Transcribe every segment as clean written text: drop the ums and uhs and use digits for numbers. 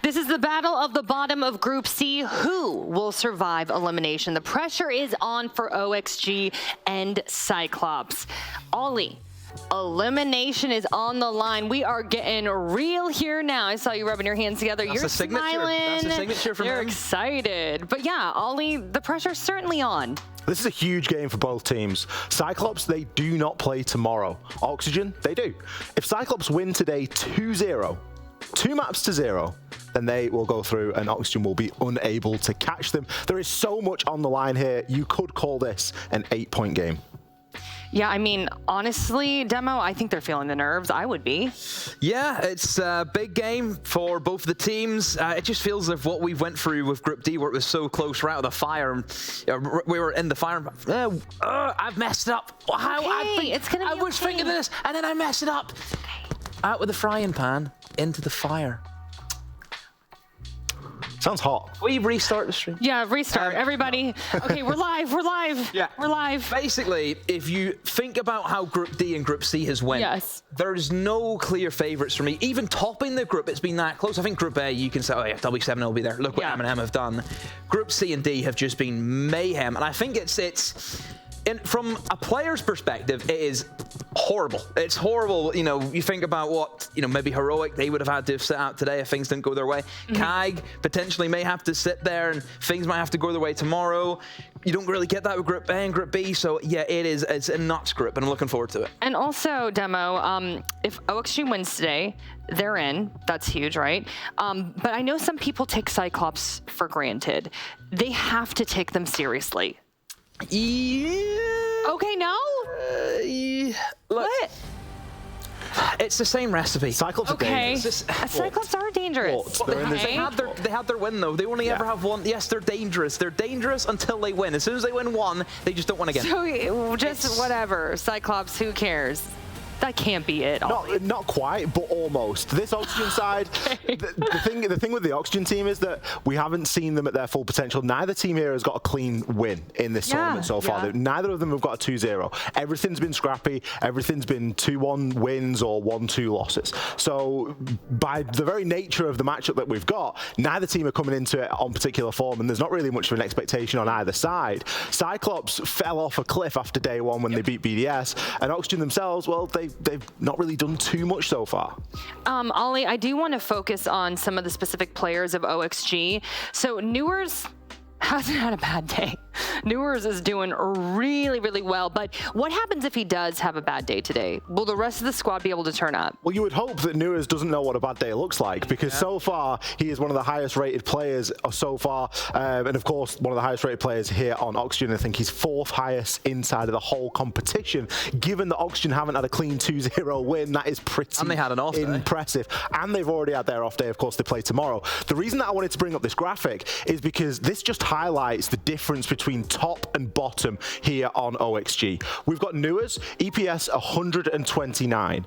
This is the battle of the bottom of Group C. Who will survive elimination? The pressure is on for OXG and CYCLOPS. Ollie, elimination is on the line. We are getting real here now. I saw you rubbing your hands together. That's You're smiling. That's a signature from You're him. excited. But yeah, Ollie, the pressure's certainly on. This is a huge game for both teams. CYCLOPS, they do not play tomorrow. Oxygen, they do. If CYCLOPS win today 2-0, 2 maps to 0, then they will go through and Oxygen will be unable to catch them. There is so much on the line here. You could call this an 8-point game. Yeah, I mean, honestly, Demo, I think they're feeling the nerves. I would be. Yeah, it's a big game for both the teams. It just feels like what we went through with Group D, where it was so close, right out of the fire. We were in the fire. I've messed it up. It's gonna be I was thinking this, and then I messed it up. Out with the frying pan, into the fire. Sounds hot. We restart the stream. Yeah, restart. Everybody. Okay, we're live. We're live. Yeah. We're live. Basically, if you think about how Group D and Group C has went, yes, there's no clear favourites for me. Even topping the group, it's been that close. I think Group A, you can say, oh yeah, W7 will be there. Look what M&M have done. Group C and D have just been mayhem. And I think from a player's perspective, it is horrible. It's horrible. You know, you think about what, maybe Heroic, they would have had to have sit out today if things didn't go their way. KAG potentially may have to sit there and things might have to go their way tomorrow. You don't really get that with Group A and Group B. So yeah, it's a nuts group and I'm looking forward to it. And also, Demo, if OXG wins today, they're in. That's huge, right? But I know some people take CYCLOPS for granted. They have to take them seriously. Yeah. Okay, no? Look, what? It's the same recipe. CYCLOPS are dangerous. CYCLOPS are dangerous. They had their win, though. They only ever have one. Yes, they're dangerous. They're dangerous until they win. As soon as they win one, they just don't win again. So just whatever. CYCLOPS, who cares? That can't be it. Not quite, but almost. This Oxygen side, the thing with the Oxygen team is that we haven't seen them at their full potential. Neither team here has got a clean win in this tournament so far. Neither of them have got a 2-0. Everything's been scrappy. Everything's been 2-1 wins or 1-2 losses. So by the very nature of the matchup that we've got, neither team are coming into it on particular form, and there's not really much of an expectation on either side. CYCLOPS fell off a cliff after day one when they beat BDS, and Oxygen themselves, well, they've not really done too much so far. Ollie, I do want to focus on some of the specific players of OXG. So Newers hasn't had a bad day. Newers is doing really, really well, but what happens if he does have a bad day today? Will the rest of the squad be able to turn up? Well, you would hope that Newers doesn't know what a bad day looks like, because so far he is one of the highest rated players so far, and of course one of the highest rated players here on Oxygen. I think he's 4th highest inside of the whole competition. Given that Oxygen haven't had a clean 2-0 win, that is pretty and they had an off impressive. And they've already had their off day. Of course, they play tomorrow. The reason that I wanted to bring up this graphic is because this just highlights the difference between top and bottom here on OXG. We've got Newers, EPS 129.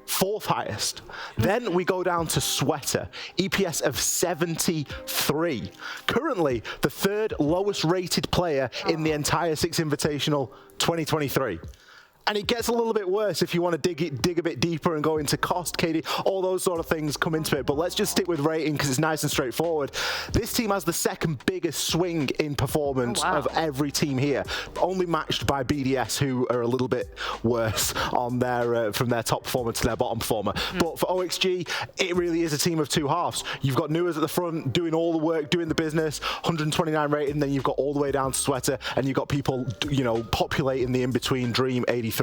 4th highest. Then we go down to Sweater, EPS of 73. Currently, the 3rd lowest rated player in the entire Six Invitational 2023. And it gets a little bit worse if you want to dig a bit deeper and go into cost, KD, all those sort of things come into it. But let's just stick with rating because it's nice and straightforward. This team has the 2nd biggest swing in performance of every team here, only matched by BDS, who are a little bit worse on their from their top performer to their bottom performer. But for OXG, it really is a team of 2 halves. You've got Newers at the front doing all the work, doing the business, 129 rated, and then you've got all the way down to Sweater, and you've got people, populating the in-between, Dream 83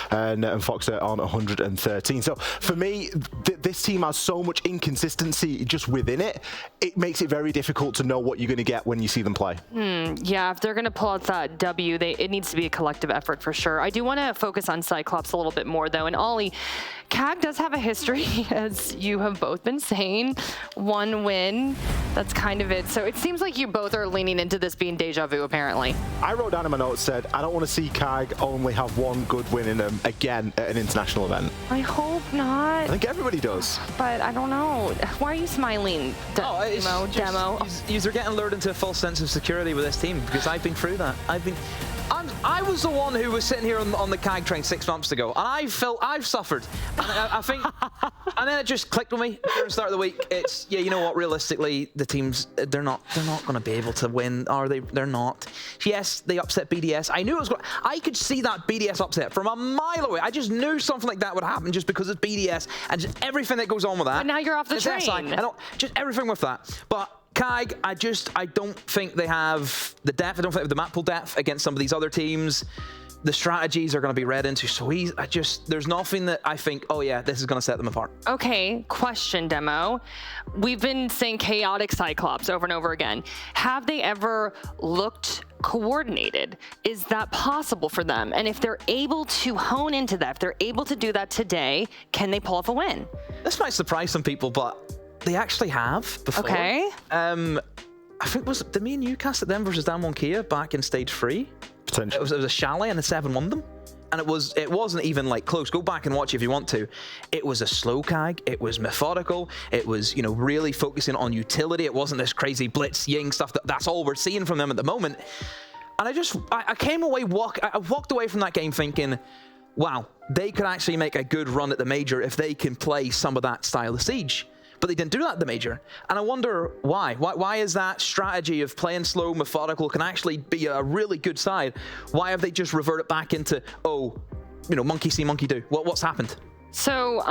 and Foxer on 113. So for me, this team has so much inconsistency just within it. It makes it very difficult to know what you're going to get when you see them play. Yeah, if they're going to pull out that W, it needs to be a collective effort for sure. I do want to focus on CYCLOPS a little bit more though. And Ollie, KAG does have a history, as you have both been saying. 1 win. That's kind of it. So it seems like you both are leaning into this being deja vu, apparently. I wrote down in my notes, said, I don't want to see KAG only have one good win in them again at an international event. I hope not. I think everybody does. But I don't know. Why are you smiling, Demo? You're getting lured into a false sense of security with this team, because I've been through that. I was the one who was sitting here on the KAG train 6 months ago, and I've suffered. And I think, and then it just clicked with me at the start of the week. It's, yeah, you know what, realistically, the teams, they're not going to be able to win, are they? They're not. Yes, they upset BDS. I knew it was going, I could see that BDS upset from a mile away. I just knew something like that would happen just because it's BDS and just everything that goes on with that. But now you're off the train. Just everything with that. But KAG, I don't think they have the depth. I don't think they have the map pool depth against some of these other teams. The strategies are going to be read into so easy. There's nothing that I think, oh yeah, this is going to set them apart. Okay, question, Demo. We've been saying chaotic Cyclops over and over again. Have they ever looked coordinated? Is that possible for them? And if they're able to hone into that, if they're able to do that today, can they pull off a win? This might surprise some people, but they actually have before. Okay. I think did me and you cast at them versus Damwon Kia back in stage 3? Potentially. It was a chalet and the 7 won them. And it wasn't even like close. Go back and watch if you want to. It was a slow KAG. It was methodical. It was, really focusing on utility. It wasn't this crazy blitz ying stuff. That's all we're seeing from them at the moment. And I came away, I walked away from that game thinking, wow, they could actually make a good run at the major if they can play some of that style of Siege. But they didn't do that at the major. And I wonder why. Why is that strategy of playing slow, methodical, can actually be a really good side? Why have they just reverted back into, monkey see, monkey do? What's happened? So,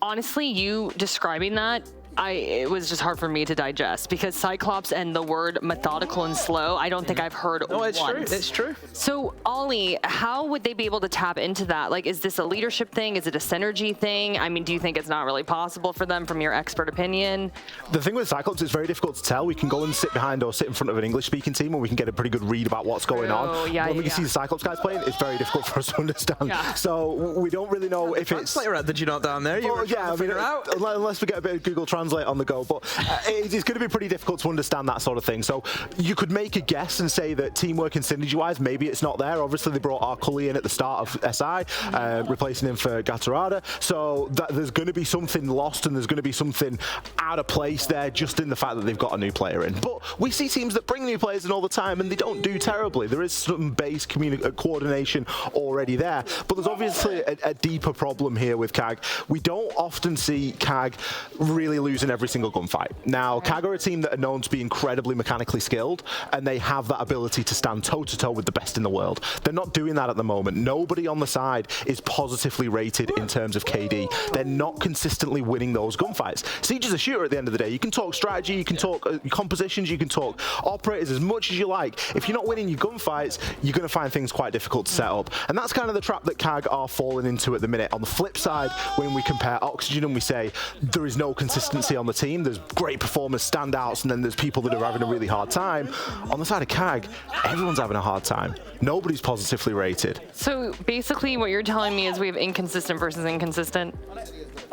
honestly, you describing that, it was just hard for me to digest because Cyclops and the word methodical and slow, I don't think I've heard once. True. It's true. So, Ollie, how would they be able to tap into that? Like, is this a leadership thing? Is it a synergy thing? I mean, do you think it's not really possible for them from your expert opinion? The thing with Cyclops, it's very difficult to tell. We can go and sit behind or sit in front of an English-speaking team and we can get a pretty good read about what's going on. Yeah, when we can see the Cyclops guys playing, it's very difficult for us to understand. Yeah. So we don't really know if it's... Did you not down there? Unless we get a bit of Google Translate on the go, but it's going to be pretty difficult to understand that sort of thing. So you could make a guess and say that teamwork and synergy-wise, maybe it's not there. Obviously, they brought Arcully in at the start of SI, replacing him for Gatorada. So there's going to be something lost and there's going to be something out of place there just in the fact that they've got a new player in. But we see teams that bring new players in all the time and they don't do terribly. There is some base coordination already there. But there's obviously a deeper problem here with KAG. We don't often see KAG really losing every single gunfight. Now, KAG are a team that are known to be incredibly mechanically skilled, and they have that ability to stand toe-to-toe with the best in the world. They're not doing that at the moment. Nobody on the side is positively rated in terms of KD. They're not consistently winning those gunfights. Siege is a shooter at the end of the day. You can talk strategy, you can talk compositions, you can talk operators as much as you like. If you're not winning your gunfights, you're going to find things quite difficult to set up. And that's kind of the trap that KAG are falling into at the minute. On the flip side, when we compare Oxygen and we say there is no consistency on the team, there's great performers, standouts, and then there's people that are having a really hard time. On the side of KAG, everyone's having a hard time. Nobody's positively rated. So basically what you're telling me is we have inconsistent versus inconsistent?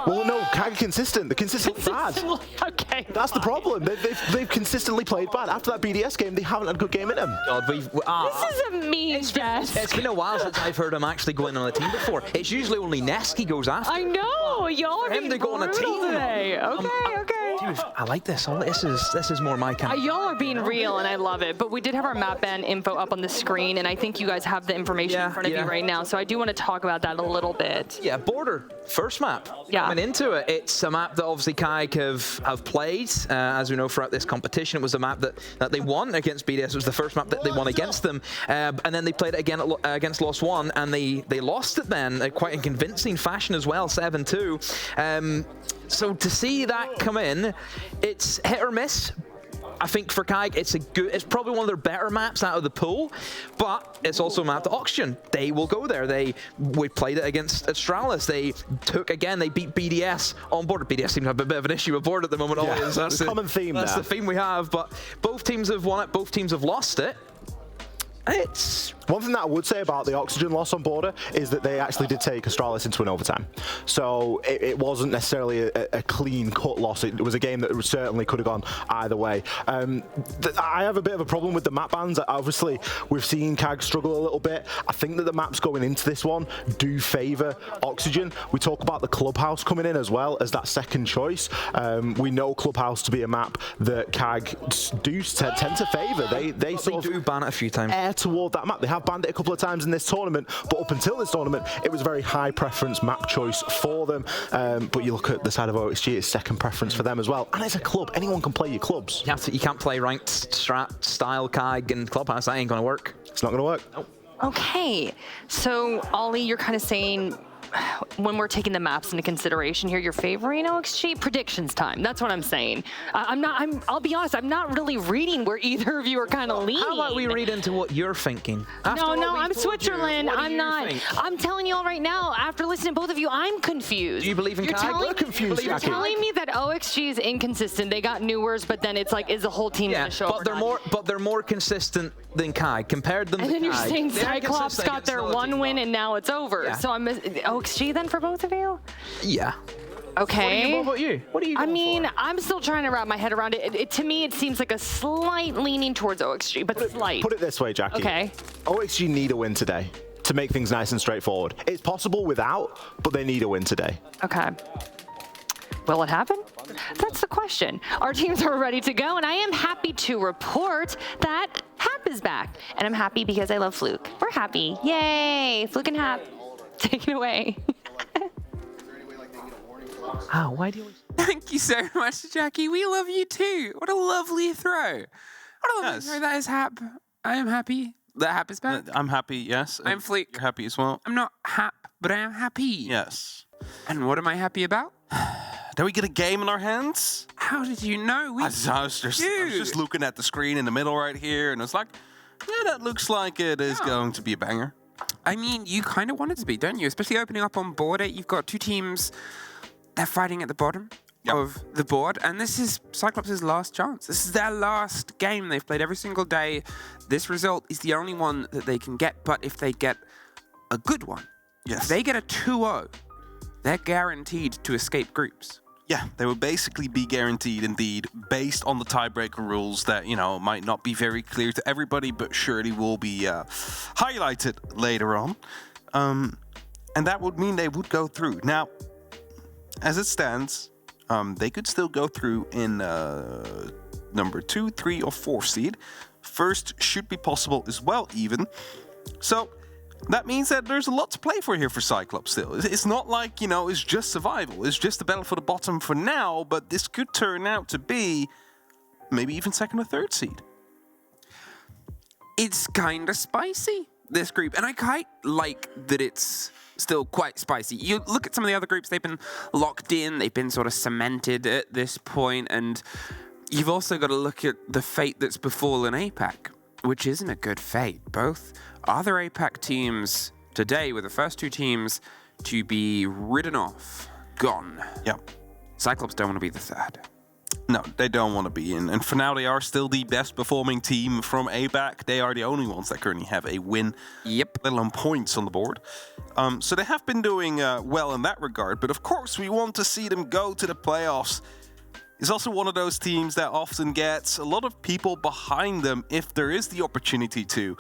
Well, no, KAG are consistent. They're consistently bad. Okay. That's the problem. They've consistently played bad. After that BDS game, they haven't had a good game in them. God, this is a mean guess. It's been a while since I've heard him actually going on a team before. It's usually only Nesk he goes after. I know. Y'all are being brutal today. Okay. Dude, I like this. This is more my kind. Y'all are being real, and I love it. But we did have our map ban info up on the screen, and I think you guys have the information in front of you right now. So I do want to talk about that a little bit. Yeah, Border, first map. Yeah. Coming into it, it's a map that obviously KAG have played. As we know throughout this competition, it was a map that they won against BDS. It was the first map that they won against them. And then they played it again against Lost One, and they lost it then, quite in convincing fashion as well, 7-2. So to see that come in, it's hit or miss. I think for KAG, it's probably one of their better maps out of the pool, but it's also a map to Oxygen. They will go there. We played it against Astralis. They beat BDS on Border. BDS seems to have a bit of an issue with Border at the moment. Yeah, that's the common theme. That's the theme we have, but both teams have won it. Both teams have lost it. It's One thing that I would say about the Oxygen loss on Border is that they actually did take Astralis into an overtime. So it wasn't necessarily a clean-cut loss. It was a game that certainly could have gone either way. I have a bit of a problem with the map bans. Obviously, we've seen CAG struggle a little bit. I think that the maps going into this one do favour Oxygen. We talk about the Clubhouse coming in as well as that second choice. We know Clubhouse to be a map that CAG do tend to favour. They sort of do ban it a few times. Air toward that map. They have banned it a couple of times in this tournament, but up until this tournament, it was a very high preference map choice for them. But you look at the side of OXG, it's second preference for them as well. And it's a club. Anyone can play your clubs. You can't play ranked strat style CAG and Clubhouse. That ain't going to work. It's not going to work. Nope. Okay, so Ollie, you're kind of saying when we're taking the maps into consideration here, you're favoring OXG. Predictions time. That's what I'm saying. I'll be honest. I'm not really reading where either of you are kind of leaning. How about we read into what you're thinking? No, I'm Switzerland. I'm not. I'm telling you all right now. After listening to both of you, I'm confused. Do you believe in CAG? We're confused. You're telling me that OXG is inconsistent. They got newers, but then it's like, is the whole team gonna show up? But they're more consistent than CAG. Compared them and to then you're CAG, saying Cyclops got their one win and now it's over. Yeah. So I'm OXG then for both of you? Yeah. Okay. What about you? What are you going for? I'm still trying to wrap my head around it. To me, it seems like a slight leaning towards OXG, but slight. Put it this way, Jackie. Okay. OXG need a win today to make things nice and straightforward. It's possible without, but they need a win today. Okay. Will it happen? That's the question. Our teams are ready to go, and I am happy to report that Hap is back. And I'm happy because I love Fluke. We're happy. Yay! Fluke and Hap. Take it away. Ah, why do you always... Thank you so much, Jackie. We love you too. What a lovely throw. What a lovely throw. That is Hap. I am happy that Hap is back. I'm happy, yes. I'm Fluke. You're happy as well? I'm not Hap, but I am happy. Yes. And what am I happy about? Did we get a game in our hands? How did you know? I was just looking at the screen in the middle right here, and it's like, yeah, that looks like it is going to be a banger. I mean, you kind of want it to be, don't you? Especially opening up on board 8. You've got two teams. They're fighting at the bottom of the board, and this is Cyclops' last chance. This is their last game. They've played every single day. This result is the only one that they can get, but if they get a good one, if they get a 2-0, they're guaranteed to escape groups. Yeah, they will basically be guaranteed indeed, based on the tiebreaker rules that, might not be very clear to everybody, but surely will be highlighted later on. And that would mean they would go through. Now, as it stands, they could still go through in number 2, 3, or 4 seed. First should be possible as well, even. So that means that there's a lot to play for here for Cyclops still. It's not like, it's just survival. It's just the battle for the bottom for now, but this could turn out to be maybe even second or third seed. It's kind of spicy, this group, and I quite like that it's still quite spicy. You look at some of the other groups, they've been locked in, they've been sort of cemented at this point, and you've also got to look at the fate that's befallen APAC, which isn't a good fate. Both other APAC teams today were the first two teams to be ridden off, gone. Yep. Cyclops don't want to be the third. No, they don't want to be in. And for now, they are still the best performing team from APAC. They are the only ones that currently have a win. Yep. Let alone points on the board. So they have been doing well in that regard. But of course, we want to see them go to the playoffs. It's also one of those teams that often gets a lot of people behind them if there is the opportunity to.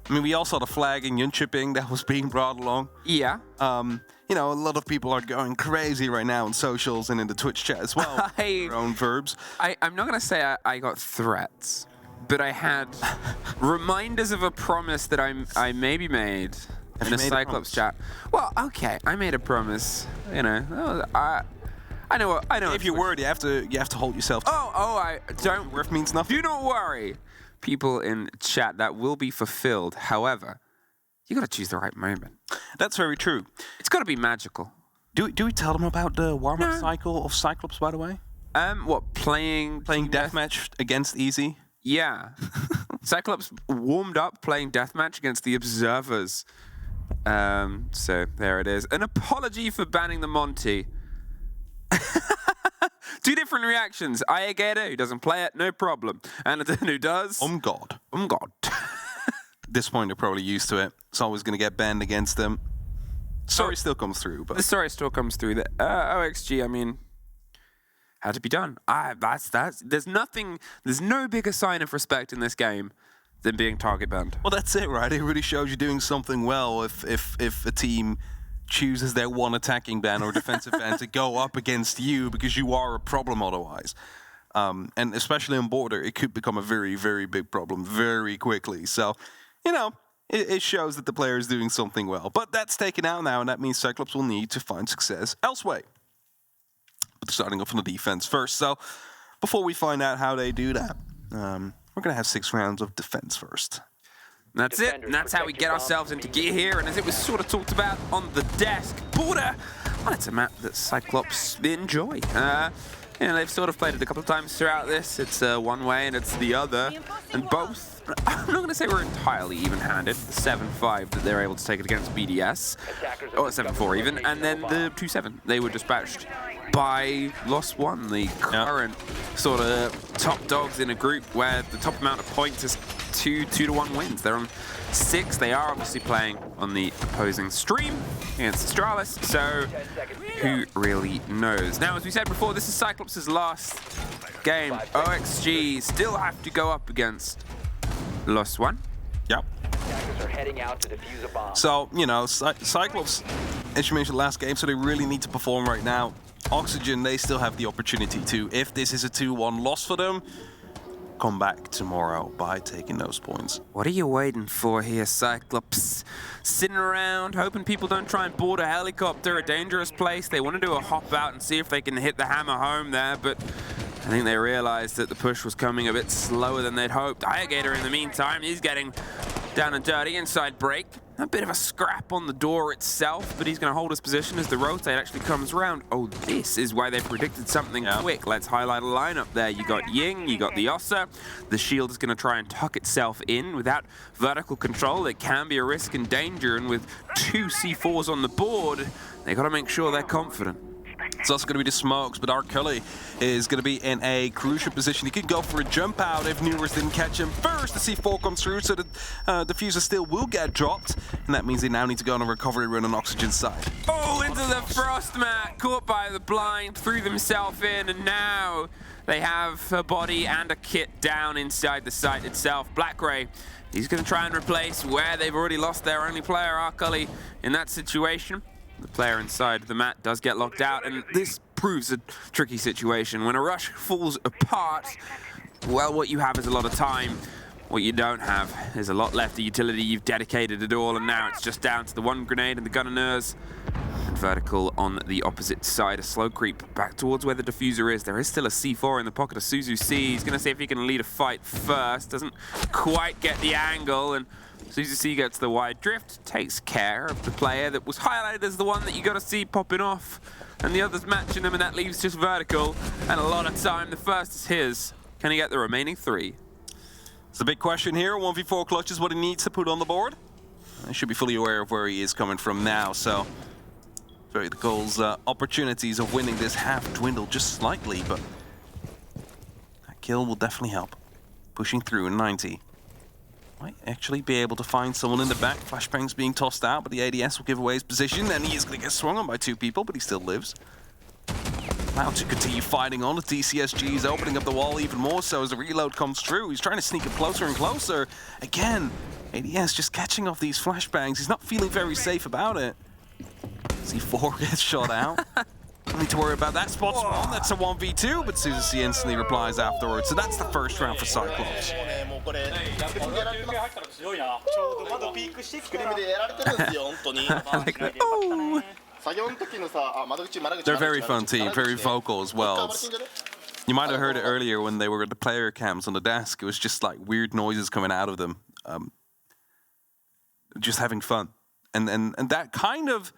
I mean, we all saw the flag in Yunchipping that was being brought along. Yeah. A lot of people are going crazy right now in socials and in the Twitch chat as well. Their own verbs. I'm not going to say I got threats, but I had reminders of a promise that I maybe made in a Cyclops chat. Well, okay, I made a promise. I know what. If you're worried, you have to hold yourself. I don't. Worth means nothing. Do not worry, people in chat. That will be fulfilled. However, you got to choose the right moment. That's very true. It's got to be magical. Do we tell them about the warm-up cycle of Cyclops, by the way? What, playing deathmatch against Easy? Yeah. Cyclops warmed up playing deathmatch against the Observers. So there it is. An apology for banning the Monty. Two different reactions. Ayageda, who doesn't play it, no problem. Anadan, who does. God. God. At this point, they're probably used to it. It's always going to get banned against them. Sorry still comes through, but the story still comes through. The OXG, I mean, had to be done. There's no bigger sign of respect in this game than being target banned. well, that's it, right? It really shows you doing something well if a team chooses their one attacking ban or defensive ban to go up against you because you are a problem otherwise. And especially on border, it could become a very, very big problem very quickly. So, you know, it shows that the player is doing something well. But that's taken out now, and that means CYCLOPS will need to find success elsewhere. But starting off on the defense first. So before we find out how they do that, we're going to have 6 rounds of defense first. That's it, and that's how we get ourselves into gear here. And as it was sort of talked about on the desk, border, well, it's a map that CYCLOPS enjoy. They've sort of played it a couple of times throughout this. It's one way and it's the other. And both, I'm not going to say we're entirely even-handed. The 7-5 that they're able to take it against BDS, or 7-4 even, and then the 2-7. They were dispatched by Lost One, the current sort of top dogs in a group where the top amount of points is 2-1 wins. They're on 6. They are obviously playing on the opposing stream against Astralis, so who really knows? Now, as we said before, this is CYCLOPS' last game. OXG still have to go up against Lost One. Yep. So, you know, CYCLOPS, as you mentioned last game, so they really need to perform right now. Oxygen, they still have the opportunity to, if this is a 2-1 loss for them, come back tomorrow by taking those points. What are you waiting for here, CYCLOPS? Sitting around, hoping people don't try and board a helicopter, a dangerous place. They want to do a hop out and see if they can hit the hammer home there, but I think they realized that the push was coming a bit slower than they'd hoped. Gator, in the meantime, he's getting down and dirty, inside break. A bit of a scrap on the door itself, but he's going to hold his position as the rotate actually comes around. Oh, this is why they predicted something quick. Let's highlight a lineup there. You got Ying, you got the Ossa. The shield is going to try and tuck itself in. Without vertical control, it can be a risk and danger, and with 2 C4s on the board, they got to make sure they're confident. It's also going to be the smokes, but Kelly is going to be in a crucial position. He could go for a jump out if Newers didn't catch him first. The C4 comes through, so the diffuser still will get dropped, and that means they now need to go on a recovery run on Oxygen's side. Oh, into the frost mat, caught by the blind, threw themselves in, and now they have a body and a kit down inside the site itself. Blackray, he's going to try and replace where they've already lost their only player, Arcully, in that situation. The player inside the mat does get locked out, and this proves a tricky situation. When a rush falls apart, well, what you have is a lot of time. What you don't have is a lot left. The utility, you've dedicated it all, and now it's just down to the 1 grenade and the Gunners. And vertical on the opposite side, a slow creep back towards where the diffuser is. There is still a C4 in the pocket of Suzu C. He's going to see if he can lead a fight first. Doesn't quite get the angle, and Suzu C gets the wide drift, takes care of the player that was highlighted as the one that you got to see popping off, and the others matching them, and that leaves just vertical, and a lot of time. The first is his. Can he get the remaining 3? It's the big question here. 1v4 clutch is what he needs to put on the board. He should be fully aware of where he is coming from now, so the goal's opportunities of winning this have dwindled just slightly, but that kill will definitely help. Pushing through in 90. Might actually be able to find someone in the back. Flashbang's being tossed out, but the ADS will give away his position, and he is going to get swung on by 2 people, but he still lives. Now to continue fighting on. The DCSG is opening up the wall even more so as the reload comes through. He's trying to sneak it closer and closer. Again, ADS just catching off these flashbangs. He's not feeling very safe about it. C4 gets shot out. Don't need to worry about that. Spots one, that's a 1v2, but Suzu C instantly replies afterwards. So that's the first round for CYCLOPS. They're a very fun team, very vocal as well. You might have heard it earlier when they were at the player cams on the desk. It was just like weird noises coming out of them. Just having fun. And that kind of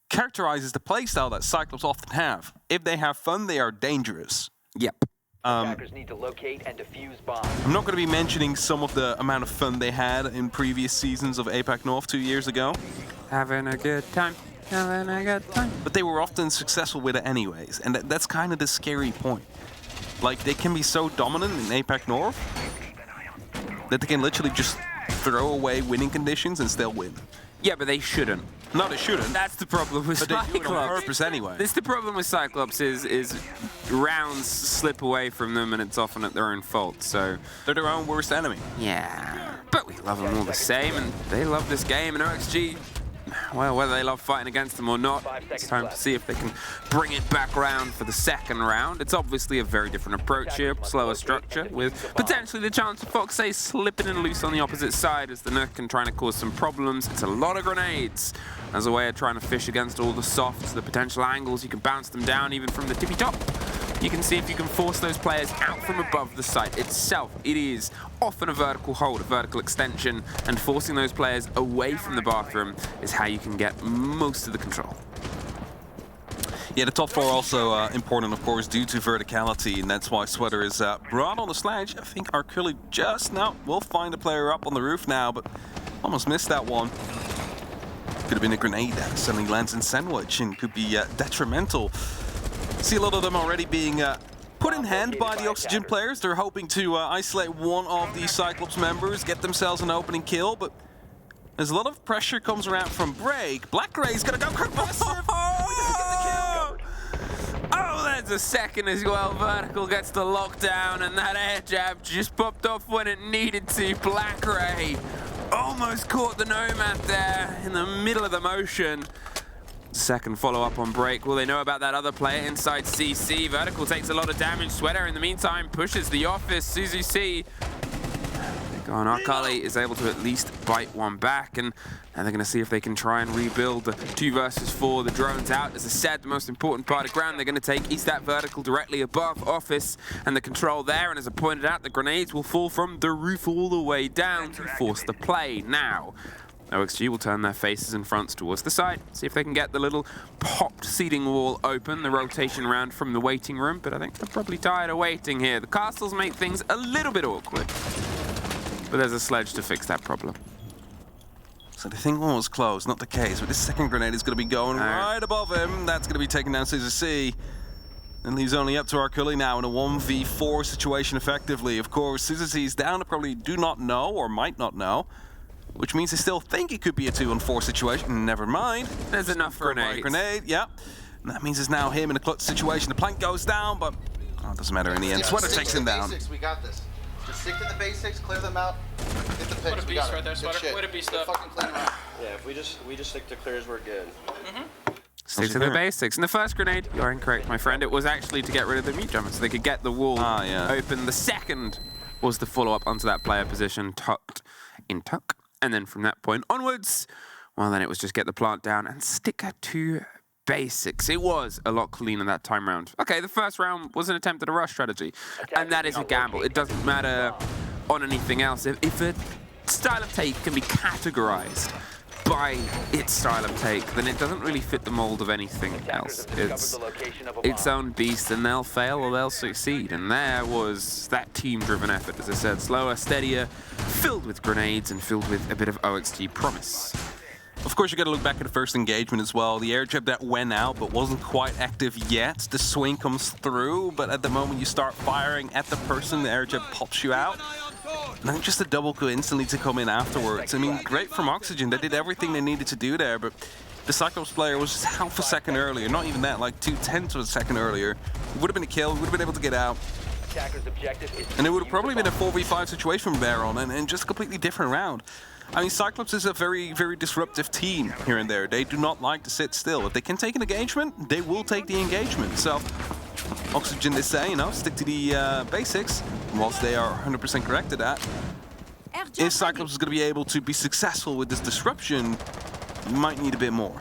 characterizes the playstyle that CYCLOPS often have. If they have fun, they are dangerous. Yep. Need to locate and defuse bombs. I'm not going to be mentioning some of the amount of fun they had in previous seasons of APAC North 2 years ago. Having a good time. Having a good time. But they were often successful with it anyways, and that's kind of the scary point. Like, they can be so dominant in APAC North that they can literally just throw away winning conditions and still win. Yeah, but they shouldn't. No, they shouldn't. That's the problem with But they do it on CYCLOPS. purpose anyway. This the problem with CYCLOPS is rounds slip away from them, and it's often at their own fault. So They're their own worst enemy. yeah, but we love them all the same, and they love this game. And OXG, well, whether they love fighting against them or not, it's time to see if they can bring it back around for the second round. It's obviously a very different approach here, slower structure, with potentially the chance of Foxay slipping in loose on the opposite side as the Nook and trying to cause some problems. It's a lot of grenades as a way of trying to fish against all the softs, the potential angles. You can bounce them down even from the tippy top. You can see if you can force those players out from above the site itself. It is often a vertical hold, a vertical extension, and forcing those players away from the bathroom is how you can get most of the control. Yeah, the top 4 also important, of course, due to verticality, and that's why Sweater is brought on the sledge. I think Arculi just now will find a player up on the roof now, but almost missed that one. Could have been a grenade that suddenly lands in sandwich and could be detrimental. See a lot of them already being put in hand by the Oxygen players. They're hoping to isolate one of the CYCLOPS members, get themselves an opening kill, but as a lot of pressure comes around from Break, Black Ray's gonna go aggressive. Oh, there's a second as well. Vertical gets the lockdown, and that air jab just popped off when it needed to. Black Ray almost caught the Nomad there in the middle of the motion. Second follow-up on Break. Will they know about that other player inside CC? Vertical takes a lot of damage. Sweater, in the meantime, pushes the office. Suzu C. Gone. Arculi is able to at least bite one back, and now they're going to see if they can try and rebuild the 2 versus 4. The drone's out. As I said, the most important part of ground, they're going to take East that Vertical directly above office and the control there. And as I pointed out, the grenades will fall from the roof all the way down to force the play. Now, OXG will turn their faces and fronts towards the side, see if they can get the little popped seating wall open, the rotation round from the waiting room, but I think they're probably tired of waiting here. The castles make things a little bit awkward, but there's a sledge to fix that problem. So they think one was closed, not the case, but this second grenade is going to be going right above him. That's going to be taking down Suzu C. And leaves only up to Arculi now in a 1v4 situation effectively. Of course, Suzu C is down, they probably do not know or might not know, which means they still think it could be a 2-on-4 situation. Never mind. There's enough grenades. Grenade, yeah. And that means it's now him in a clutch situation. The plank goes down, but it doesn't matter in the end. Sweater takes him down. Basics, we got this. Just stick to the basics, clear them out, hit the picks. What a beast right there, Sweater. Way to beast up. Fucking clean them out. Yeah, if we just stick to clears, we're good. Stick to the basics. And the first grenade, you're incorrect, my friend. It was actually to get rid of the mute jumper so they could get the wall open. The second was the follow-up onto that player position, tucked in tuck. And then from that point onwards, well, then it was just get the plant down and stick to basics. It was a lot cleaner that time round. Okay, the first round was an attempt at a rush strategy, and that is a gamble. It doesn't matter on anything else. If a style of take can be categorized by its style of take, then it doesn't really fit the mold of anything else. It's its own beast, and they'll fail or they'll succeed. And there was that team-driven effort, as I said, slower, steadier, filled with grenades and filled with a bit of OXG promise. Of course, you got to look back at the first engagement as well. The air jab that went out but wasn't quite active yet. The swing comes through, but at the moment you start firing at the person, the air jab pops you out. Not just a double kill instantly to come in afterwards. I mean, great from Oxygen. They did everything they needed to do there, but the CYCLOPS player was just half a second earlier. Not even that, like 0.2 of a second earlier. It would have been a kill, would have been able to get out. And it would have probably been a 4v5 situation from there on, and just a completely different round. I mean, CYCLOPS is a very, very disruptive team here and there. They do not like to sit still. If they can take an engagement, they will take the engagement. So, Oxygen is saying, stick to the basics, whilst they are 100% correct to that. If CYCLOPS is going to be able to be successful with this disruption, you might need a bit more.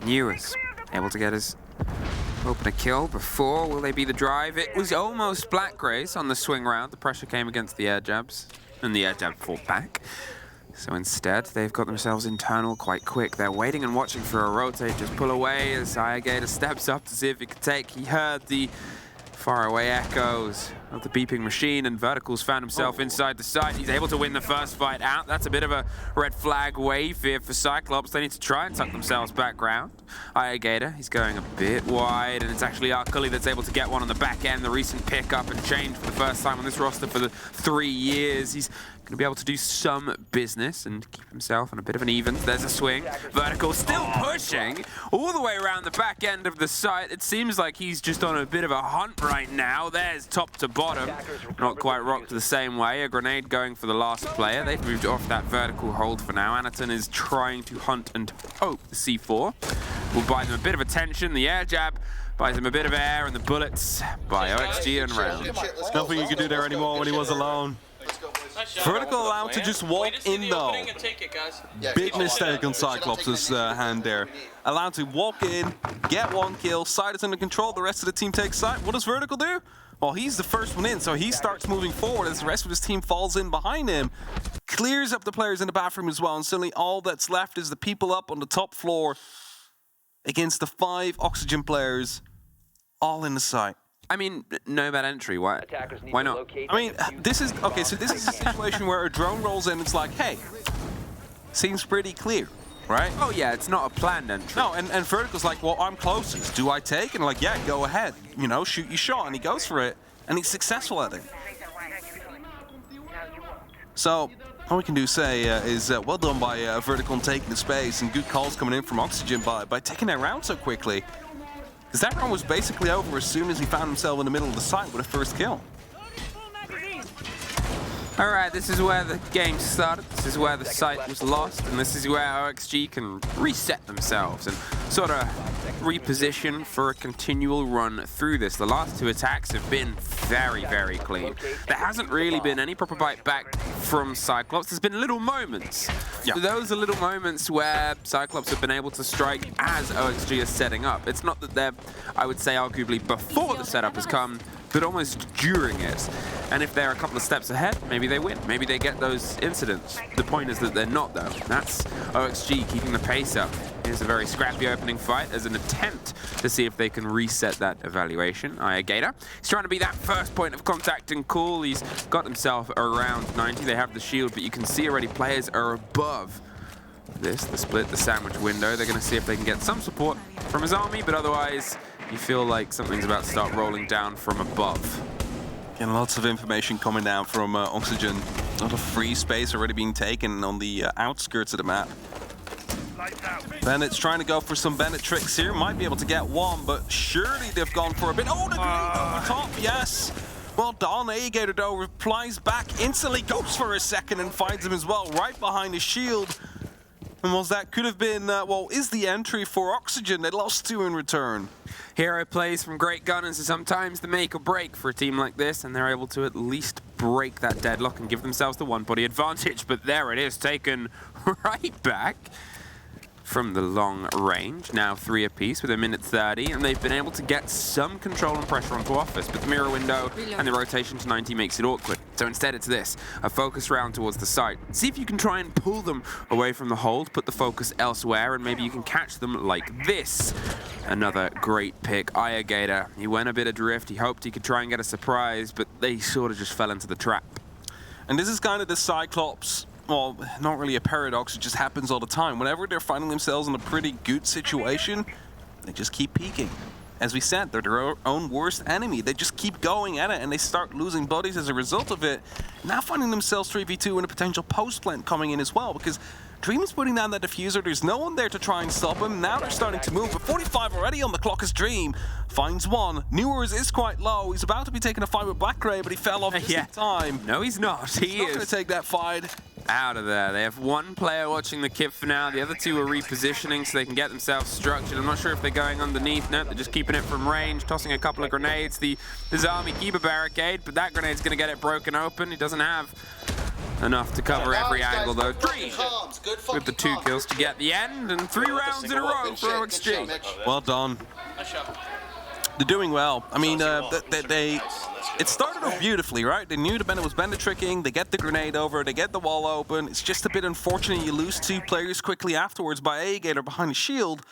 New is able to get his open a kill before. Will they be the drive? It was almost Black Grace on the swing round. The pressure came against the air jabs, and the air jab fought back. So instead, they've got themselves internal quite quick. They're waiting and watching for a rotate. Just pull away as Gator steps up to see if he could take. He heard the Faraway echoes of the beeping machine, and Vertical's found himself inside the site. He's able to win the first fight out. That's a bit of a red flag wave here for CYCLOPS. They need to try and tuck themselves back round. Gator, he's going a bit wide, and it's actually Arcully that's able to get one on the back end. The recent pickup and change for the first time on this roster for the 3 years. He's going to be able to do some business and keep himself on a bit of an even. There's a swing. Vertical still pushing all the way around the back end of the site. It seems like he's just on a bit of a hunt right now. There's top to bottom. Not quite rocked the same way. A grenade going for the last player. They've moved off that vertical hold for now. Anaton is trying to hunt and hope the C4 will buy them a bit of attention. The air jab buys him a bit of air, and the bullets by OXG and round. Nothing you could do there anymore when he was alone. Vertical allowed to just walk in though. Big mistake on CYCLOPS' hand there. Allowed to walk in, get 1 kill, side is under control, the rest of the team takes side. What does Vertical do? Well, he's the first one in, so he starts moving forward as the rest of his team falls in behind him. Clears up the players in the bathroom as well, and suddenly all that's left is the people up on the top floor against the 5 Oxygen players, all in the site. I mean, no bad entry. Why not? I mean, this is okay. So this is a situation where a drone rolls in. It's like, hey, seems pretty clear, right? Oh yeah, it's not a planned entry. No, and Vertical's like, well, I'm closest. Do I take? And like, yeah, go ahead. You know, shoot your shot, and he goes for it, and he's successful at it. So all we can do say is well done by Vertical in taking the space, and good calls coming in from Oxygen by taking that round so quickly. Because that round was basically over as soon as he found himself in the middle of the site with a first kill. All right, this is where the game started. This is where the site was lost, and this is where OXG can reset themselves and sort of reposition for a continual run through this. The last 2 attacks have been very, very clean. There hasn't really been any proper bite back from CYCLOPS. There's been little moments. Yeah. Those are little moments where CYCLOPS have been able to strike as OXG is setting up. It's not that they're, I would say, arguably before the setup has come, but almost during it. And if they're a couple of steps ahead, maybe they win. Maybe they get those incidents. The point is that they're not, though. That's OXG keeping the pace up. Here's a very scrappy opening fight as an attempt to see if they can reset that evaluation. Gator, he's trying to be that first point of contact and cool. He's got himself around 90. They have the shield, but you can see already players are above this, the split, the sandwich window. They're going to see if they can get some support from his army, but otherwise you feel like something's about to start rolling down from above. And lots of information coming down from Oxygen. A lot of free space already being taken on the outskirts of the map. Bennett's trying to go for some Bennett tricks here. Might be able to get one, but surely they've gone for a bit. Oh, the grenade over top, yes. Well done. A-Gator, though, replies back instantly, goes for a second and finds him as well, right behind his shield. And was that could have been, well, is the entry for Oxygen. They lost 2 in return. Hero plays from great gunners is sometimes the make or break for a team like this, and they're able to at least break that deadlock and give themselves the 1-body advantage. But there it is, taken right back from the long range. Now 3 apiece with 1:30, and they've been able to get some control and pressure onto Office, but the mirror window and the rotation to 90 makes it awkward. So instead it's this, a focus round towards the site. See if you can try and pull them away from the hold, put the focus elsewhere, and maybe you can catch them like this. Another great pick, Gator. He went a bit adrift, he hoped he could try and get a surprise, but they sort of just fell into the trap. And this is kind of the CYCLOPS, well, not really a paradox, it just happens all the time. Whenever they're finding themselves in a pretty good situation, they just keep peaking. As we said, they're their own worst enemy. They just keep going at it, and they start losing buddies as a result of it. Now finding themselves 3v2 and a potential post plant coming in as well, because Dream is putting down that diffuser. There's no one there to try and stop him. Now they're starting to move, but 45 already on the clock as Dream finds one. Newers is quite low. He's about to be taking a fight with Black Gray, but he fell off just in time. No, he's not. He's not going to take that fight. Out of there. They have 1 player watching the kip for now. The other 2 are repositioning so they can get themselves structured. I'm not sure if they're going underneath. No, they're just keeping it from range, tossing a couple of grenades. The Zami keep a barricade, but that grenade's going to get it broken open. He doesn't have enough to cover every angle, though. Dream with the 2 kills to get the end, and 3 rounds in a row for OXG. Well done. They're doing well. I mean, it started off beautifully, right? They knew the Bennett was Bennett tricking. They get the grenade over. They get the wall open. It's just a bit unfortunate you lose 2 players quickly afterwards by A-Gator behind the shield.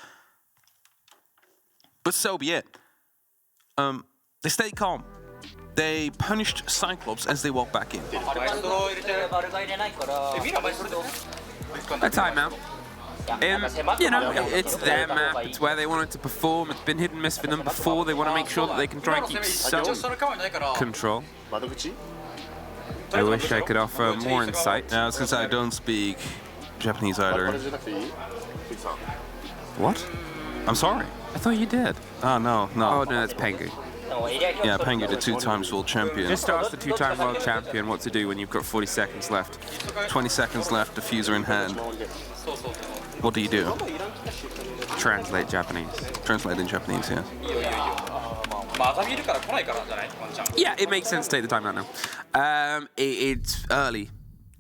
But so be it. They stayed calm. They punished CYCLOPS as they walked back in. A timeout. You know, it's their map, it's where they wanted to perform, it's been hit and miss for them before, they want to make sure that they can try and keep some control. I wish I could offer more insight. Yeah, I was going to say I don't speak Japanese either. What? I'm sorry. I thought you did. Oh, no. Oh, no, that's Pengu. Yeah, Pengu, the 2-time world champion. Just ask the 2-time world champion what to do when you've got 40 seconds left. 20 seconds left, diffuser in hand. What do you do? Translate Japanese. Translate in Japanese, yeah. Yeah, it makes sense to take the time out now. It's early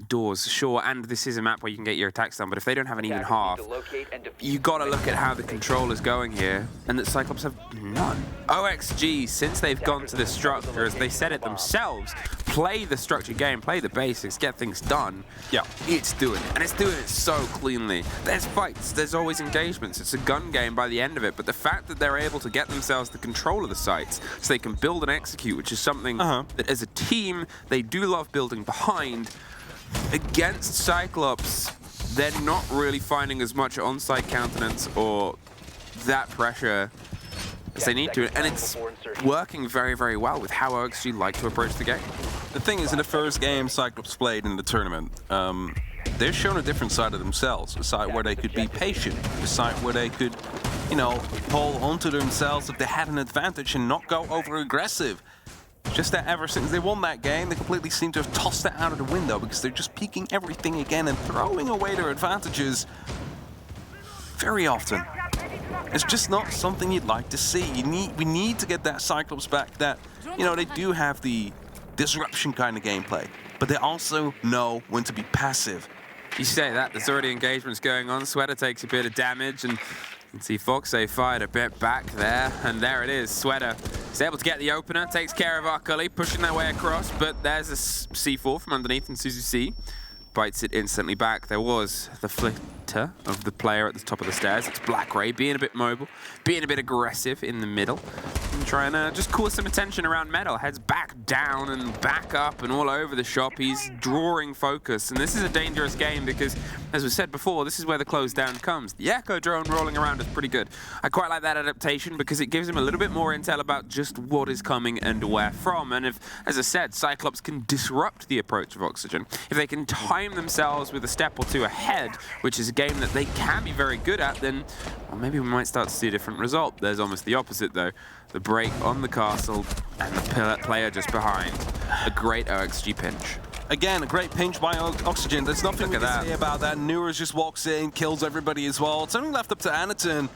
doors, sure, and this is a map where you can get your attacks done, but if they don't have an even half, you gotta look at how the control is going here, and that CYCLOPS have none. OXG, since they've gone to the structure, as they said it themselves, play the structured game, play the basics, get things done. Yeah. It's doing it, and it's doing it so cleanly. There's fights, there's always engagements, it's a gun game by the end of it, but the fact that they're able to get themselves the control of the sites so they can build and execute, which is something that as a team, they do love building behind. Against CYCLOPS, they're not really finding as much on-site countenance or that pressure as they need to, and it's working very, very well with how OXG like to approach the game. The thing is, in the first game CYCLOPS played in the tournament, they've shown a different side of themselves, a side where they could be patient, a side where they could, you know, hold onto themselves if they had an advantage and not go over-aggressive. Just that ever since they won that game, they completely seem to have tossed that out of the window because they're just peeking everything again and throwing away their advantages very often. It's just not something you'd like to see. We need to get that CYCLOPS back that, you know, they do have the disruption kind of gameplay, but they also know when to be passive. You say that, there's already engagements going on. Sweater takes a bit of damage, and you can see Foxay fired a bit back there, and there it is. Sweater is able to get the opener, takes care of our Cully, pushing their way across, but there's a C4 from underneath, and Suzuki bites it instantly back. There was the flitter of the player at the top of the stairs. It's Black Ray being a bit mobile, being a bit aggressive in the middle, and trying to just cause some attention around Metal. Heads back down and back up and all over the shop. He's drawing focus, and this is a dangerous game because, as we said before, this is where the close down comes. The Echo drone rolling around is pretty good. I quite like that adaptation because it gives him a little bit more intel about just what is coming and where from. And if, as I said, CYCLOPS can disrupt the approach of Oxygen, if they can time themselves with a step or two ahead, which is a game that they can be very good at, then well, maybe we might start to see a different result. There's almost the opposite, though. The break on the castle and the player just behind. A great OXG pinch. Again, a great pinch by Oxygen. There's nothing we can say about that. Newers just walks in, kills everybody as well. It's only left up to Anaton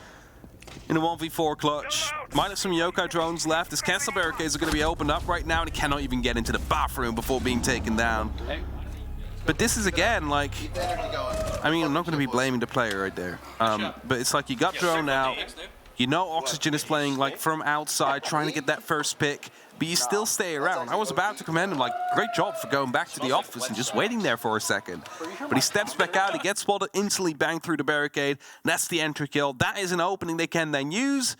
in a 1v4 clutch. Might have some Yokai drones left. His castle barricades are going to be opened up right now, and he cannot even get into the bathroom before being taken down. But this is, again, like, I mean, I'm not going to be blaming the player right there. But it's like you got drone out. You know Oxygen is playing, like, from outside, trying to get that first pick. But you still stay around. I was about to commend him, like, great job for going back to the office and just waiting there for a second. But he steps back out, he gets spotted, instantly banged through the barricade. That's the entry kill. That is an opening they can then use.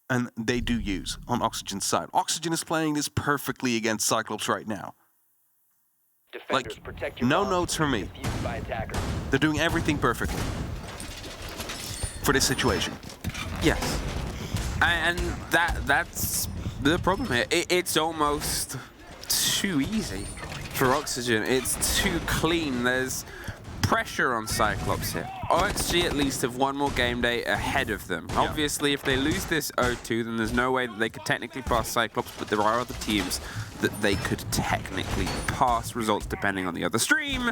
And they do use on Oxygen's side. Oxygen is playing this perfectly against CYCLOPS right now. Like, no notes from me. They're doing everything perfectly for this situation. Yes. And that's the problem here. It's almost too easy for Oxygen. It's too clean. There's pressure on CYCLOPS here. OXG at least have one more game day ahead of them. Yeah. Obviously, if they lose this 0-2, then there's no way that they could technically pass CYCLOPS, but there are other teams that they could technically pass, results depending on the other stream.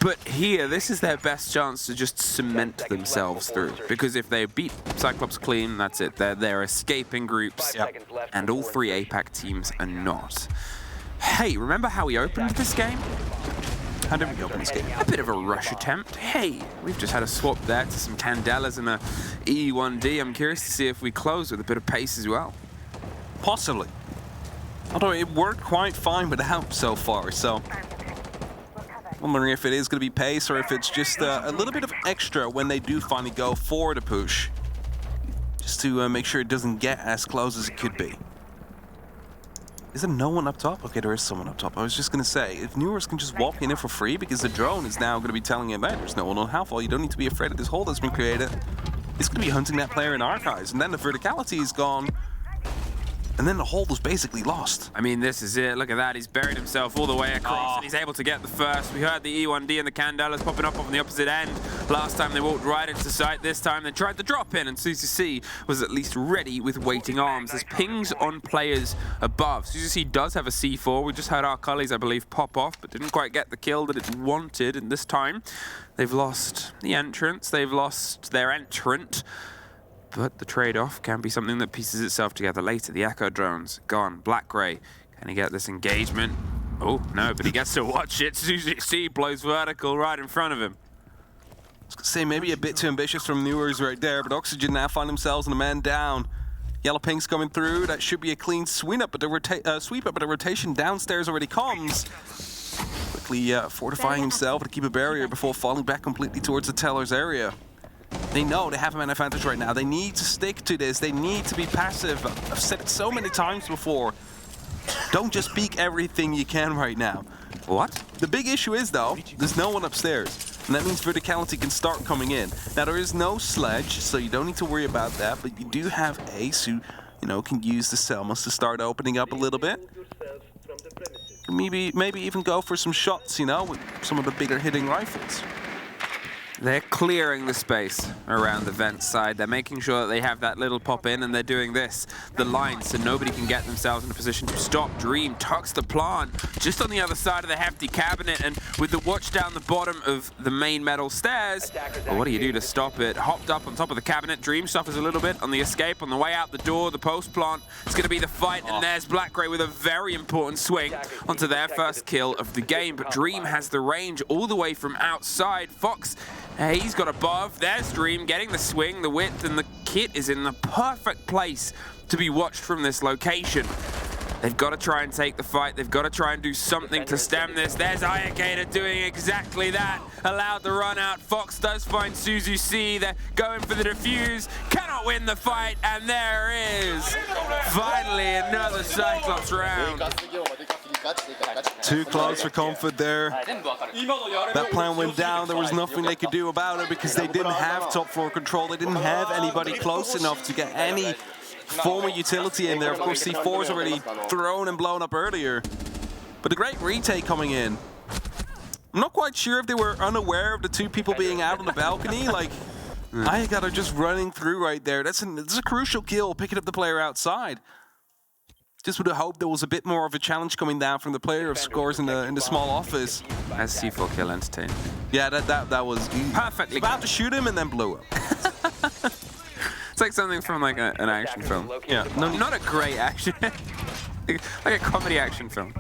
But here, this is their best chance to just cement themselves through. Because if they beat CYCLOPS clean, that's it. They're escaping groups, and all three APAC teams are not. Hey, remember how we opened this game? How did we open this game? A bit of a rush attempt. Hey, we've just had a swap there to some Candelas and a E1D. I'm curious to see if we close with a bit of pace as well. Possibly. Although it worked quite fine without so far, so I'm wondering if it is going to be pace or if it's just a little bit of extra when they do finally go for the push. Just to make sure it doesn't get as close as it could be. Is there no one up top? Okay, there is someone up top. I was just going to say, if Newers can just walk in for free, because the drone is now going to be telling him, that there's no one on Halfwall, you don't need to be afraid of this hole that's been created. It's going to be hunting that player in archives, and then the verticality is gone. And then the hold was basically lost. I mean, this is it. Look at that. He's buried himself all the way across, and he's able to get the first. We heard the E1D and the Candelas popping up on the opposite end. Last time they walked right into sight. This time they tried to drop in, and CCC was at least ready with waiting arms. There's pings on players above. CCC does have a C4. We just had our Cullies, I believe, pop off, but didn't quite get the kill that it wanted. And this time, they've lost the entrance. They've lost their entrant. But the trade-off can be something that pieces itself together later. The Echo drones gone. Black Gray, can he get this engagement? Oh, no, but he gets to watch it. CCC blows vertical right in front of him. I was going to say, maybe a bit too ambitious from Newers right there, but Oxygen now find themselves in a man down. Yellow Pink's coming through. That should be a clean sweep up, but the rotation downstairs already comes. Quickly fortifying himself to keep a barrier before falling back completely towards the teller's area. They know they have a man advantage right now. They need to stick to this. They need to be passive. I've said it so many times before. Don't just peek everything you can right now. What? The big issue is, though, there's no one upstairs. And that means verticality can start coming in. Now, there is no sledge, so you don't need to worry about that. But you do have Ace who, you know, can use the Selmas to start opening up a little bit. Maybe even go for some shots, you know, with some of the bigger hitting rifles. They're clearing the space around the vent side. They're making sure that they have that little pop in, and they're doing this, the line, so nobody can get themselves in a position to stop. Dream tucks the plant just on the other side of the hefty cabinet, and with the watch down the bottom of the main metal stairs, well, what do you do to stop it? Hopped up on top of the cabinet. Dream suffers a little bit on the escape. On the way out the door, the post plant. It's going to be the fight, and there's Black Gray with a very important swing onto their first kill of the game. But Dream has the range all the way from outside. Fox, he's got above. There's Dream getting the swing, the width, and the kit is in the perfect place to be watched from this location. They've got to try and take the fight. They've got to try and do something to stem this. There's Ayakator doing exactly that. Allowed the run out. Fox does find Suzu C. They're going for the defuse. Cannot win the fight. And there is finally another Cyclops round. Too close for comfort there. That plan went down. There was nothing they could do about it because they didn't have top floor control. They didn't have anybody close enough to get any form of utility in there. Of course, C4's already thrown and blown up earlier. But a great retake coming in. I'm not quite sure if they were unaware of the two people being out on the balcony. Like, Ayakator just running through right there. That's a crucial kill, picking up the player outside. Just would have hoped there was a bit more of a challenge coming down from the player of scores in the small office. As C4 kill entertained. Yeah, that was perfectly about to shoot him and then blew up. It's like something from like an action film. Yeah, no, not a great action, like a comedy action film.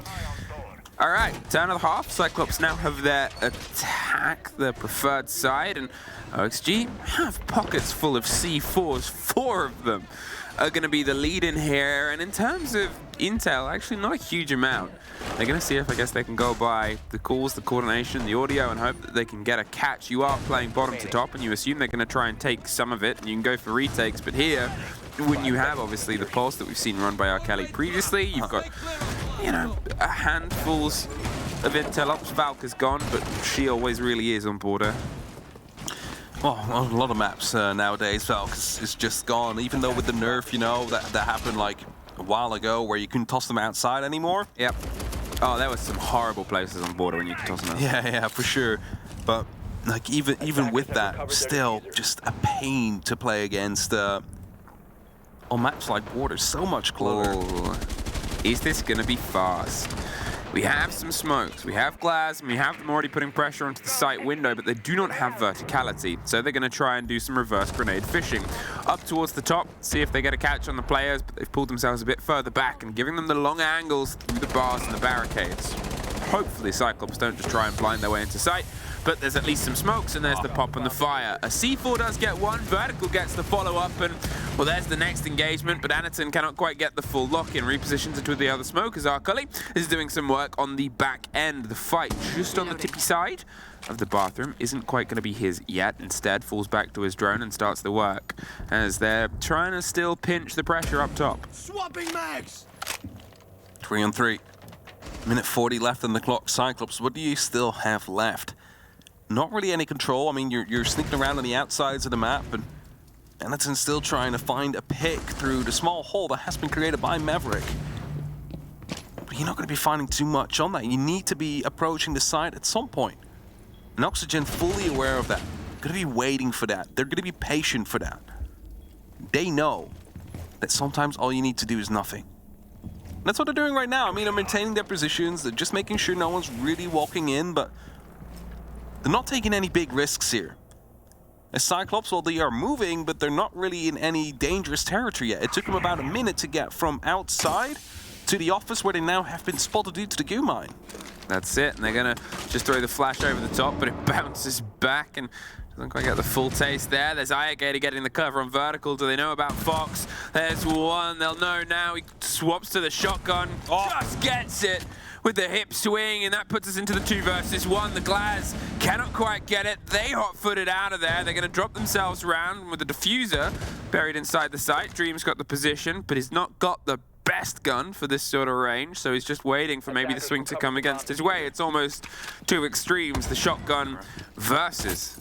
All right, turn of the half. Cyclops now have their attack, their preferred side, and OXG have pockets full of C4s. 4 of them are going to be the lead in here, and in terms of intel, actually not a huge amount. They're going to see if, I guess, they can go by the calls, the coordination, the audio, and hope that they can get a catch. You are playing bottom to top, and you assume they're going to try and take some of it, and you can go for retakes, but here, when you have, obviously, the pulse that we've seen run by R. Kelly previously, you've got, you know, a handfuls of intel ops. Valk is gone, but she always really is on border. Well, a lot of maps nowadays, Valk is just gone. Even though with the nerf, you know, that happened like a while ago where you couldn't toss them outside anymore. Yep. Oh, there was some horrible places on border when you could toss them out. Yeah, for sure. But like even with that, still just a pain to play against on maps like border. So much clutter. Oh. Is this gonna be fast? We have some smokes, we have glass, and we have them already putting pressure onto the site window, but they do not have verticality, so they're going to try and do some reverse grenade fishing. Up towards the top, see if they get a catch on the players, but they've pulled themselves a bit further back and giving them the long angles through the bars and the barricades. Hopefully Cyclops don't just try and blind their way into sight, but there's at least some smokes, and there's the pop and the fire. A C4 does get one, Vertical gets the follow-up, and, well, there's the next engagement, but Anaton cannot quite get the full lock-in. Repositions into the other smoke as Arcully is doing some work on the back end. The fight just on the tippy side of the bathroom isn't quite going to be his yet. Instead, falls back to his drone and starts the work, as they're trying to still pinch the pressure up top. Swapping mags! 3 on 3. Minute 40 left on the clock. Cyclops, what do you still have left? Not really any control. I mean, you're sneaking around on the outsides of the map, and Benetton's still trying to find a pick through the small hole that has been created by Maverick. But you're not going to be finding too much on that. You need to be approaching the site at some point. And Oxygen fully aware of that. Going to be waiting for that. They're going to be patient for that. They know that sometimes all you need to do is nothing. And that's what they're doing right now. I mean, they're maintaining their positions. They're just making sure no one's really walking in, but they're not taking any big risks here. As Cyclops, well, they are moving, but they're not really in any dangerous territory yet. It took them about a minute to get from outside to the office where they now have been spotted due to the goo mine. That's it, and they're gonna just throw the flash over the top, but it bounces back and doesn't quite get the full taste there. There's Irrigator getting the cover on vertical. Do they know about Fox? There's one, they'll know now. He swaps to the shotgun, just gets it with the hip swing, and that puts us into the 2 versus 1. The Glaz cannot quite get it. They hot-footed out of there. They're gonna drop themselves around with the diffuser buried inside the site. Dream's got the position, but he's not got the best gun for this sort of range, so he's just waiting for maybe the swing to come against his way. It's almost 2 extremes, the shotgun versus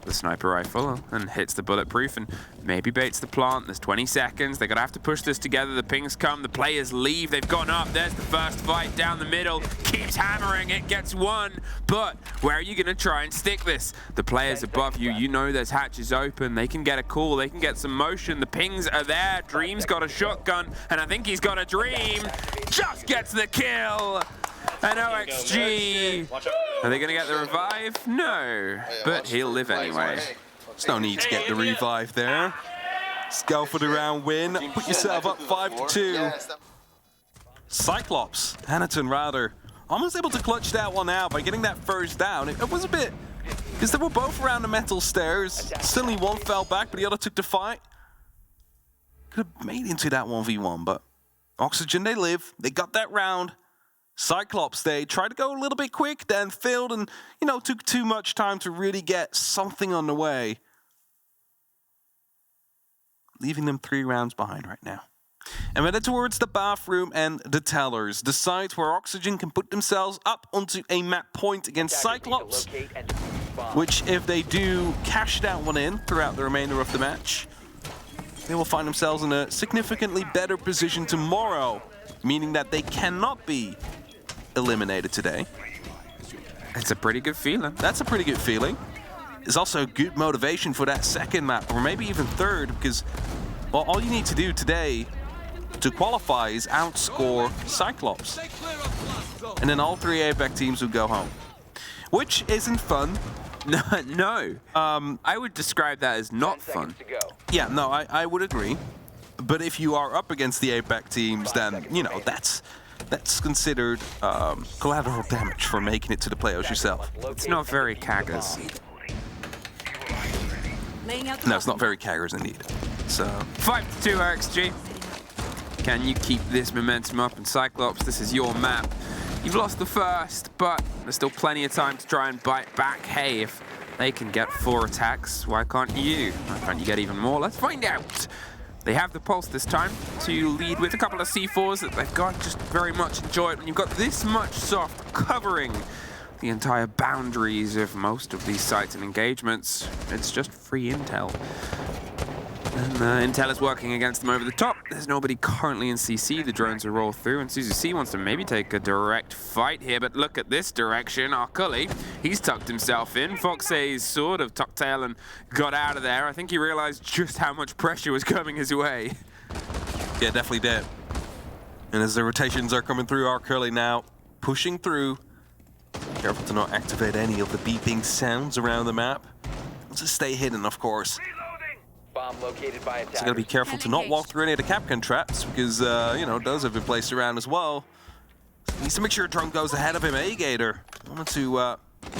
the sniper rifle, and hits the bulletproof and maybe baits the plant. There's 20 seconds. They're going to have to push this together. The pings come. The players leave. They've gone up. There's the first fight down the middle. Keeps hammering. It gets one. But where are you going to try and stick this? The players above you, you know there's hatches open. They can get a call. They can get some motion. The pings are there. Dream's got a shotgun, and I think he's got a Dream. Just gets the kill. And OXG, are they going to get the revive? No, but he'll live anyway. There's no need to get the revive there. Let's go for the round win. Put yourself up 5-2. Cyclops, Hanneton rather, almost able to clutch that one out by getting that first down. It was a bit, because they were both around the metal stairs. Suddenly one fell back, but the other took the fight. Could have made into that 1v1, but Oxygen, they live. They got that round. Cyclops, they tried to go a little bit quick, then failed, and, you know, took too much time to really get something on the way. Leaving them 3 rounds behind right now. And headed towards the bathroom and the tellers, the site where Oxygen can put themselves up onto a map point against Cyclops, which if they do cash that one in throughout the remainder of the match, they will find themselves in a significantly better position tomorrow, meaning that they cannot be eliminated today. It's a pretty good feeling. That's a pretty good feeling. There's also good motivation for that second map, or maybe even third, because, well, all you need to do today to qualify is outscore Cyclops. And then all 3 APAC teams will go home, which isn't fun. No. I would describe that as not fun. Yeah, no, I would agree. But if you are up against the APAC teams, then, you know, that's considered collateral damage for making it to the playoffs yourself. It's not very Kaggers. No, it's not very Kaggers indeed. So 5-2 RXG. Can you keep this momentum up? And Cyclops, this is your map. You've lost the first, but there's still plenty of time to try and bite back. Hey, if they can get 4 attacks, why can't you? Why can't you get even more? Let's find out. They have the pulse this time to lead with a couple of C4s that they've got. Just very much enjoy it when you've got this much soft covering the entire boundaries of most of these sites and engagements. It's just free intel. And Intel is working against them over the top. There's nobody currently in CC. The drones will roll through, and Suzu C wants to maybe take a direct fight here, but look at this direction. Our Cully, he's tucked himself in. Foxay's sort of tucked tail and got out of there. I think he realized just how much pressure was coming his way. Yeah, definitely did. And as the rotations are coming through, our Curly now pushing through. Careful to not activate any of the beeping sounds around the map. To stay hidden, of course. Bomb located by attackers. So gotta be careful to not walk through any of the Capcan traps, because, you know, those have been placed around as well. Needs to make sure a drone goes ahead of him. A-Gator wanted to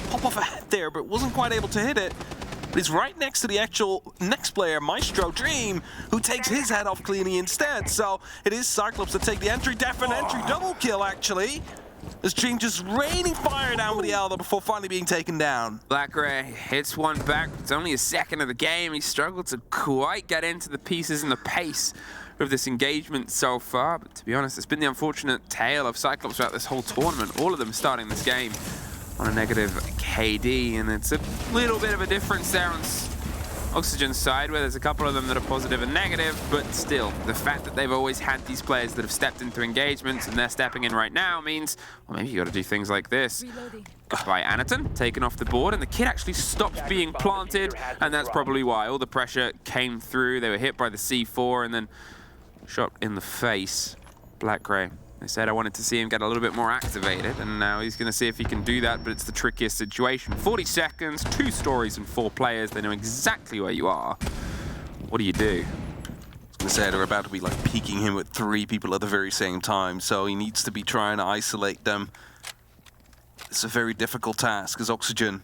pop off a head there, but wasn't quite able to hit it. But he's right next to the actual next player, Maestro Dream, who takes his head off cleanly instead. So it is Cyclops that take the entry, definite entry, double kill actually. As Dream just raining fire down with the Elder before finally being taken down. Black Ray hits one back. It's only a second of the game. He struggled to quite get into the pieces and the pace of this engagement so far, but to be honest, it's been the unfortunate tale of CYCLOPS throughout this whole tournament. All of them starting this game on a negative KD, and it's a little bit of a difference there on Oxygen's side, where there's a couple of them that are positive and negative, but still, the fact that they've always had these players that have stepped into engagements and they're stepping in right now means, well, maybe you got to do things like this. Goodbye, Anaton, taken off the board, and the kid actually stopped being planted, and that's probably why all the pressure came through. They were hit by the C4 and then shot in the face. Black Gray. They said I wanted to see him get a little bit more activated, and now he's going to see if he can do that, but it's the trickiest situation. 40 seconds, 2 stories and 4 players. They know exactly where you are. What do you do? I was going to say they're about to be like peeking him with 3 people at the very same time, so he needs to be trying to isolate them. It's a very difficult task, as Oxygen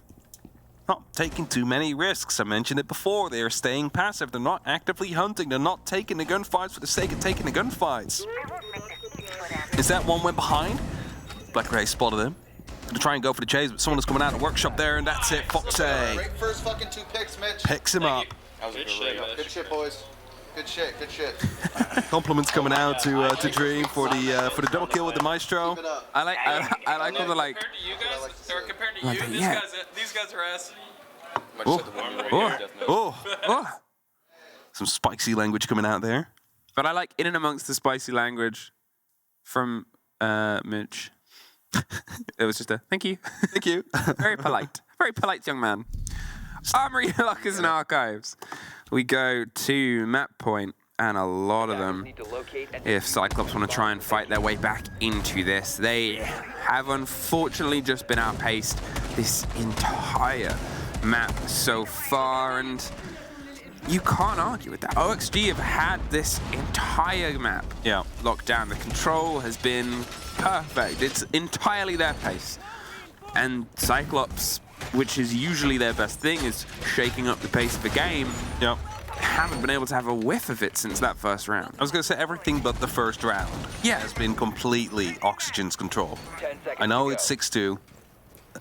not taking too many risks. I mentioned it before, they are staying passive. They're not actively hunting. They're not taking the gunfights for the sake of taking the gunfights. Is that one went behind? Black Gray spotted him. Gonna try and go for the chase, but someone is coming out of the workshop there, and that's it. Foxy Great first fucking 2 picks, Mitch. picks him up. That was a good shit, Good shit, boys. Good shit, good shit. Compliments coming out to Dream for the double kill with the Maestro. Keep it up. I like all the like. Compared to you guys, or compared to Like, you, yeah. these guys are ass. Oh. Some spicy language coming out there. But I like in and amongst the spicy language from Mitch. It was just a thank you. Thank you. Very polite young man. Armory lockers and archives. We go to map point, and a lot of them, if CYCLOPS want to try and fight their way back into this, they have unfortunately just been outpaced this entire map so far, and you can't argue with that. OXG have had this entire map locked down. The control has been perfect. It's entirely their pace. And CYCLOPS, which is usually their best thing, is shaking up the pace of the game. Haven't been able to have a whiff of it since that first round. I was going to say everything but the first round has been completely Oxygen's control. I know it's 6-2.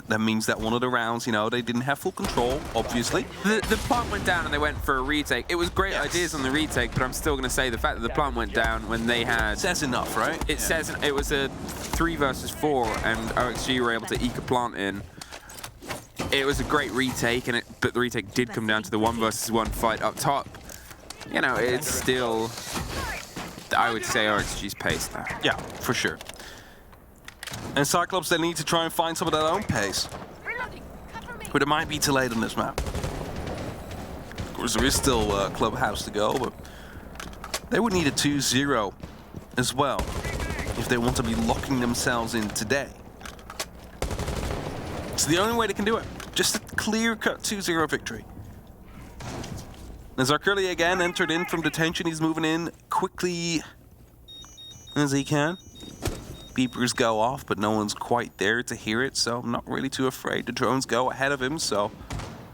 That means that one of the rounds, you know, they didn't have full control, obviously. The plant went down and they went for a retake. It was great ideas on the retake, but I'm still going to say the fact that the plant went down when they had... Says enough, right? It says it was a 3 versus 4, and OXG were able to eke a plant in. It was a great retake, but the retake did come down to the 1 versus 1 fight up top. You know, it's still, I would say, OXG's pace there. Yeah, for sure. And CYCLOPS, they need to try and find some of their own pace. But it might be too late on this map. Of course, there is still Clubhouse to go, but they would need a 2-0 as well if they want to be locking themselves in today. It's the only way they can do it. Just a clear-cut 2-0 victory. As Arcurley again entered in from detention, he's moving in quickly as he can. Beepers go off, but no one's quite there to hear it, so I'm not really too afraid. The drones go ahead of him, so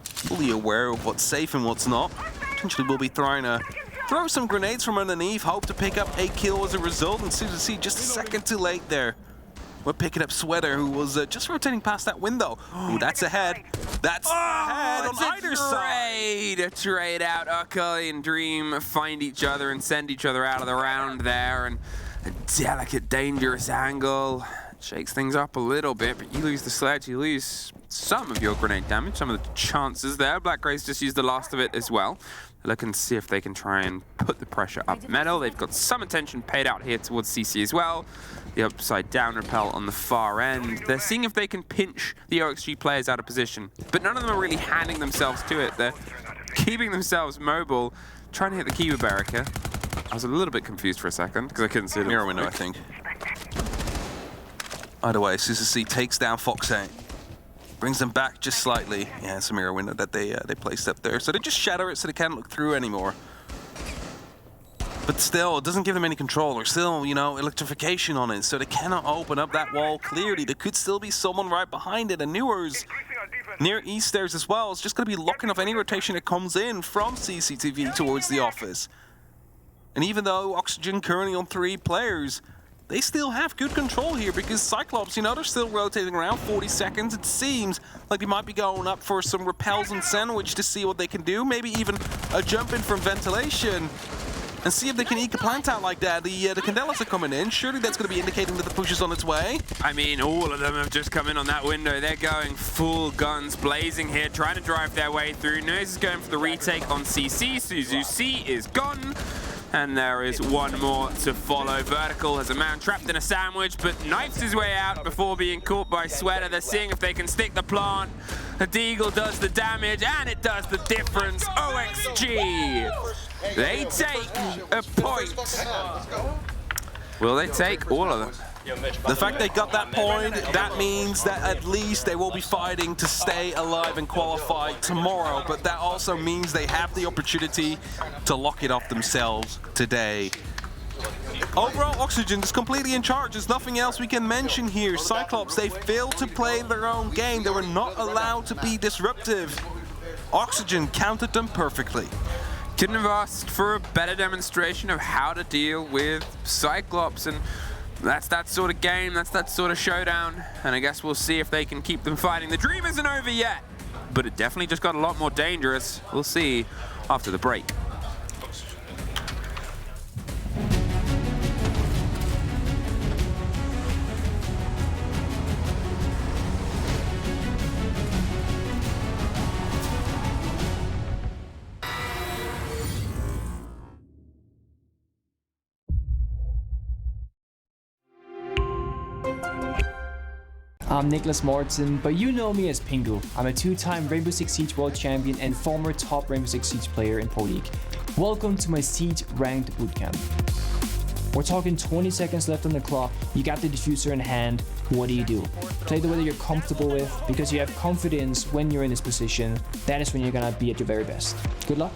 fully aware of what's safe and what's not. Potentially will be trying to throw some grenades from underneath, hope to pick up a kill as a result, and soon to see just a second too late there. We're picking up Sweater, who was just rotating past that window. Ooh, that's ahead. That's ahead on either side. A trade out. Arcurley and Dream find each other and send each other out of the round there, and a delicate, dangerous angle. Shakes things up a little bit, but you lose the sledge, you lose some of your grenade damage, some of the chances there. Black Gray's just used the last of it as well. They're looking to see if they can try and put the pressure up metal. They've got some attention paid out here towards CC as well. The upside down rappel on the far end. They're seeing if they can pinch the OXG players out of position, but none of them are really handing themselves to it. They're keeping themselves mobile, trying to hit the Kiva barrier. I was a little bit confused for a second because I couldn't see the mirror window, I think. Either way, CCC takes down Foxy. Brings them back just slightly. Yeah, it's a mirror window that they placed up there. So they just shatter it so they can't look through anymore. But still, it doesn't give them any control. There's still, you know, electrification on it, so they cannot open up that wall clearly. There could still be someone right behind it. And Newers near east stairs as well. It's just going to be locking off any rotation that comes in from CCTV towards the office. And even though Oxygen currently on 3 players, they still have good control here because CYCLOPS, you know, they're still rotating around 40 seconds. It seems like they might be going up for some repels and sandwich to see what they can do. Maybe even a jump in from ventilation. and see if they can eke a plant out like that. The Candelas are coming in. Surely that's going to be indicating that the push is on its way. I mean, all of them have just come in on that window. They're going full guns blazing here, trying to drive their way through. Nose is going for the retake on CC. Suzu C is gone. And there is one more to follow. Vertical has a man trapped in a sandwich, but knifes his way out before being caught by Sweater. They're seeing if they can stick the plant. The Deagle does the damage, and it does the difference. OXG, they take a point. Will they take all of them? The fact they got that point, that means that at least they will be fighting to stay alive and qualify tomorrow, but that also means they have the opportunity to lock it off themselves today. Overall, Oxygen is completely in charge. There's nothing else we can mention here. CYCLOPS, they failed to play their own game. They were not allowed to be disruptive. Oxygen counted them perfectly. Couldn't have asked for a better demonstration of how to deal with CYCLOPS, and that's that sort of game, that's that sort of showdown, and I guess we'll see if they can keep them fighting. The dream isn't over yet, but it definitely just got a lot more dangerous. We'll see after the break. I'm Nicholas Morton, but you know me as Pingu. I'm a two-time Rainbow Six Siege World Champion and former top Rainbow Six Siege player in Pro League. Welcome to my Siege Ranked Bootcamp. We're talking 20 seconds left on the clock, you got the diffuser in hand, what do? Play the way that you're comfortable with, because you have confidence when you're in this position. That is when you're gonna be at your very best. Good luck.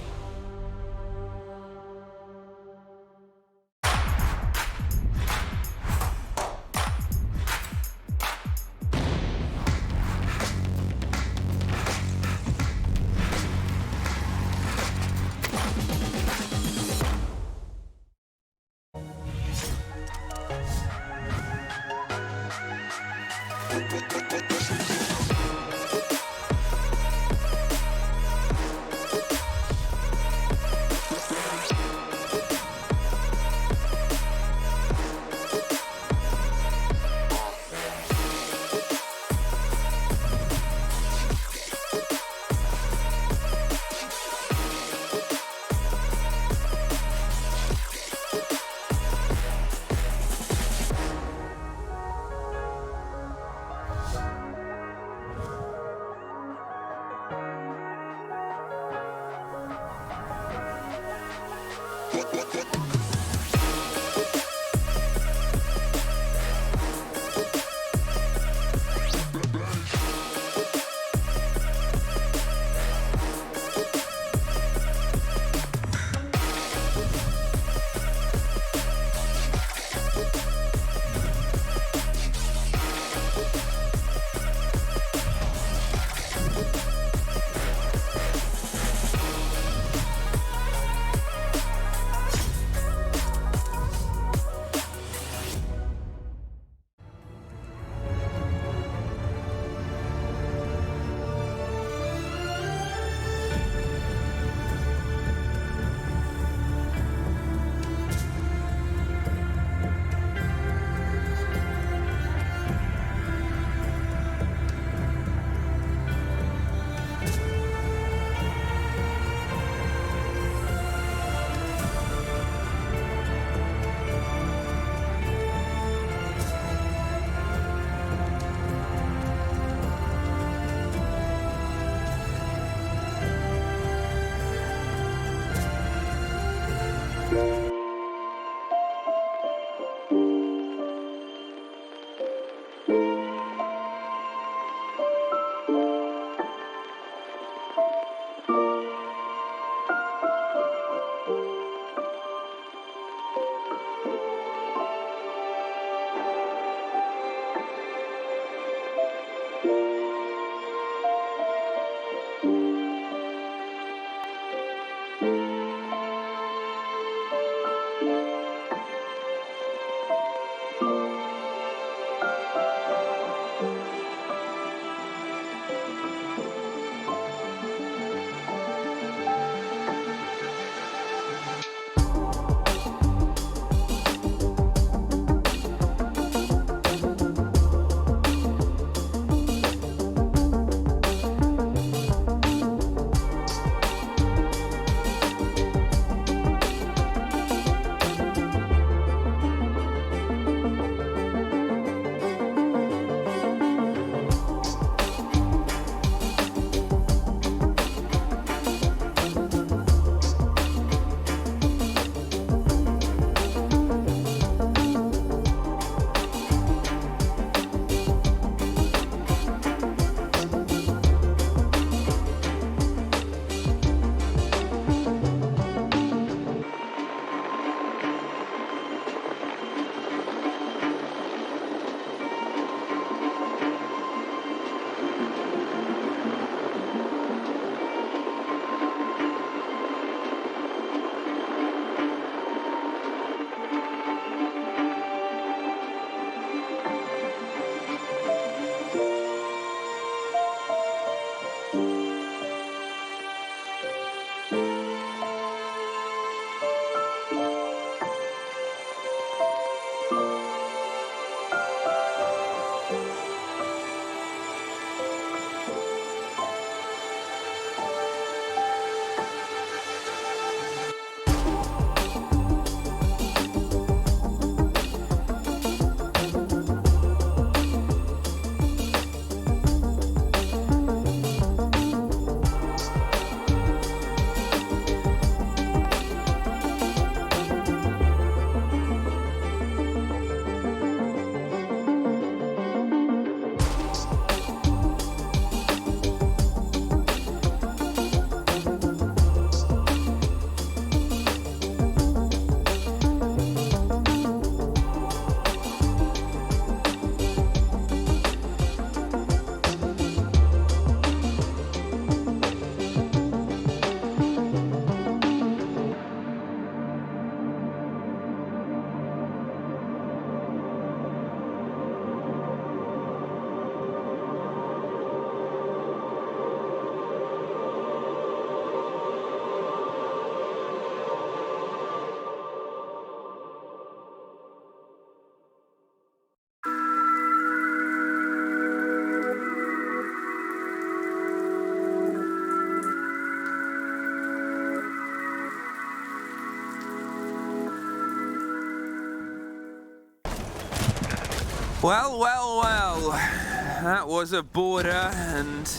Well, well, well. That was a border, and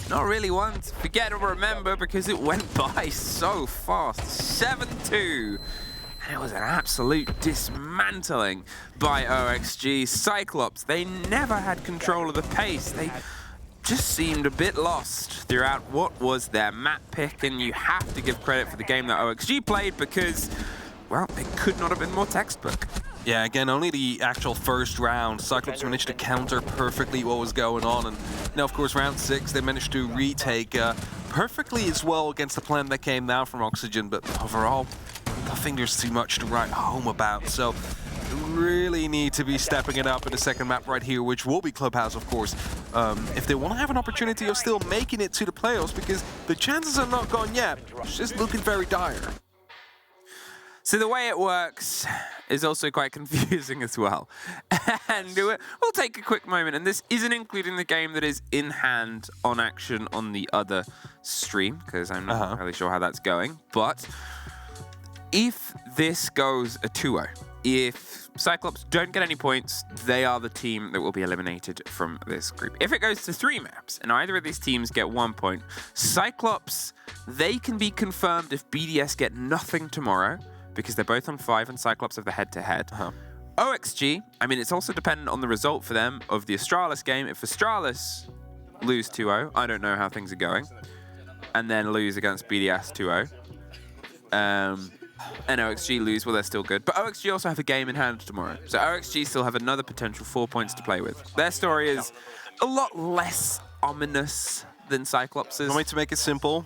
not really one to forget or remember because it went by so fast. 7-2. And it was an absolute dismantling by OXG. CYCLOPS, they never had control of the pace. They just seemed a bit lost throughout what was their map pick, and you have to give credit for the game that OXG played because, well, it could not have been more textbook. Yeah, again, only the actual first round, CYCLOPS managed to counter perfectly what was going on. And now, of course, round 6, they managed to retake perfectly as well against the plan that came down from Oxygen. But overall, I think there's too much to write home about. So really need to be stepping it up in the second map right here, which will be Clubhouse, of course, if they want to have an opportunity of still making it to the playoffs, because the chances are not gone yet. It's just looking very dire. So the way it works is also quite confusing as well. And we'll take a quick moment, and this isn't including the game that is in hand on action on the other stream, because I'm not really sure how that's going. But if this goes a 2-0, if CYCLOPS don't get any points, they are the team that will be eliminated from this group. If it goes to 3 maps, and either of these teams get 1 point, CYCLOPS, they can be confirmed if BDS get nothing tomorrow, because they're both on 5 and CYCLOPS have the head-to-head. OXG, I mean, it's also dependent on the result for them of the Astralis game. If Astralis lose 2-0, I don't know how things are going, and then lose against BDS 2-0, and OXG lose, well, they're still good. But OXG also have a game in hand tomorrow, so OXG still have another potential 4 points to play with. Their story is a lot less ominous than CYCLOPS's. Want me to make it simple?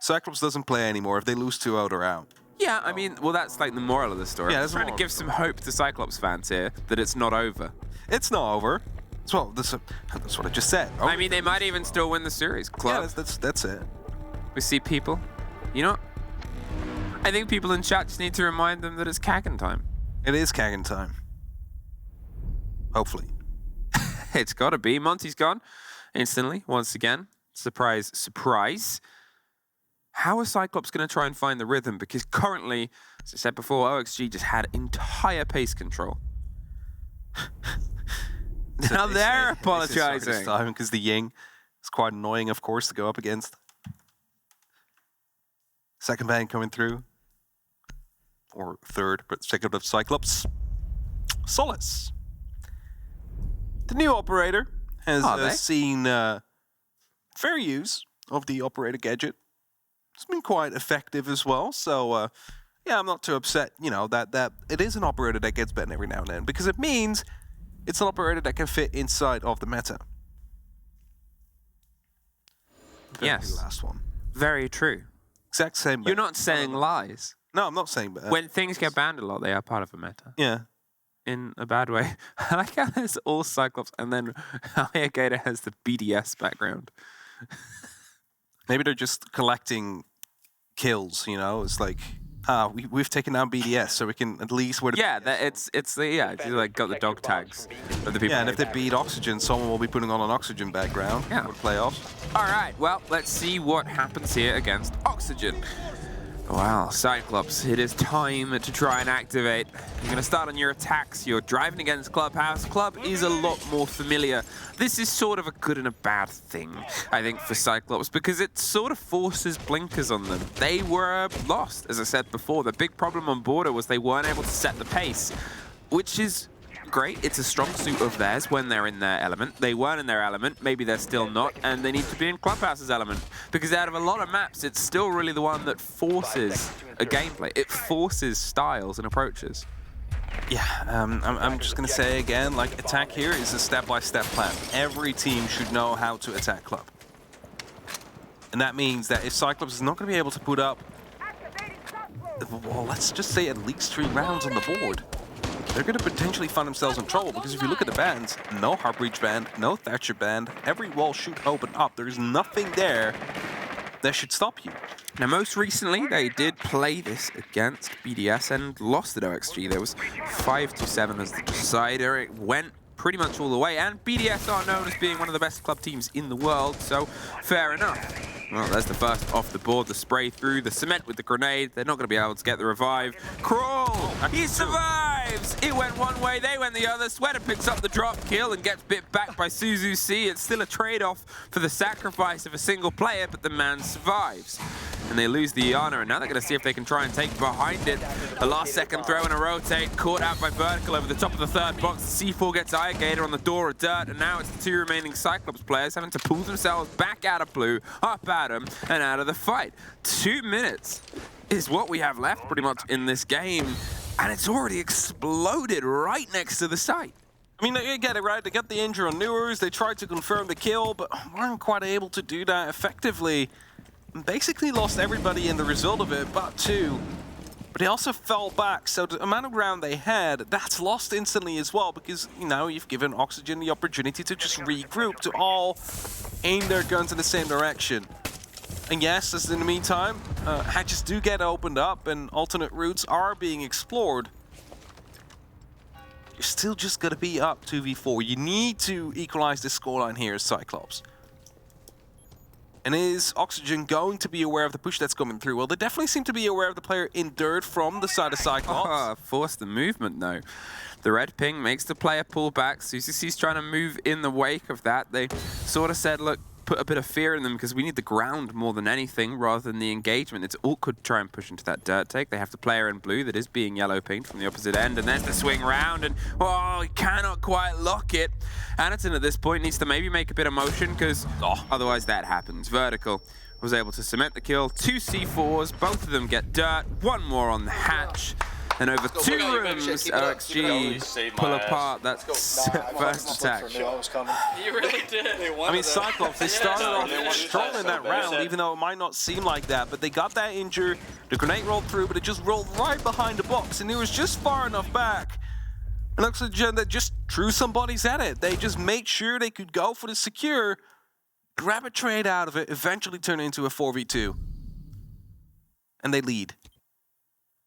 CYCLOPS doesn't play anymore. If they lose 2-0, they're out. Yeah, I mean, well, that's like the moral of the story. Yeah, I'm trying to give some hope to CYCLOPS fans here that it's not over. It's not over. Well, that's what I just said. I mean, they might even still win the series. Club. Yeah, that's it. We see people. You know, I think people in chat just need to remind them that it's Kagan time. It is Kagan time. Hopefully. It's got to be. Monty's gone instantly, once again. Surprise, surprise. How is CYCLOPS going to try and find the rhythm? Because currently, as I said before, OXG just had entire pace control. Now they're apologizing. Because the Ying is quite annoying, of course, to go up against. Second bang coming through. Or third, but second of CYCLOPS. Solace. The new operator has seen fair use of the operator gadget. It's been quite effective as well, so yeah, I'm not too upset, you know, that it is an operator that gets banned every now and then, because it means it's an operator that can fit inside of the meta. Yes. The last one. Very true. Exact same. You're not saying lies. No, I'm not saying that. When things get banned a lot, they are part of a meta. Yeah. In a bad way. I like how there's all CYCLOPS, and then Alligator has the BDS background. Maybe they're just collecting kills, you know? It's like, we've taken down BDS, so we can at least... Yeah, it's like got the dog tags of the people. Yeah, and if they beat Oxygen, someone will be putting on an Oxygen background for the playoffs. All right, well, let's see what happens here against Oxygen. Wow, CYCLOPS, it is time to try and activate. You're going to start on your attacks. You're driving against Clubhouse. Club is a lot more familiar. This is sort of a good and a bad thing, I think, for CYCLOPS, because it sort of forces blinkers on them. They were lost, as I said before. The big problem on border was they weren't able to set the pace, which is great. It's a strong suit of theirs when they're in their element. They weren't in their element. Maybe they're still not, and they need to be in Clubhouse's element, because out of a lot of maps, it's still really the one that forces a gameplay. It forces styles and approaches. Yeah, I'm just going to say again, like, attack here is a step-by-step plan. Every team should know how to attack Club. And that means that if CYCLOPS is not going to be able to put up, well, let's just say at least 3 rounds on the board, they're going to potentially find themselves in trouble, because if you look at the bans, no Heartbreach band, no Thatcher band, every wall should open up. There's nothing there that should stop you. Now, most recently, they did play this against BDS and lost at OXG. There was 5-7 as the decider. It went pretty much all the way, and BDS are known as being one of the best club teams in the world, so fair enough. Well, there's the first off the board, the spray through, the cement with the grenade. They're not going to be able to get the revive. Crawl! He survives! moves. It went one way, they went the other. Sweater picks up the drop kill and gets bit back by Suzu C. It's still a trade-off for the sacrifice of a single player, but the man survives. And they lose the Iana, and now they're going to see if they can try and take behind it. The last second throw and a rotate, caught out by Vertical over the top of the third box. The C4 gets Eye Gator on the door of dirt, and now it's the two remaining Cyclops players having to pull themselves back out of blue, up at him, and out of the fight. 2 minutes is what we have left pretty much in this game, and it's already exploded right next to the site. I mean, they get it right. They got the injury on Newers. They tried to confirm the kill, but weren't quite able to do that effectively. Basically lost everybody in the result of it, but two. But they also fell back, so the amount of ground they had, that's lost instantly as well, because, you know, you've given Oxygen the opportunity to just regroup, to all aim their guns in the same direction. And yes, as in the meantime, hatches do get opened up and alternate routes are being explored. You're still just going to be up 2v4. You need to equalize this scoreline here as Cyclops. And is Oxygen going to be aware of the push that's coming through? Well, they definitely seem to be aware of the player in dirt from the side of Cyclops. Force the movement, though. The red ping makes the player pull back. CCC's trying to move in the wake of that. They sort of said, look, put a bit of fear in them because we need the ground more than anything rather than the engagement. It's awkward to try and push into that dirt take. They have the player in blue that is being yellow pinged from the opposite end, and there's the swing round, and oh, he cannot quite lock it. Anderton at this point needs to maybe make a bit of motion because otherwise that happens. Vertical was able to cement the kill. 2 C4s, both of them get dirt, one more on the hatch. And over 2 rooms, OXG pull apart that first attack. You really did. I mean, Cyclops, they started off strong in that round, even though it might not seem like that. But they got that injured, the grenade rolled through, but it just rolled right behind the box. And it was just far enough back. And Oxygen that just threw some bodies at it. They just made sure they could go for the secure, grab a trade out of it, eventually turn it into a 4v2. And they lead.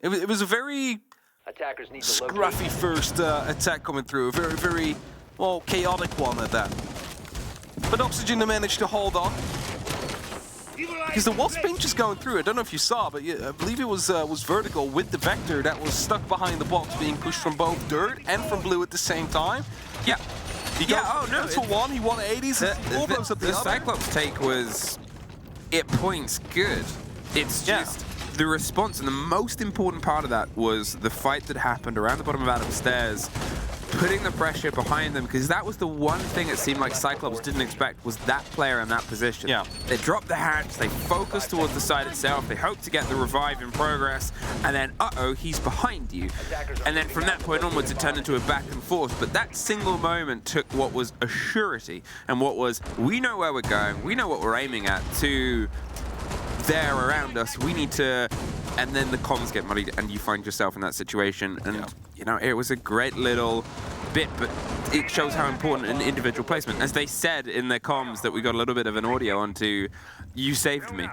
It was a very scruffy first attack coming through. A very, very, well, chaotic one at that. But Oxygen managed to hold on. Because there was ping just going through. I don't know if you saw, but I believe it was Vertical with the Vector that was stuck behind the box, being pushed from both dirt and from blue at the same time. Yeah. For one, he won 80s. The Cyclops take was, it points good. It's just the response, and the most important part of that was the fight that happened around the bottom of Adam's stairs, putting the pressure behind them, because that was the one thing it seemed like Cyclops didn't expect, was that player in that position. Yeah. They dropped the hatch, they focused towards the side itself, they hoped to get the revive in progress, and then, he's behind you. And then from that point onwards, it turned into a back and forth, but that single moment took what was a surety, and what was, we know where we're going, we know what we're aiming at, to there around us, we need to, and then the comms get muddied and you find yourself in that situation. And you know, it was a great little bit, but it shows how important an individual placement, as they said in their comms that we got a little bit of an audio onto, you saved me.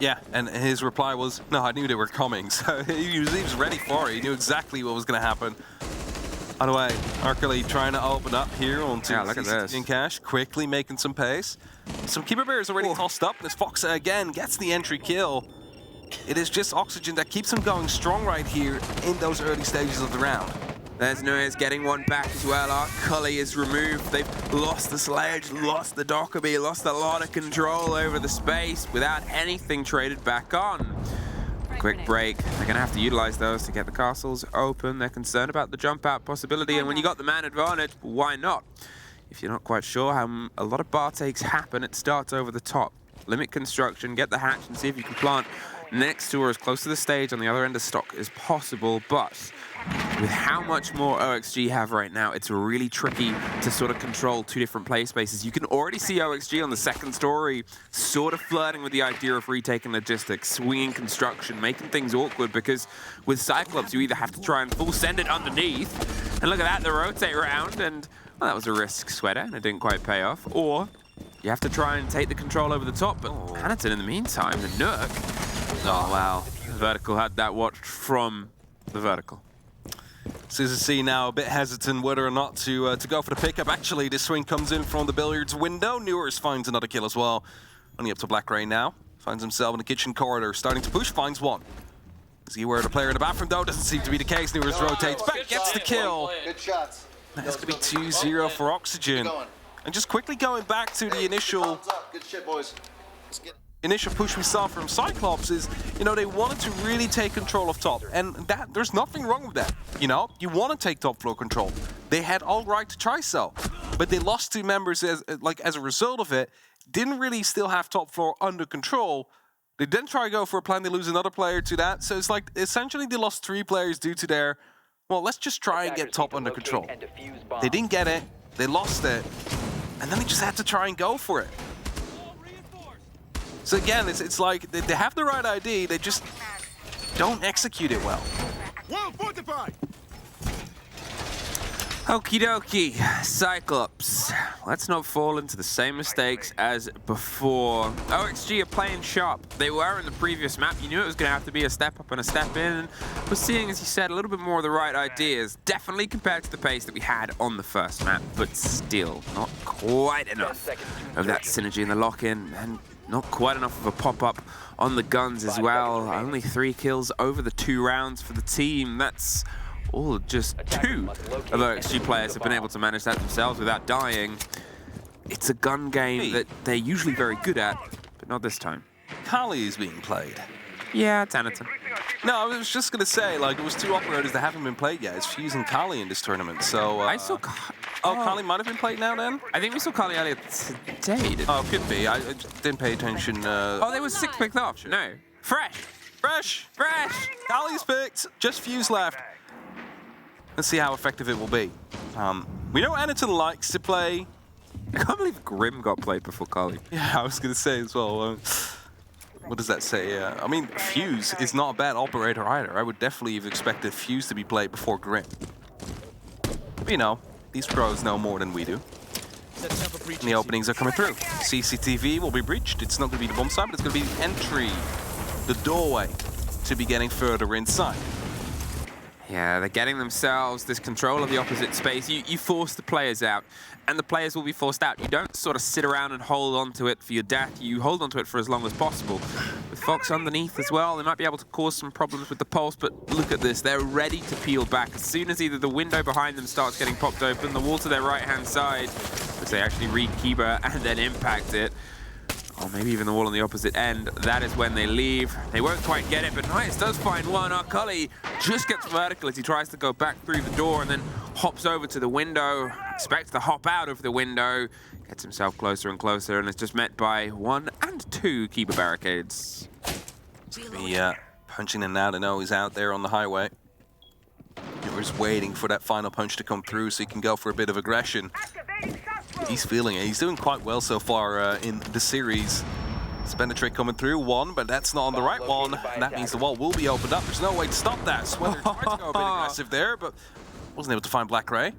Yeah, and his reply was, no, I knew they were coming. So he was ready for it. He knew exactly what was going to happen. By the way, Arkley trying to open up here onto CCT and Cash, quickly making some pace. Some Keeper Bears already tossed up. This Fox again gets the entry kill. It is just Oxygen that keeps him going strong right here in those early stages of the round. There's Nuez getting one back as well. Our Cully is removed. They've lost the sledge, lost the Dockerby, lost a lot of control over the space without anything traded back on. Quick break. They're going to have to utilize those to get the castles open. They're concerned about the jump out possibility, and when you got the man advantage, why not? If you're not quite sure how a lot of bar takes happen, it starts over the top. Limit construction, get the hatch, and see if you can plant next to or as close to the stage on the other end of stock as possible. But with how much more OXG have right now, it's really tricky to sort of control 2 different play spaces. You can already see OXG on the second story sort of flirting with the idea of retaking logistics, swinging construction, making things awkward, because with Cyclops, you either have to try and full send it underneath, and look at that, the rotate round, and well, that was a risk, Sweater, and it didn't quite pay off, or you have to try and take the control over the top, but Hannington in the meantime, the Nurk, oh wow, Vertical had that watched from the Vertical. CCC now a bit hesitant whether or not to go for the pickup. Actually, this swing comes in from the billiards window. Newers finds another kill as well. Only up to Black Ray now. Finds himself in the kitchen corridor, starting to push, finds one. Is he aware of the player in the bathroom, though? Doesn't seem to be the case. Newers rotates back, gets the kill. Good shots. That's going to be 2-0 for Oxygen. And just quickly going back to the initial Good shit, boys. push we saw from Cyclops is, you know, they wanted to really take control of top. And that there's nothing wrong with that. You know, you want to take top floor control. They had all right to try so. But they lost 2 members as a result of it. Didn't really still have top floor under control. They then try to go for a plan, they lose another player to that. So it's like, essentially they lost 3 players due to their, well, let's just try and get top under control. They didn't get it, they lost it, and then they just had to try and go for it. So again, it's like, they have the right idea, they just don't execute it well. Okie dokie, Cyclops. Let's not fall into the same mistakes as before. OXG are playing sharp. They were in the previous map. You knew it was going to have to be a step up and a step in. And we're seeing, as you said, a little bit more of the right ideas. Definitely compared to the pace that we had on the first map, but still not quite enough of that synergy in the lock-in, and not quite enough of a pop-up on the guns as well. Only 3 kills over the 2 rounds for the team. That's all just 2 of OXG players have been able to manage that themselves without dying. It's a gun game that they're usually very good at, but not this time. Kali is being played. Yeah, it's Anaton. No, I was just going to say, like, it was 2 operators that haven't been played yet. It's Fuse and Kali in this tournament, so... I saw... Kali might have been played now, then? I think we saw Kali earlier today, Oh, could be. I just didn't pay attention. Oh, they were 6 picked off. No. Fresh! Kali's picked. Just Fuse left. Let's see how effective it will be. We know Anaton likes to play... I can't believe Grim got played before Kali. Yeah, I was going to say as well. What does that say? I mean, Fuse is not a bad operator either. I would definitely have expected Fuse to be played before Grim. But, you know, these pros know more than we do. And the openings are coming through. CCTV will be breached. It's not going to be the bomb site, but it's going to be the entry, the doorway to be getting further inside. Yeah, they're getting themselves this control of the opposite space. You force the players out, and the players will be forced out. You don't sort of sit around and hold on to it for your death. You hold on to it for as long as possible. With Fox underneath as well, they might be able to cause some problems with the pulse, but look at this. They're ready to peel back. As soon as either the window behind them starts getting popped open, the wall to their right-hand side, because they actually read Kiba and then impact it, or maybe even the wall on the opposite end, that is when they leave. They won't quite get it, but Nice does find one. Arkali just gets vertical as he tries to go back through the door and then hops over to the window, expects to hop out of the window, gets himself closer and closer, and is just met by 1 and 2 keeper barricades. Be punching him now to know he's out there on the highway. We're just waiting for that final punch to come through so he can go for a bit of aggression. He's feeling it. He's doing quite well so far in the series. Spend a trick coming through, 1, but that's not on the right one. And that means the wall will be opened up. There's no way to stop that. Sweater tried to go a bit aggressive there, but wasn't able to find Black Ray.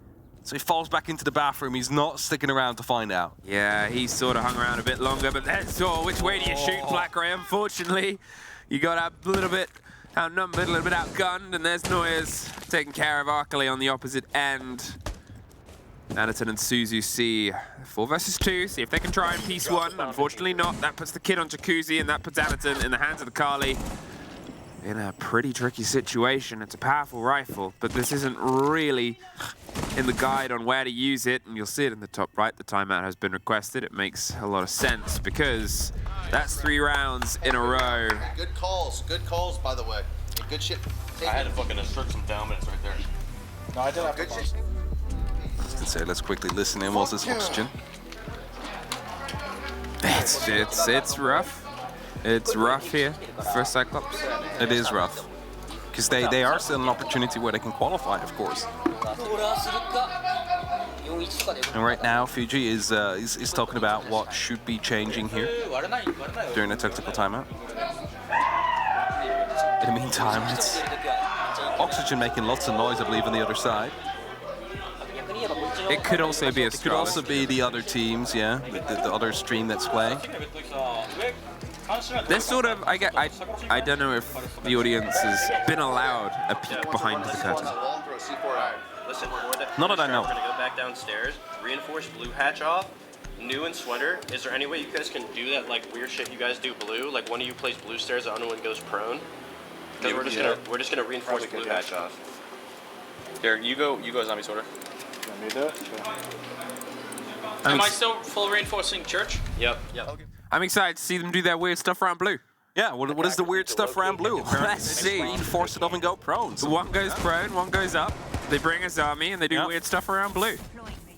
So he falls back into the bathroom. He's not sticking around to find out. Yeah, he sort of hung around a bit longer, but then saw which way do you shoot Black Ray. Unfortunately, you got a little bit outnumbered, a little bit outgunned, and there's Noyes taking care of Arkali on the opposite end. Anaton and Suzu see 4 versus 2, see if they can try and piece 1. Unfortunately not. That puts the kid on Jacuzzi, and that puts Anaton in the hands of the Kali in a pretty tricky situation. It's a powerful rifle, but this isn't really in the guide on where to use it, and you'll see it in the top right. The timeout has been requested. It makes a lot of sense because that's 3 rounds in a row. Good calls, by the way. Good shit. I had to fucking assert some down minutes right there. No, I did have good shit. So let's quickly listen in whilst this Oxygen. It's rough. It's rough here for Cyclops. It is rough. Because they are still an opportunity where they can qualify, of course. And right now, Fuji is talking about what should be changing here during the tactical timeout. In the meantime, it's Oxygen making lots of noise, I believe, on the other side. It could also be a It could also be the other teams, yeah, the other stream that's playing. There's sort of, I don't know if the audience has been allowed a peek behind the curtain. Listen, Not that I know. We're gonna go back downstairs, reinforce blue hatch off, new and sweater. Is there any way you guys can do that like weird shit you guys do blue? Like one of you plays blue stairs, the other one goes prone? Because we're just gonna reinforce blue hatch off. Here, you go zombie sorter. Let me do it. Am I still full reinforcing church? Yep. Okay. I'm excited to see them do their weird stuff around blue. Yeah, what is the weird stuff around blue? Let's see. Reinforce it up and go prone. So one goes prone, one goes up. They bring a zombie and they do weird stuff around blue.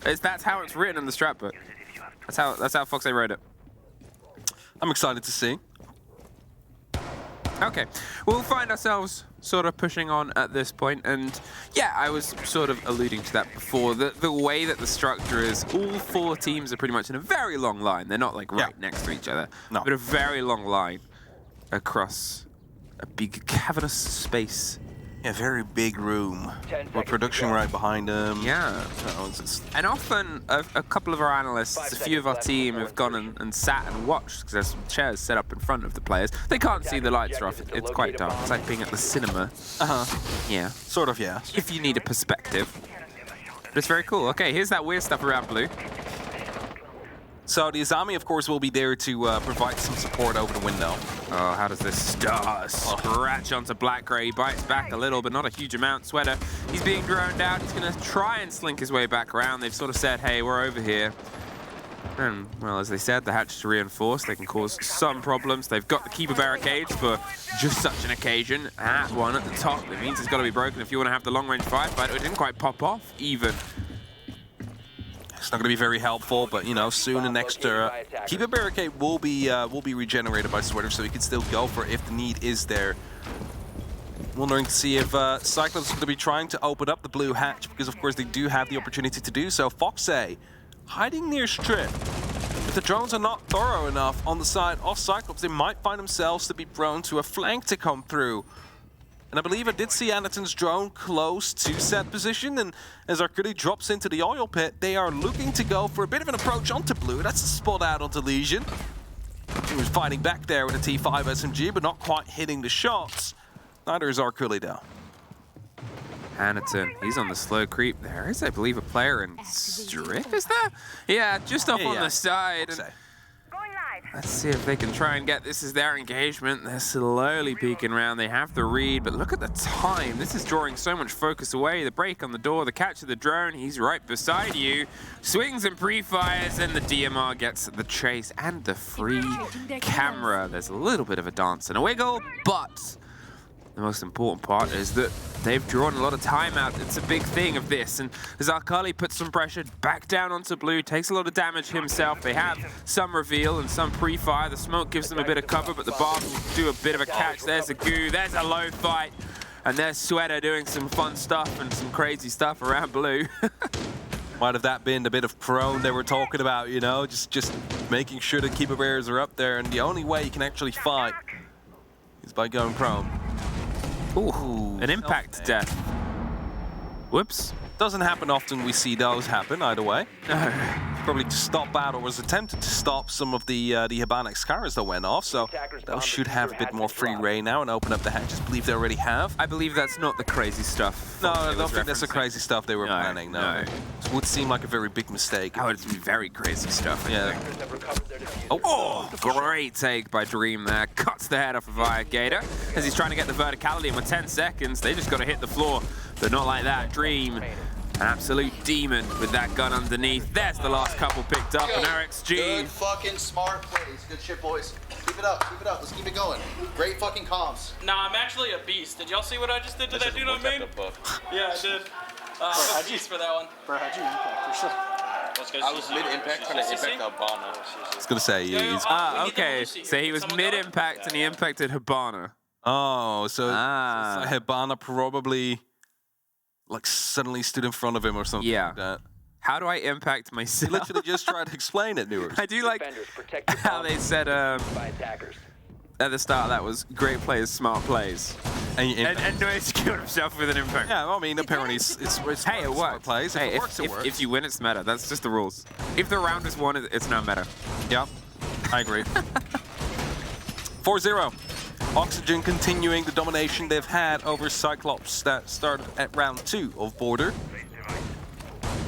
That's how it's written in the strat book. That's how Fox wrote it. I'm excited to see. Okay, we'll find ourselves sort of pushing on at this point, and yeah, I was sort of alluding to that before. The way that the structure is, all 4 teams are pretty much in a very long line. They're not like right next to each other, but a very long line across a big cavernous space. Yeah, very big room with production right behind them. Yeah. And often, a couple of our analysts, a few of our team have gone and sat and watched because there's some chairs set up in front of the players. They can't see, the lights are off. It's quite dark. It's like being at the cinema. Yeah. Sort of, yeah. If you need a perspective. But it's very cool. Okay, here's that weird stuff around blue. So the Azami, of course, will be there to provide some support over the window. Oh, how does this star scratch onto Black Gray? He bites back a little, but not a huge amount. Sweater, he's being droned out. He's going to try and slink his way back around. They've sort of said, hey, we're over here. And, well, as they said, the hatch is reinforced. They can cause some problems. They've got the keeper barricades for just such an occasion. That one at the top, it means it's got to be broken if you want to have the long-range firefight. It didn't quite pop off, even. It's not going to be very helpful, but, you know, soon an extra keeper barricade will be regenerated by Sweater, so he can still go for it if the need is there. Wondering to see if CYCLOPS is going to be trying to open up the blue hatch, because, of course, they do have the opportunity to do so. Foxay hiding near Strip. If the drones are not thorough enough on the side of CYCLOPS, they might find themselves to be prone to a flank to come through. And I believe I did see Anaton's drone close to set position, and as Arcudi drops into the oil pit, they are looking to go for a bit of an approach onto blue. That's a spot out onto Legion. He was fighting back there with a T5 SMG, but not quite hitting the shots. Neither is Arcudi though. Anaton, he's on the slow creep. There is, I believe, a player in Strip, is there? Yeah, just off on the side. And let's see if they can try and get this as their engagement. They're slowly peeking around. They have the read, but look at the time. This is drawing so much focus away. The break on the door, the catch of the drone. He's right beside you. Swings and pre-fires, and the DMR gets the chase and the free camera. There's a little bit of a dance and a wiggle, but the most important part is that they've drawn a lot of time out. It's a big thing of this. And Zarkali puts some pressure back down onto blue, takes a lot of damage himself. They have some reveal and some pre-fire. The smoke gives them a bit of cover, but the Barb will do a bit of a catch. There's a goo, there's a low fight. And there's Sweater doing some fun stuff and some crazy stuff around blue. Might have that been the bit of prone they were talking about, you know? Just making sure the keeper bears are up there. And the only way you can actually fight is by going prone. Ooh, an impact death. Whoops. Doesn't happen often we see those happen, either way. No. Probably to stop out, or was attempted to stop some of the Hibana Xcaras that went off, so those should have a bit more free reign now and open up the hatches. I believe they already have. I believe that's not the crazy stuff. No, I don't think that's the crazy stuff they were planning, no. It would seem like a very big mistake. Oh, it's very crazy stuff. Yeah. Oh, great take by Dream there. Cuts the head off of Gator as he's trying to get the verticality, and with 10 seconds, they just got to hit the floor. But not like that. Dream, an absolute demon with that gun underneath. There's the last couple picked up, and RXG. Good fucking smart plays. Good shit, boys. Keep it up, keep it up. Let's keep it going. Great fucking comms. Nah, I'm actually a beast. Did y'all see what I just did to that dude on main? Yeah, I did. I'm a beast for that one. Bro, how'd you impact yourself? I was mid-impact trying to impact Hibana. I was going to say, he's... okay. So he was mid-impact and he impacted Hibana. Oh, so Hibana probably like suddenly stood in front of him or something like that. How do I impact myself? You literally just tried to explain it, Newers. I do like how they said at the start that was great players, smart plays. And Noise killed himself with an impact. Yeah, well, I mean, apparently it's hey, it works. Plays. Hey, if it works, it works. If you win, it's meta. That's just the rules. If the round is won, it's not meta. Yeah, I agree. 4-0. Oxygen continuing the domination they've had over CYCLOPS that started at round 2 of Border.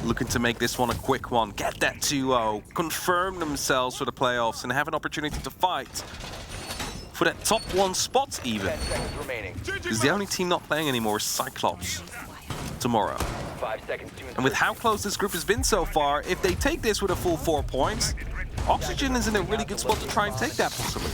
Looking to make this one a quick one, get that 2-0, confirm themselves for the playoffs and have an opportunity to fight for that top 1 spot even. 10 seconds remaining. Because the only team not playing anymore is CYCLOPS tomorrow. 5 seconds to And with how close this group has been so far, if they take this with a full 4 points, Oxygen is in a really good spot to try and take that possibly.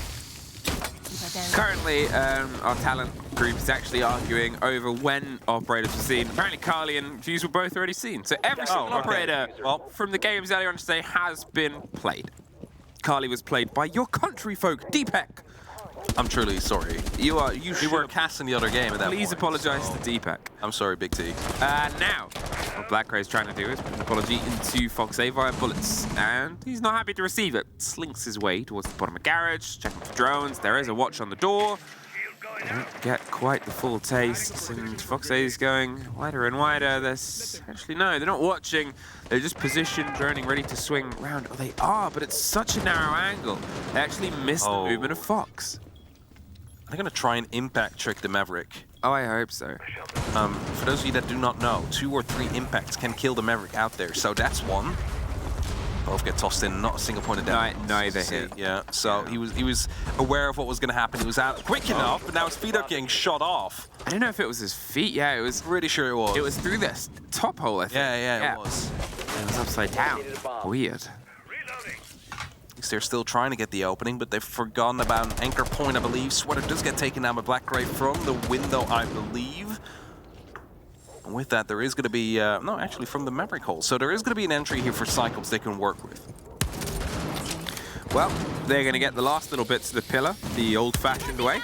Currently, our talent group is actually arguing over when operators were seen. Apparently, Carly and Fuse were both already seen. So every single operator from the games earlier on today has been played. Carly was played by your country folk, Deepak. I'm truly sorry. You were cast in the other game at that Please point, apologize so to Deepak. I'm sorry, Big T. Now, what Black Crow's trying to do is put an apology into Fox A via bullets, and he's not happy to receive it. Slinks his way towards the bottom of garage, checking for drones. There is a watch on the door. Don't get quite the full taste, and Fox A is going wider and wider. Actually, no, they're not watching. They're just positioned, droning, ready to swing round. Oh, they are, but it's such a narrow angle. They actually missed the movement of Fox. They're going to try and impact trick the Maverick. Oh, I hope so. For those of you that do not know, 2 or 3 impacts can kill the Maverick out there. So that's one. Both get tossed in, not a single point of damage. Neither hit. Yeah, so he was aware of what was going to happen. He was out quick enough, but now his feet are getting shot off. I don't know if it was his feet. Yeah, it was. Pretty sure it was. It was through this top hole, I think. Yeah, it was. It was upside down. Weird. They're still trying to get the opening, but they've forgotten about an anchor point, I believe. Sweater does get taken down by Black Gray from the window, I believe. And with that, there is going to be... no, actually from the Maverick hole. So there is going to be an entry here for CYCLOPS they can work with. Well, they're going to get the last little bits of the pillar, the old-fashioned way.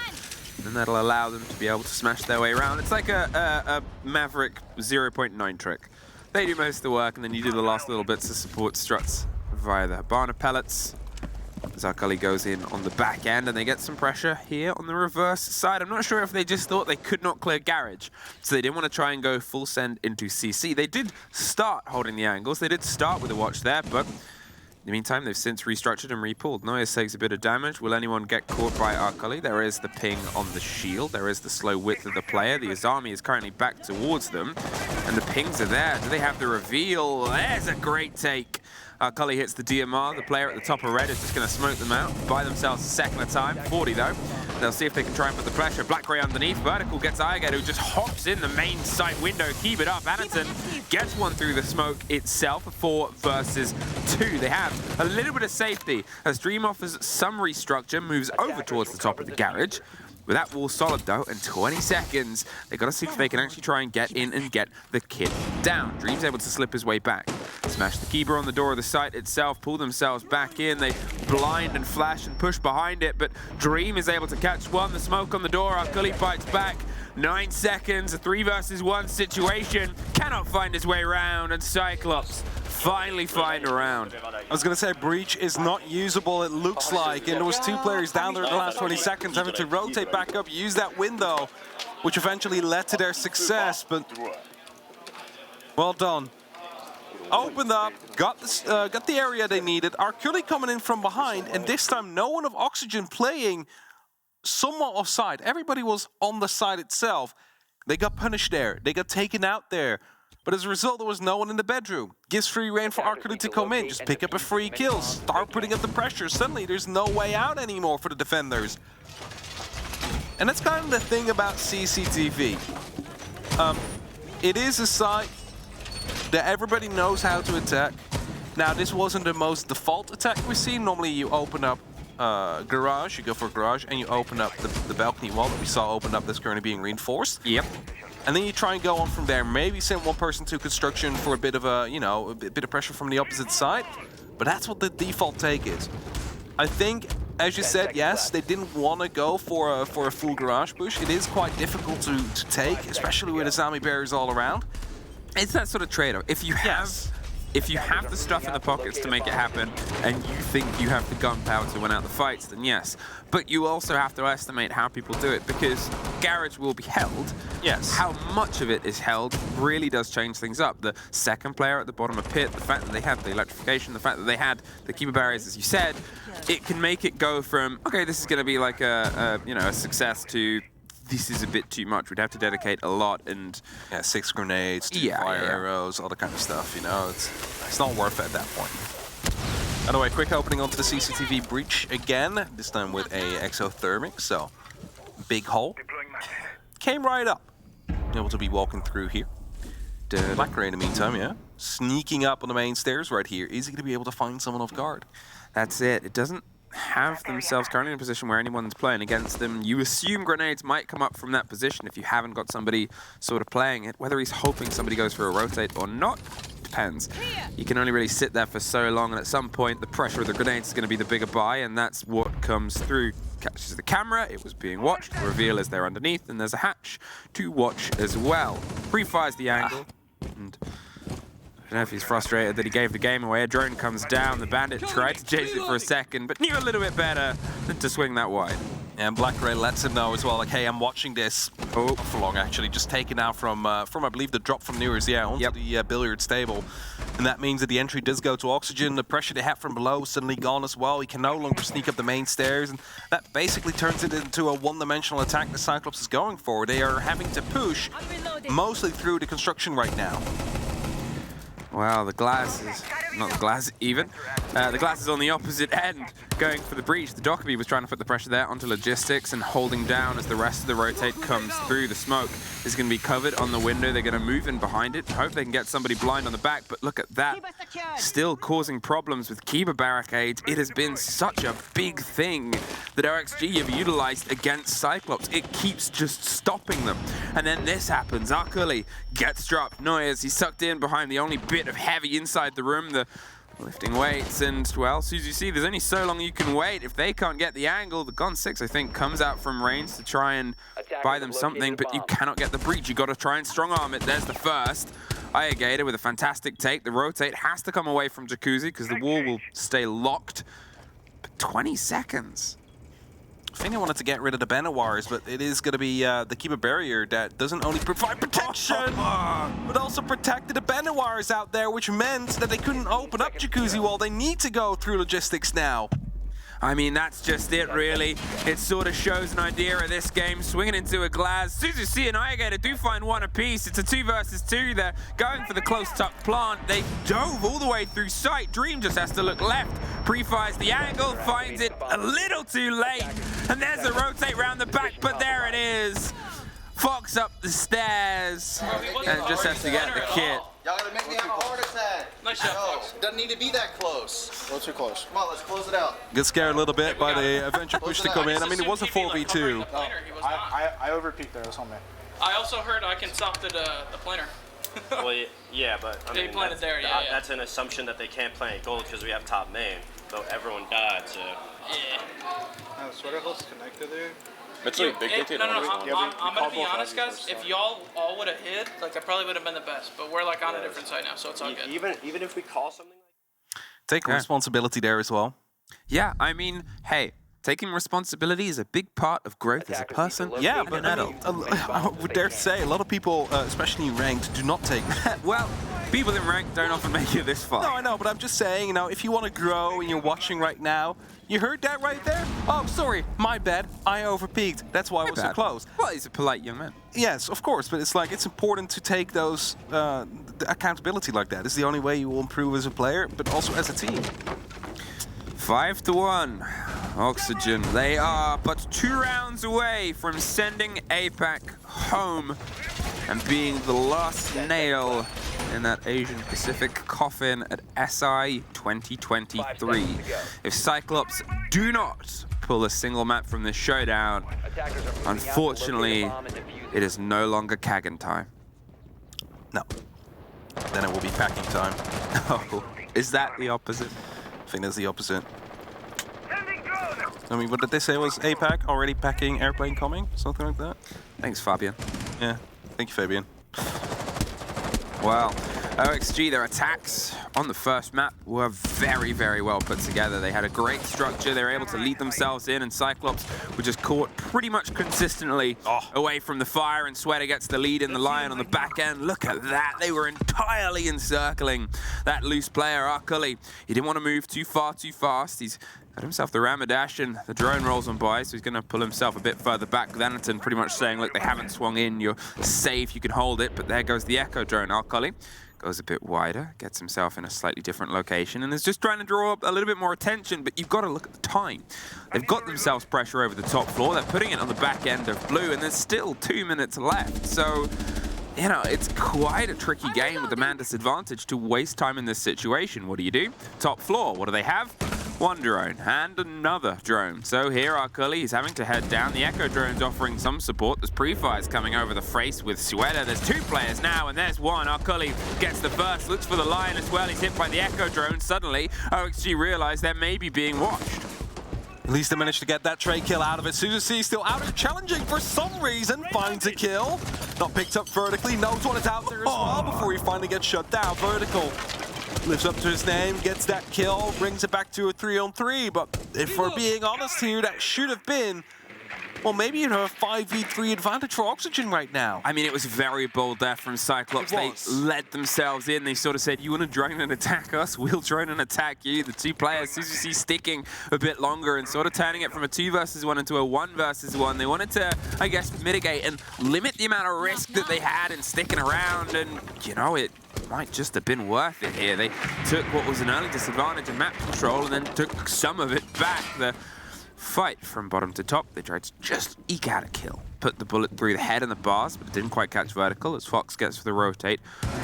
And that'll allow them to be able to smash their way around. It's like a Maverick 0.9 trick. They do most of the work, and then you do the last little bits of support struts via the Habana pellets. Zakali goes in on the back end, and they get some pressure here on the reverse side. I'm not sure if they just thought they could not clear garage, so they didn't want to try and go full send into CC. They did start holding the angles. They did start with a watch there, but in the meantime, they've since restructured and repulled. Noyes takes a bit of damage. Will anyone get caught by Arkali? There is the ping on the shield. There is the slow width of the player. The Azami is currently back towards them, and the pings are there. Do they have the reveal? There's a great take. Cully hits the DMR. The player at the top of red is just going to smoke them out, buy themselves a second of time. 40 though. They'll see if they can try and put the pressure. Black Gray underneath. Vertical gets Iagad, who just hops in the main site window. Keep it up. Anderson gets one through the smoke itself. 4 versus 2. They have a little bit of safety as Dream offers some restructure, moves over towards the top of the garage. With that wall solid though, and 20 seconds, they got to see if they can actually try and get in and get the kid down. Dream's able to slip his way back. Smash the keeper on the door of the site itself, pull themselves back in. They blind and flash and push behind it, but Dream is able to catch one. The smoke on the door, Arkali bites back. 9 seconds, a 3 versus 1 situation. Cannot find his way around, and CYCLOPS finally find a round. I was going to say, Breach is not usable, it looks like, and there was 2 players down there in the last 20 seconds having to rotate back up, use that window, which eventually led to their success, but well done. Opened up, got the area they needed. Arkali coming in from behind, and this time no one of Oxygen playing somewhat offside. Everybody was on the side itself. They got punished there. They got taken out there. But as a result, there was no one in the bedroom. Gives free reign for Arkali to come in. Just pick up a free kill. Start putting up the pressure. Suddenly, there's no way out anymore for the defenders. And that's kind of the thing about CCTV. It is a site that everybody knows how to attack. Now, this wasn't the most default attack we've seen. Normally, you open up garage, you go for a garage, and you open up the balcony wall that we saw open up that's currently being reinforced. Yep. And then you try and go on from there. Maybe send one person to construction for a bit of a, you know, a bit of pressure from the opposite side. But that's what the default take is. I think, as you said, yes, they didn't want to go for a full garage push. It is quite difficult to take, especially with Azami barriers all around. It's that sort of trade-off. If you have the stuff in the pockets to make it happen, and you think you have the gunpowder to win out the fights, then yes. But you also have to estimate how people do it, because garage will be held. Yes. How much of it is held really does change things up. The second player at the bottom of pit, the fact that they had the electrification, the fact that they had the keeper barriers, as you said, it can make it go from, okay, this is going to be like a success to, this is a bit too much. We'd have to dedicate a lot, and 6 grenades, 2 fire arrows, all the kind of stuff. You know, it's not worth it at that point. Anyway, quick opening onto the CCTV breach again, this time with a exothermic, so big hole. Came right up. Able to be walking through here. Black Ray in the meantime, yeah. Sneaking up on the main stairs right here. Is he going to be able to find someone off guard? That's it. It doesn't have themselves currently in a position where anyone's playing against them. You assume grenades might come up from that position if you haven't got somebody sort of playing it. Whether he's hoping somebody goes for a rotate or not, depends. You can only really sit there for so long, and at some point the pressure of the grenades is going to be the bigger buy, and that's what comes through. Catches the camera, it was being watched. The reveal is there underneath, and there's a hatch to watch as well. Pre-fires the angle, and I don't know if he's frustrated that he gave the game away. A drone comes down, the bandit tried to chase it for a second, but knew a little bit better than to swing that wide. And Black Ray lets him know as well, like, hey, I'm watching this. Oh, for long actually, just taken out from I believe the drop from Newers, yeah, onto the billiard table. And that means that the entry does go to Oxygen. The pressure they have from below suddenly gone as well. He can no longer sneak up the main stairs, and that basically turns it into a one-dimensional attack that Cyclops is going for. They are having to push mostly through the construction right now. Well, the glass is, not the glass even, the glass is on the opposite end, going for the breach. The Dockerby was trying to put the pressure there onto logistics and holding down as the rest of the rotate comes through. The smoke is going to be covered on the window. They're going to move in behind it. Hope they can get somebody blind on the back, but look at that. Still causing problems with Kiba barricades. It has been such a big thing that OXG have utilized against Cyclops. It keeps just stopping them. And then this happens. Arkuli gets dropped. Noyes, he's sucked in behind the only bit of heavy inside the room, the lifting weights, and well, so as you see, there's only so long you can wait. If they can't get the angle, the Gon 6, I think, comes out from range to try and buy them something, but you cannot get the breach. You got to try and strong arm it. There's the first. Ayagator with a fantastic take. The rotate has to come away from Jacuzzi because the wall will stay locked. But 20 seconds. I think I wanted to get rid of the banner wires, but it is going to be the Kiba barrier that doesn't only provide protection, but also protected the banner wires out there, which meant that they couldn't open up Jacuzzi Wall. They need to go through logistics now. I mean, that's just it, really. It sort of shows an idea of this game, swinging into a glass. Suzuki and Ayagator do find one apiece. It's a 2 versus 2. They're going for the close-tuck plant. They dove all the way through sight. Dream just has to look left. Pre-fires the angle, finds it a little too late. And there's a rotate round the back, but there it is. Fox up the stairs and just has to get the kit. Y'all gotta make me have a heart attack. Nice shot, Fox. Doesn't need to be that close. What's too close? Come on, let's close it out. Get scared a little bit by the Avenger push to come in. I mean, it was a 4v2. I overpeaked there, it was on me. I also heard I can stop the planer. Well, yeah, but I mean, planted there, yeah. That's an assumption that they can't play gold because we have top main, though everyone died, so. Yeah. No, sweater hole's connected there. I'm gonna be honest, guys. If y'all all would have hid, like that probably would have been the best. But we're like on a different side now, so it's all good. Even if we call something like. Take responsibility there as well. Yeah, I mean, hey, taking responsibility is a big part of growth as a person. Yeah, but I mean, I would dare say a lot of people, especially ranked, do not take that. Well, people in ranked don't often make it this far. No, I know, but I'm just saying, you know, if you want to grow and you're watching right now, you heard that right there? Oh, sorry, my bad. I overpeaked. That's why I was so close. Well, he's a polite young man. Yes, of course, but it's like it's important to take those accountability like that. It's the only way you will improve as a player, but also as a team. 5-1. Oxygen. They are but 2 rounds away from sending APAC home and being the last nail in that Asian Pacific coffin at SI 2023. If Cyclops do not pull a single map from this showdown, unfortunately, it is no longer Kagan time. No. Then it will be packing time. Oh, is that the opposite? I think that's the opposite. I mean, what did they say was APAC already packing, airplane coming? Something like that? Thanks, Fabian. Yeah, thank you, Fabian. Well, OXG, their attacks on the first map were very, very well put together. They had a great structure. They were able to lead themselves in, and Cyclops were just caught pretty much consistently away from the fire, and Sweater gets the lead in the line on the back end. Look at that. They were entirely encircling that loose player, Arkuli. He didn't want to move too far too fast. He's got himself the Ramadash, and the drone rolls on by, so he's going to pull himself a bit further back. Thanaton pretty much saying, look, they haven't swung in. You're safe. You can hold it. But there goes the Echo drone. Arkuli Goes a bit wider, gets himself in a slightly different location, and is just trying to draw up a little bit more attention, but you've got to look at the time. They've got themselves pressure over the top floor, they're putting it on the back end of blue, and there's still 2 minutes left, so, you know, it's quite a tricky game with the man disadvantage to waste time in this situation. What do? Top floor, what do they have? One drone and another drone. So here our Cully is having to head down. The Echo drone's offering some support. There's pre-fires coming over the face with Sueda. There's 2 players now, and there's one. Our Cully gets the first, looks for the Lion as well. He's hit by the Echo drone. Suddenly, OXG realize they're maybe being watched. At least they managed to get that trade kill out of it. CYC still out there challenging for some reason. Finds a kill. Not picked up vertically. Knows what is out there as well before he finally gets shut down. Vertical lives up to his name, gets that kill, brings it back to a 3-on-3. But if we're being honest here, that should have been, well, maybe you have a 5v3 advantage for Oxygen right now. I mean, it was very bold there from Cyclops. They led themselves in. They sort of said, you want to drone and attack us? We'll drone and attack you. The 2 players, CYC sticking a bit longer and sort of turning it from a 2 versus 1 into a 1 versus 1. They wanted to, I guess, mitigate and limit the amount of risk that they had in sticking around. And, you know, it might just have been worth it here. They took what was an early disadvantage in map control and then took some of it back. The fight from bottom to top, they tried to just eke out a kill. Put the bullet through the head and the bars, but it didn't quite catch vertical as Fox gets for the rotate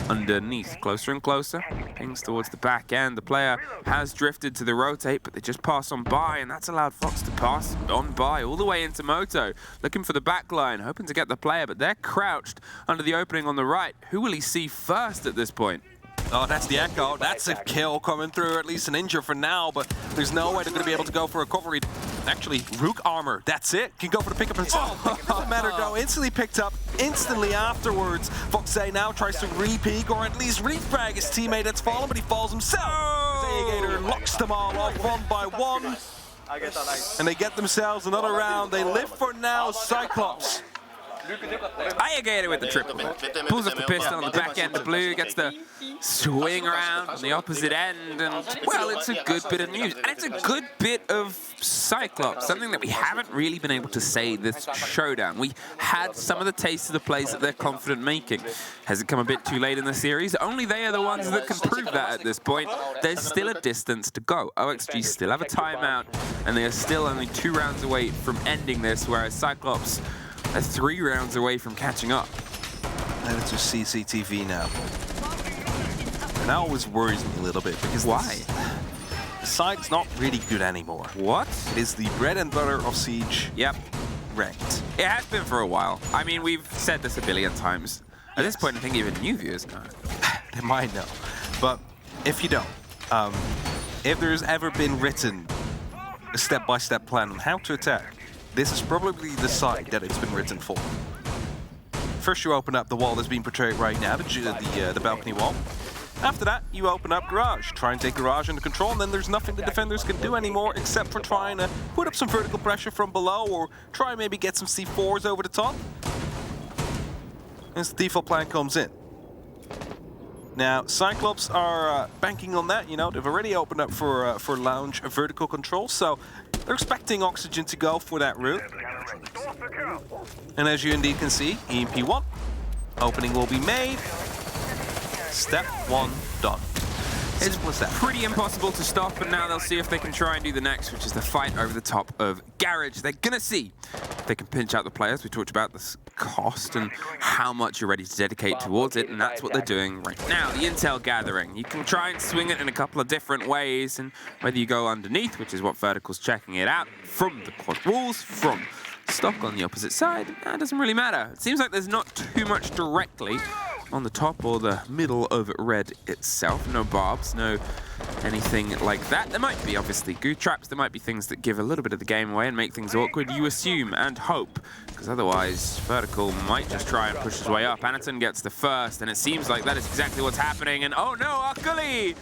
underneath. Closer and closer, pings towards the back end. The player has drifted to the rotate, but they just pass on by, and that's allowed Fox to pass on by all the way into Moto. Looking for the back line, hoping to get the player, but they're crouched under the opening on the right. Who will he see first at this point? Oh, that's the Echo. That's a kill coming through, at least an injure for now, but there's no way they're going to be able to go for recovery. Actually, Rook armor, that's it. Can go for the pickup himself. Doesn't matter though, instantly picked up, instantly afterwards. Fox now tries to re-peek or at least refrag his teammate that's fallen, but he falls himself. Zagator locks them all off 1 by 1. And they get themselves another round. They live for now, Cyclops. Ayagator with the triple. Pulls up the pistol on the back end of blue, gets the swing around on the opposite end, and, well, it's a good bit of news. And it's a good bit of Cyclops, something that we haven't really been able to say this showdown. We had some of the taste of the plays that they're confident making. Has it come a bit too late in the series? Only they are the ones that can prove that at this point. There's still a distance to go. OXG still have a timeout, and they are still only 2 rounds away from ending this, whereas Cyclops are 3 rounds away from catching up. And it's just CCTV now. And that always worries me a little bit because why? The site's not really good anymore. What? It is the bread and butter of Siege. Yep. Ranked. It has been for a while. I mean, we've said this a billion times. At this point, I think even new viewers know. They might know. But if you don't, if there's ever been written a step-by-step plan on how to attack, this is probably the site that it's been written for. First you open up the wall that's being portrayed right now, the balcony wall. After that, you open up garage. Try and take garage under control, and then there's nothing the defenders can do anymore except for trying to put up some vertical pressure from below or try and maybe get some C4s over the top. As the default plan comes in. Now, Cyclops are banking on that, you know, they've already opened up for lounge vertical control, so they're expecting Oxygen to go for that route. And as you indeed can see, EMP1, opening will be made. Step 1 done. It's pretty impossible to stop, and now they'll see if they can try and do the next, which is the fight over the top of Garage. They're gonna see if they can pinch out the players. We talked about this cost and how much you're ready to dedicate towards it, and that's what they're doing right now. The intel gathering. You can try and swing it in a couple of different ways, and whether you go underneath, which is what Vertical's checking it out, from the quad walls, from stock on the opposite side, that doesn't really matter. It seems like there's not too much directly on the top or the middle of red itself. No barbs, no anything like that. There might be, obviously, goo traps. There might be things that give a little bit of the game away and make things awkward. You assume and hope, because otherwise Vertical might just try and push his way up. Anaton gets the first, and it seems like that is exactly what's happening. And oh no, Akali!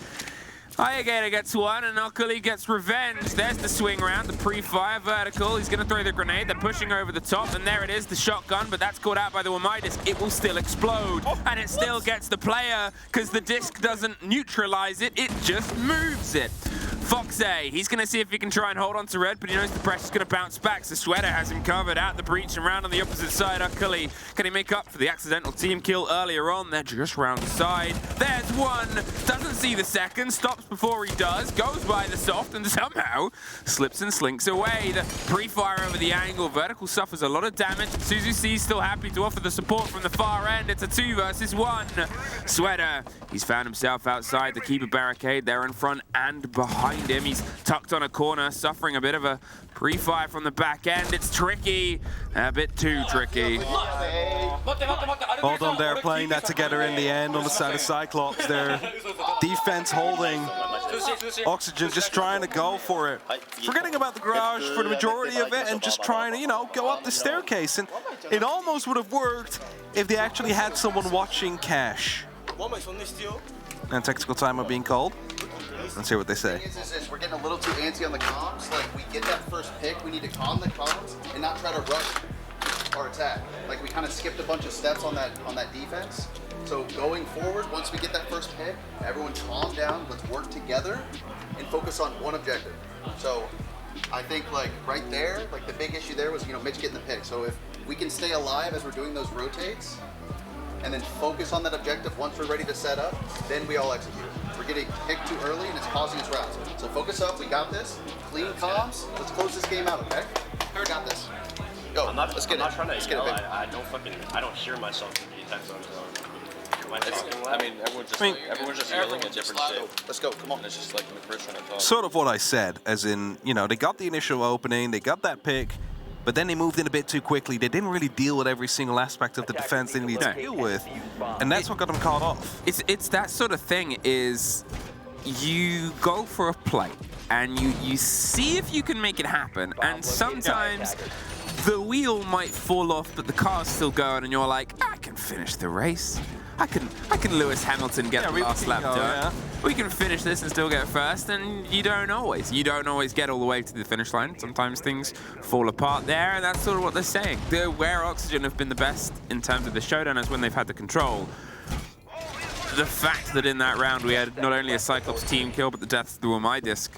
Ayagator gets one, and Akali gets revenge. There's the swing round, the pre-fire, Vertical. He's going to throw the grenade. They're pushing over the top, and there it is, the shotgun, but that's caught out by the Wamidis. It will still explode, and it still gets the player, because the disc doesn't neutralize it, it just moves it. Foxay, he's going to see if he can try and hold on to red, but he knows the pressure's going to bounce back, so Sweater has him covered out the breach and round on the opposite side. Ukully, can he make up for the accidental team kill earlier on? They're just round the side. There's one, doesn't see the second, stops before he does, goes by the soft, and somehow slips and slinks away. The pre-fire over the angle, Vertical suffers a lot of damage, and Suzuki still happy to offer the support from the far end. It's a 2 versus 1. Sweater, he's found himself outside the keeper barricade. They're in front and behind him. He's tucked on a corner, suffering a bit of a pre-fire from the back end. It's tricky, a bit too tricky. Well done there, playing that together in the end on the side of Cyclops. Their defense holding. Oxygen just trying to go for it. Forgetting about the garage for the majority of it and just trying to, you know, go up the staircase. And it almost would have worked if they actually had someone watching Cash. And tactical timeout being called. Let's hear what they say. We're getting a little too antsy on the comms. Like, we get that first pick, we need to calm the comms and not try to rush our attack. Like, we kind of skipped a bunch of steps on that defense. So going forward, once we get that first pick, everyone calm down, let's work together and focus on one objective. So I think, like, right there, like, the big issue there was, you know, Mitch getting the pick. So if we can stay alive as we're doing those rotates and then focus on that objective once we're ready to set up, then we all execute. We're getting picked too early and it's causing us rounds. So focus up, we got this. Clean comms, let's close this game out, okay? We got this. Go, let's get it. Let's get it, baby. I don't hear myself in the attack zone. Everyone's just yelling at different shit. Let's go, come on. It's just like McChris trying to talk. Sort of what I said, as in, you know, they got the initial opening, they got that pick, but then they moved in a bit too quickly. They didn't really deal with every single aspect of the defense they needed to deal with, and that's what got them caught off. It's that sort of thing is you go for a play and you see if you can make it happen, and sometimes the wheel might fall off, but the car's still going, and you're like, I can finish the race. I can Lewis Hamilton get the last lap done. Yeah. We can finish this and still get first, and you don't always get all the way to the finish line. Sometimes things fall apart there, and that's sort of what they're saying. Where Oxygen have been the best in terms of the showdown is when they've had the control. The fact that in that round we had not only a Cyclops team kill, but the death through a My Disc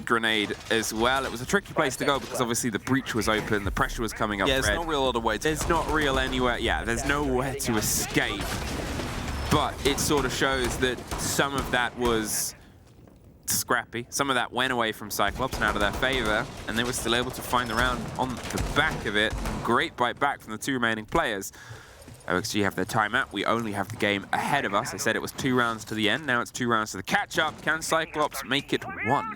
grenade as well. It was a tricky place to go because obviously the breach was open, the pressure was coming up. Yeah, there's red. no real other way to There's not real anywhere. Yeah, there's nowhere to escape. But it sort of shows that some of that was scrappy. Some of that went away from Cyclops and out of their favor, and they were still able to find the round on the back of it. Great bite back from the 2 remaining players. OXG have their timeout. We only have the game ahead of us. I said it was 2 rounds to the end. Now it's 2 rounds to the catch-up. Can Cyclops make it 1?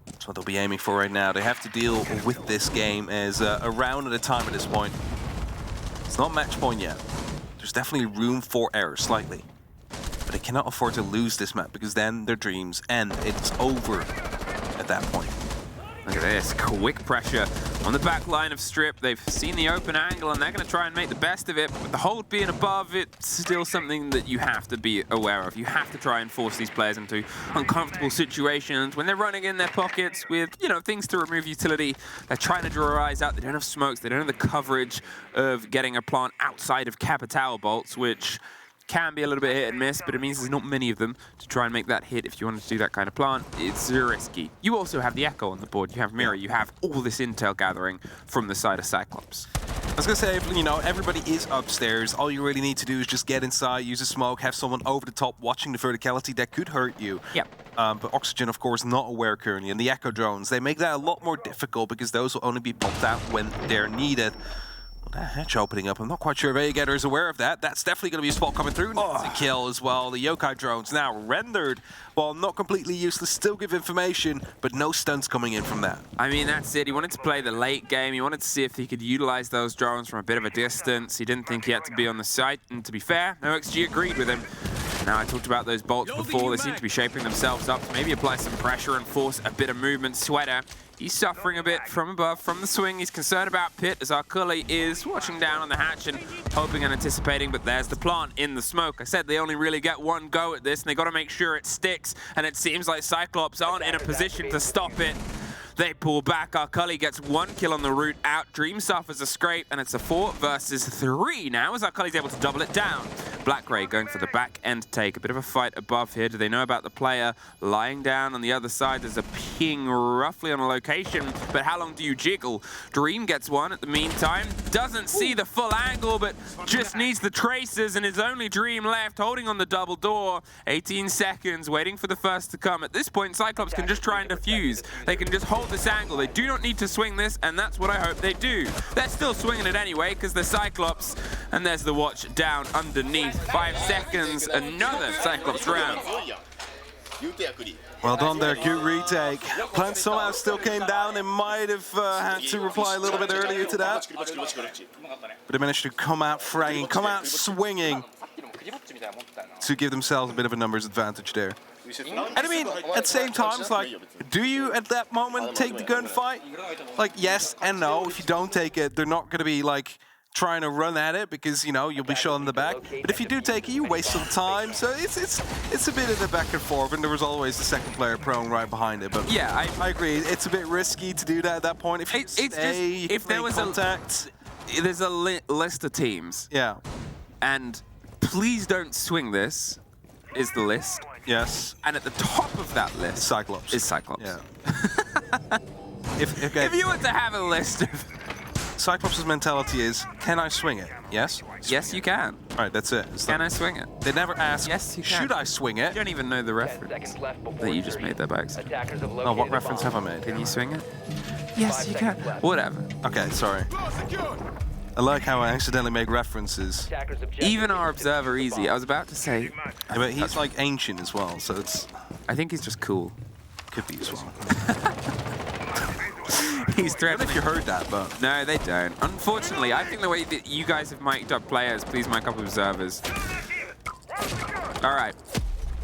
That's what they'll be aiming for right now. They have to deal with this game as a round at a time at this point. It's not match point yet. There's definitely room for error, slightly. But they cannot afford to lose this map, because then their dreams end. It's over at that point. Look at this, quick pressure on the back line of Strip. They've seen the open angle, and they're going to try and make the best of it. But with the hold being above, it's still something that you have to be aware of. You have to try and force these players into uncomfortable situations when they're running in their pockets with, you know, things to remove utility. They're trying to draw our eyes out. They don't have smokes. They don't have the coverage of getting a plant outside of Capital bolts, which can be a little bit hit and miss, but it means there's not many of them to try and make that hit. If you want to do that kind of plant, it's risky. You also have the Echo on the board. You have Mirror. You have all this intel gathering from the side of Cyclops. I was going to say, you know, everybody is upstairs. All you really need to do is just get inside, use a smoke, have someone over the top watching the verticality that could hurt you. Yep. But Oxygen, of course, not aware currently. And the Echo drones, they make that a lot more difficult because those will only be popped out when they're needed. That hatch opening up, I'm not quite sure if Aegator is aware of that. That's definitely going to be a spot coming through. Needs a kill as well. The Yokai drones now rendered, while not completely useless, still give information, but no stunts coming in from that. I mean, that's it. He wanted to play the late game. He wanted to see if he could utilize those drones from a bit of a distance. He didn't think he had to be on the site, and to be fair, OXG agreed with him. Now, I talked about those bolts before. They seem to be shaping themselves up to maybe apply some pressure and force a bit of movement. Sweater, he's suffering a bit from above, from the swing. He's concerned about Pit as Arcully is watching down on the hatch and hoping and anticipating, but there's the plant in the smoke. I said they only really get one go at this, and they got to make sure it sticks, and it seems like Cyclops aren't in a position to stop it. They pull back. Arcully gets 1 kill on the route out. Dream suffers a scrape, and it's a 4 versus 3 now as Arcully's able to double it down. Black Ray going for the back end take. A bit of a fight above here. Do they know about the player lying down on the other side? There's a ping roughly on a location, but how long do you jiggle? Dream gets one at the meantime. Doesn't see the full angle, but just needs the traces, and his only Dream left, holding on the double door. 18 seconds, waiting for the first to come. At this point, CYCLOPS can just try and defuse. They can just hold this angle. They do not need to swing this, and that's what I hope they do. They're still swinging it anyway, because they're CYCLOPS, and there's the watch down underneath. 5 seconds, another CYCLOPS round. Well done there, good retake. Plant somehow still came down. They might have had to reply a little bit earlier to that. But they managed to come out fraying, come out swinging to give themselves a bit of a numbers advantage there. And I mean, at the same time, it's like, do you at that moment take the gunfight? Like, yes and no. If you don't take it, they're not going to be like trying to run at it because, you know, you'll be shot in the back. But if you do take it, you waste some time. So it's a bit of the back and forth, and there was always the second player prone right behind it. But yeah, I agree. It's a bit risky to do that at that point. If you stay, if there was contact. There's a list of teams. Yeah. And please don't swing this, is the list. Yes. And at the top of that list CYCLOPS. is CYCLOPS. Yeah. If you were to have a list of... CYCLOPS' mentality is, can I swing it? Yes? Yes, you can. All right, that's it. Can I swing it? They never ask, yes, you can. Should I swing it? You don't even know the reference that you just made there by accident. Oh, what reference have I made? Can you swing it? Yes, you can. Whatever. Okay, sorry. I like how I accidentally make references. Even our observer easy. I was about to say... Yeah, but he's like ancient as well, so it's... I think he's just cool. Could be as well. He's threatening. I don't know if you heard that, but... No, they don't. Unfortunately, I think the way that you guys have mic'd up players, please mic up observers. All right.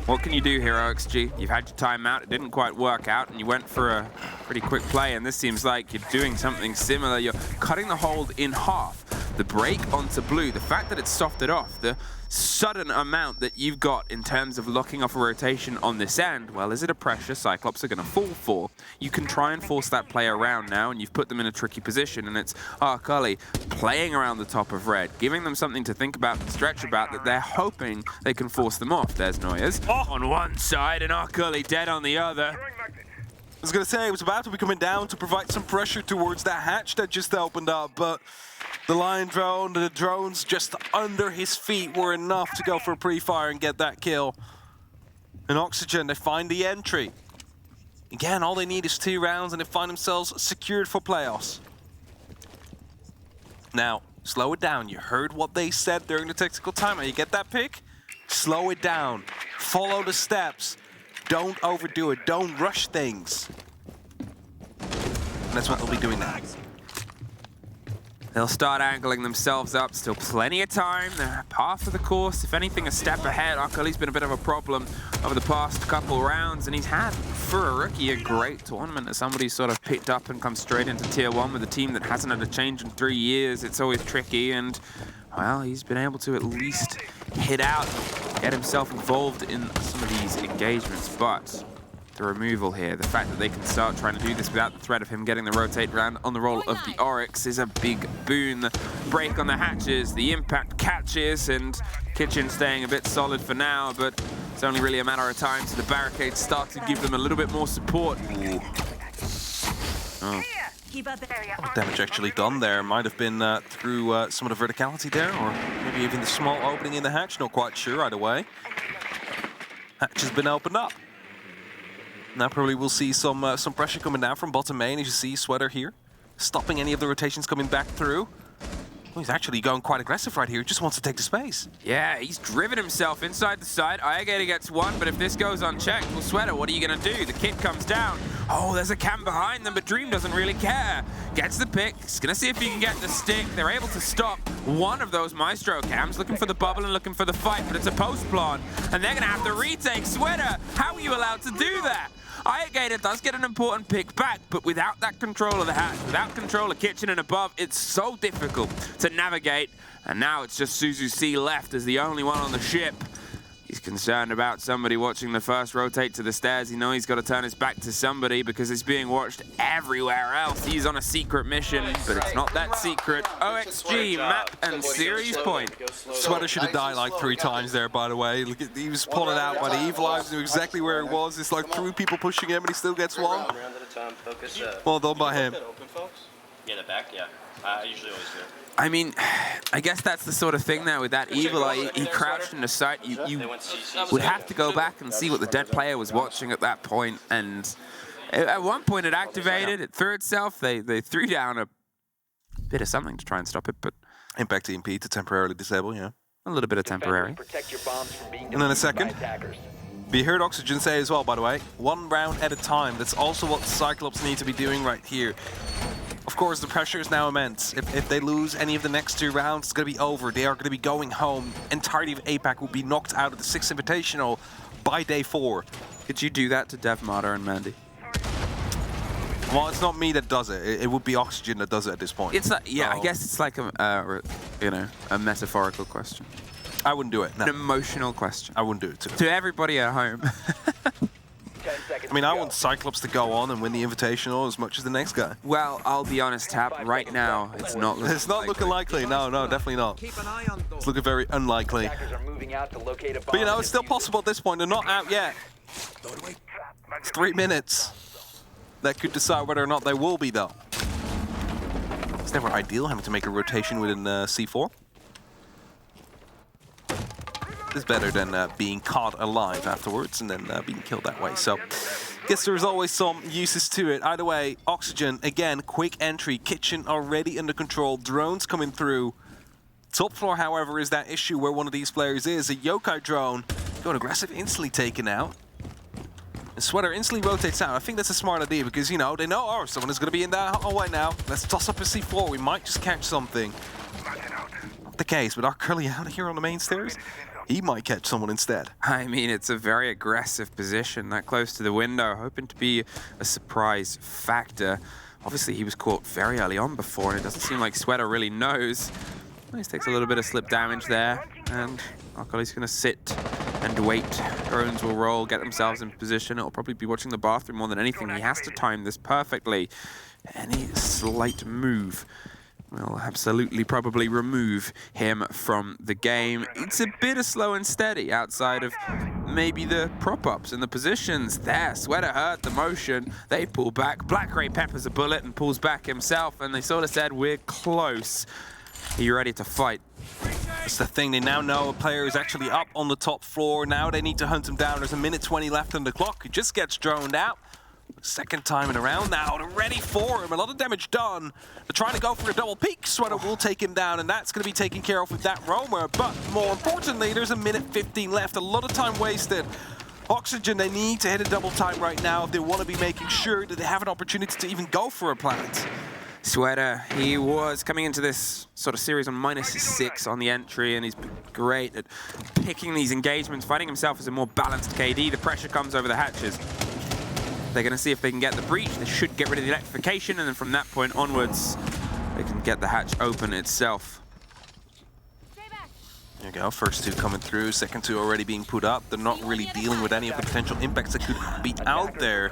What can you do here, OXG? You've had your timeout. It didn't quite work out, and you went for a pretty quick play, and this seems like you're doing something similar. You're cutting the hold in half. The break onto blue, the fact that it's softened off, the sudden amount that you've got in terms of locking off a rotation on this end, well, is it a pressure CYCLOPS are going to fall for? You can try and force that play around now, and you've put them in a tricky position, and it's Arcully playing around the top of red, giving them something to think about and stretch about that they're hoping they can force them off. There's Noyers on one side and Arcully dead on the other. I was going to say, it was about to be coming down to provide some pressure towards that hatch that just opened up, but the Lion drone, the drones just under his feet were enough to go for a pre-fire and get that kill. And Oxygen, they find the entry. Again, all they need is 2 rounds and they find themselves secured for playoffs. Now, slow it down. You heard what they said during the tactical timeout. You get that pick? Slow it down. Follow the steps. Don't overdo it. Don't rush things. And that's what they'll be doing now. They'll start angling themselves up. Still plenty of time. They're par for the course. If anything, a step ahead. Arcully's been a bit of a problem over the past couple rounds, and he's had, for a rookie, a great tournament as somebody's sort of picked up and come straight into Tier 1 with a team that hasn't had a change in 3 years. It's always tricky, and, well, he's been able to at least hit out, get himself involved in some of these engagements, but the removal here, the fact that they can start trying to do this without the threat of him getting the rotate round on the roll of the Oryx is a big boon. The break on the hatches, the impact catches, and Kitchen staying a bit solid for now, but it's only really a matter of time so the barricades start to give them a little bit more support. Ooh. Oh. Damage actually done there. Might have been through some of the verticality there, or maybe even the small opening in the hatch. Not quite sure either way. Hatch has been opened up. Now probably we'll see some pressure coming down from bottom main. As you see, Sweater here, stopping any of the rotations coming back through. Oh, he's actually going quite aggressive right here. He just wants to take the space. Yeah, he's driven himself inside the side. Iagator gets one, but if this goes unchecked, well, Sweater, what are you going to do? The kit comes down. Oh, there's a cam behind them, but Dream doesn't really care. Gets the pick. He's going to see if he can get the stick. They're able to stop one of those Maestro cams, looking for the bubble and looking for the fight, but it's a post plant, and they're going to have to retake. Sweater, how are you allowed to do that? Iagator does get an important pick back, but without that control of the hatch, without control of kitchen and above, it's so difficult to navigate. And now it's just Suzu C left as the only one on the ship. You He's concerned about somebody watching the first rotate to the stairs. You know he's got to turn his back to somebody because he's being watched everywhere else. He's on a secret mission, but it's not that secret. OXG, map and series point. Sweater should have died like 3 times there, by the way. Look at, he was pulled out by the Evil Eyes, knew exactly where he was. It's like 3 people pushing him and he still gets one. Well done by him. Yeah, the back, yeah. I usually always do. I mean, I guess that's the sort of thing there with that Evil Eye. He crouched in the sight. You would have to go back and see what the dead player was watching at that point. And at one point it activated, it threw itself. They threw down a bit of something to try and stop it, but Impact EMP to temporarily disable, yeah. A little bit of temporary. And then a second. But you heard Oxygen say as well, by the way, 1 round at a time. That's also what CYCLOPS need to be doing right here. Of course, the pressure is now immense. If they lose any of the next 2 rounds, it's going to be over. They are going to be going home. Entirety of APAC will be knocked out of the Six Invitational by day 4. Could you do that to DevMata and Mandy? Well, it's not me that does it. It would be Oxygen that does it at this point. It's not, yeah, I guess it's like a metaphorical question. I wouldn't do it, no. An emotional question. I wouldn't do it too. To everybody at home. I mean, I want CYCLOPS to go on and win the Invitational as much as the next guy. Well, I'll be honest, Tap, right now, it's not looking It's not looking likely. No, definitely not. It's looking very unlikely. But, you know, it's still possible at this point. They're not out yet. It's 3 minutes. That could decide whether or not they will be, though. It's never ideal having to make a rotation within C4. It's better than being caught alive afterwards and then being killed that way. So, guess there's always some uses to it. Either way, Oxygen, again, quick entry. Kitchen already under control. Drones coming through. Top floor, however, is that issue where one of these players is. A Yokai drone going aggressive, instantly taken out. And Sweater instantly rotates out. I think that's a smart idea because, you know, they know, oh, someone is going to be in that hallway now. Let's toss up a C4. We might just catch something. Not the case, but our Curly out here on the main stairs. He might catch someone instead. I mean, it's a very aggressive position, that close to the window, hoping to be a surprise factor. Obviously, he was caught very early on before, and it doesn't seem like Sweater really knows. He takes a little bit of slip damage there, and Akali's going to sit and wait. Drones will roll, get themselves in position. It'll probably be watching the bathroom more than anything. He has to time this perfectly. Any slight move will absolutely probably remove him from the game. It's a bit of slow and steady outside of maybe the prop-ups and the positions. There, Sweater heard the motion. They pull back. Blackray peppers a bullet and pulls back himself, and they sort of said, we're close. Are you ready to fight? That's the thing, they now know a player is actually up on the top floor. Now they need to hunt him down. There's a minute 20 left on the clock. He just gets droned out. Second time in a round now, they're ready for him. A lot of damage done. They're trying to go for a double peek. Sweater will take him down, and that's going to be taken care of with that roamer. But more importantly, there's a minute 15 left. A lot of time wasted. Oxygen, they need to hit a double time right now if they want to be making sure that they have an opportunity to even go for a plant. Sweater, he was coming into this sort of series on -6 on the entry, and he's been great at picking these engagements, finding himself as a more balanced KD. The pressure comes over the hatches. They're going to see if they can get the breach. They should get rid of the electrification, and then from that point onwards, they can get the hatch open itself. There you go, first 2 coming through, second 2 already being put up. They're not really dealing with any of the potential impacts that could be out there.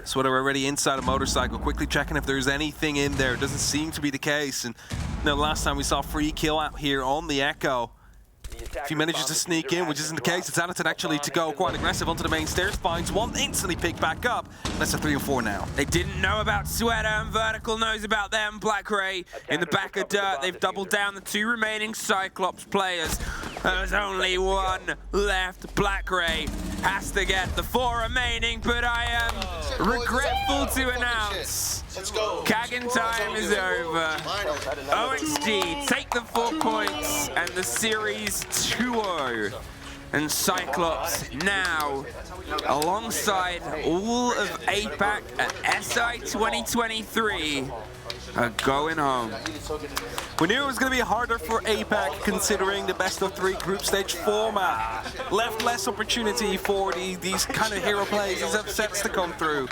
So they're already inside a motorcycle, quickly checking if there's anything in there. It doesn't seem to be the case. And you know, last time we saw free kill out here on the Echo. If he manages to sneak in, which isn't the case, it's Anaton actually to go quite aggressive onto the main stairs, finds one, instantly picked back up. That's a 3 and 4 now. They didn't know about Sweater, and Vertical knows about them. Blackray in the back of dirt. They've doubled down the 2 remaining CYCLOPS players. There's only 1 left. Blackray has to get the 4 remaining, but I am regretful to announce Kagan time is over. OXG take the 4 points and the series 2-0. And CYCLOPS now, alongside all of APAC at SI 2023, are going home. We knew it was going to be harder for APAC considering the best of 3 group stage format. Left less opportunity for these kind of hero plays, these upsets to come through.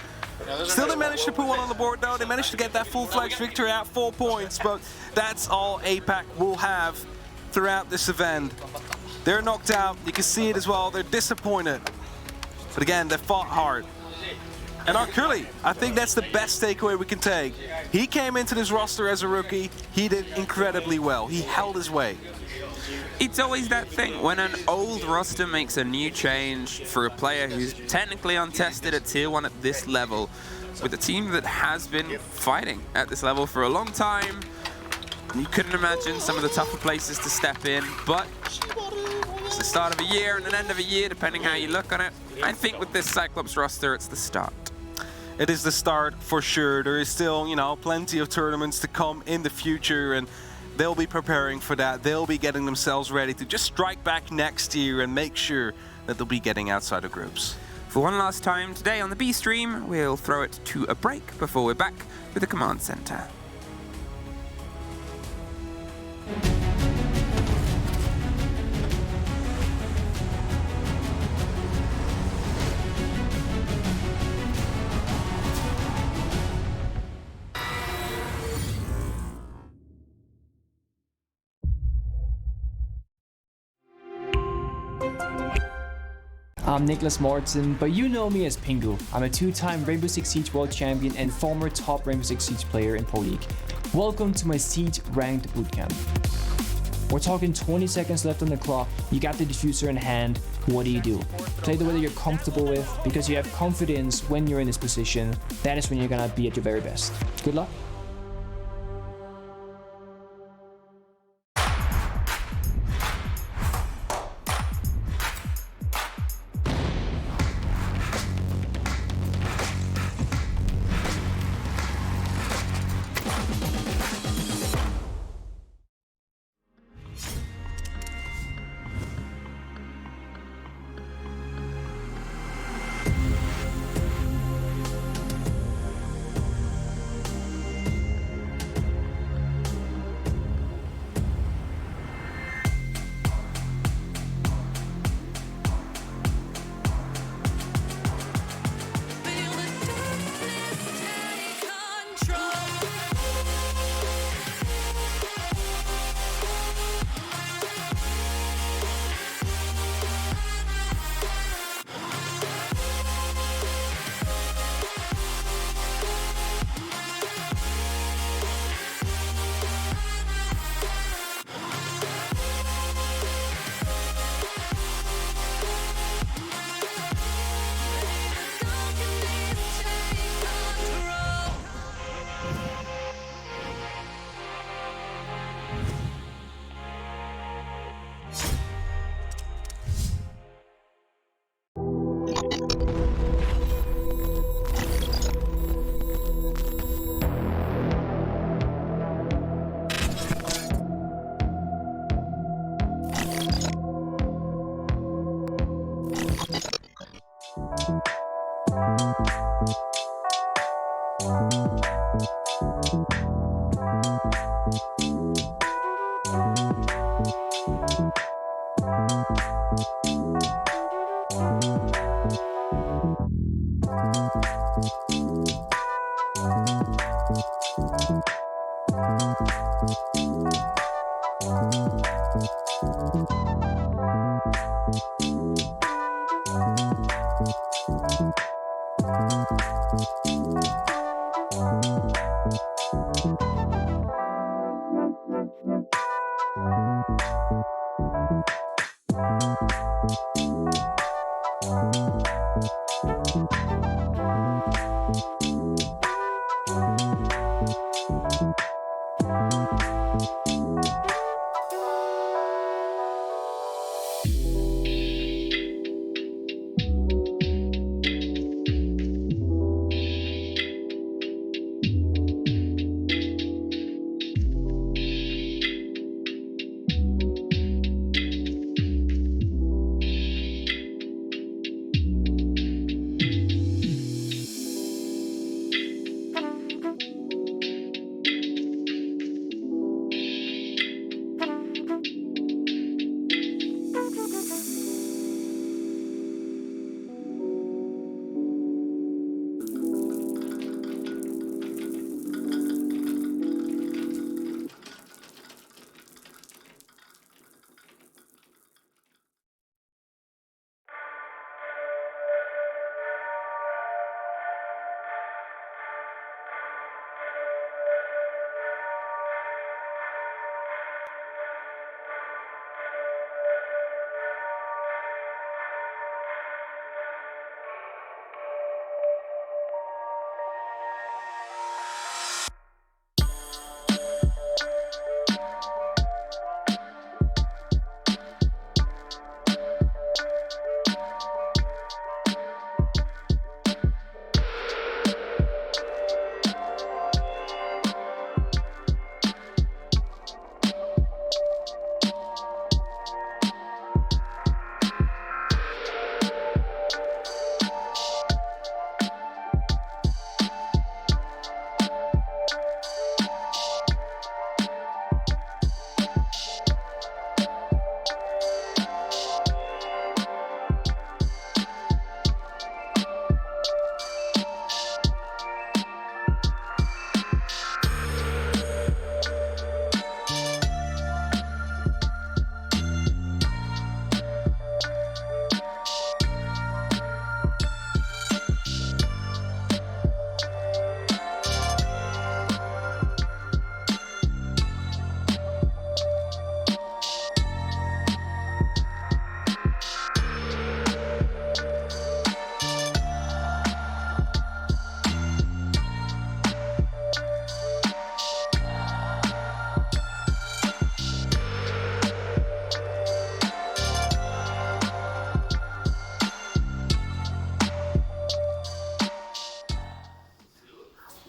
Still, they managed to put one on the board, though. They managed to get that full-fledged victory at 4 points, but that's all APAC will have throughout this event. They're knocked out. You can see it as well. They're disappointed. But again, they fought hard. And Arculi, I think that's the best takeaway we can take. He came into this roster as a rookie. He did incredibly well. He held his way. It's always that thing. When an old roster makes a new change for a player who's technically untested at Tier 1 at this level, with a team that has been fighting at this level for a long time, you couldn't imagine some of the tougher places to step in, but it's the start of a year and an end of a year, depending how you look on it. I think with this Cyclops roster, it's the start. It is the start for sure. There is still, plenty of tournaments to come in the future, and they'll be preparing for that. They'll be getting themselves ready to just strike back next year and make sure that they'll be getting outside of groups. For one last time today on the B stream, we'll throw it to a break before we're back with the Command Center. I'm Nicholas Morton, but you know me as Pingu. I'm a two-time Rainbow Six Siege World Champion and former top Rainbow Six Siege player in Pro League. Welcome to my Siege Ranked Bootcamp. We're talking 20 seconds left on the clock, you got the diffuser in hand, what do? Play the way that you're comfortable with, because you have confidence when you're in this position, that is when you're gonna be at your very best. Good luck.